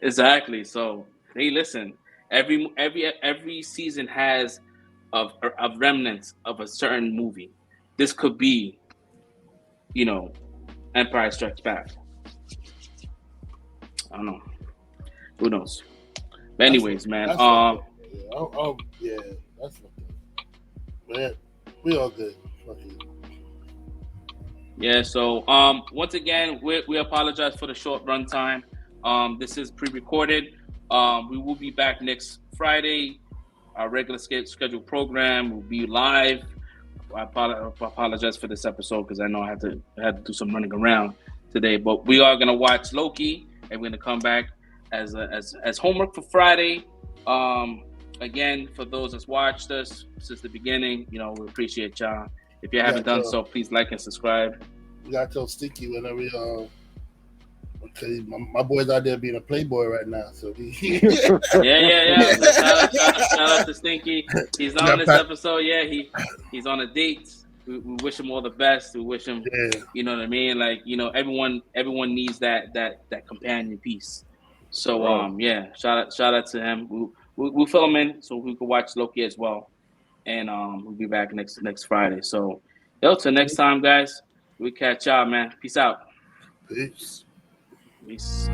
Exactly. So, hey, listen, every season has of remnants of a certain movie. This could be, you know, Empire Strikes Back. I don't know. Who knows? But anyways, man. That's that's man. We all good. Yeah. So once again, we apologize for the short run time. This is pre-recorded. We will be back next Friday. Our regular scheduled program will be live apologize for this episode because I know I had to do some running around today. But we are gonna watch Loki, and we're gonna come back as homework for Friday. Again, for those that's watched us since the beginning, we appreciate y'all. If you haven't done so, please like and subscribe. We gotta tell Stinky whenever okay, my boy's out there being a playboy right now, so yeah. Shout out to Stinky. He's on this episode. Yeah, he's on a date. We wish him all the best. We wish him, you know what I mean? Like, everyone needs that companion piece. So shout out to him. We'll fill him in so we can watch Loki as well, and we'll be back next Friday. So till next time, guys. We catch y'all, man. Peace out. Peace. Peace.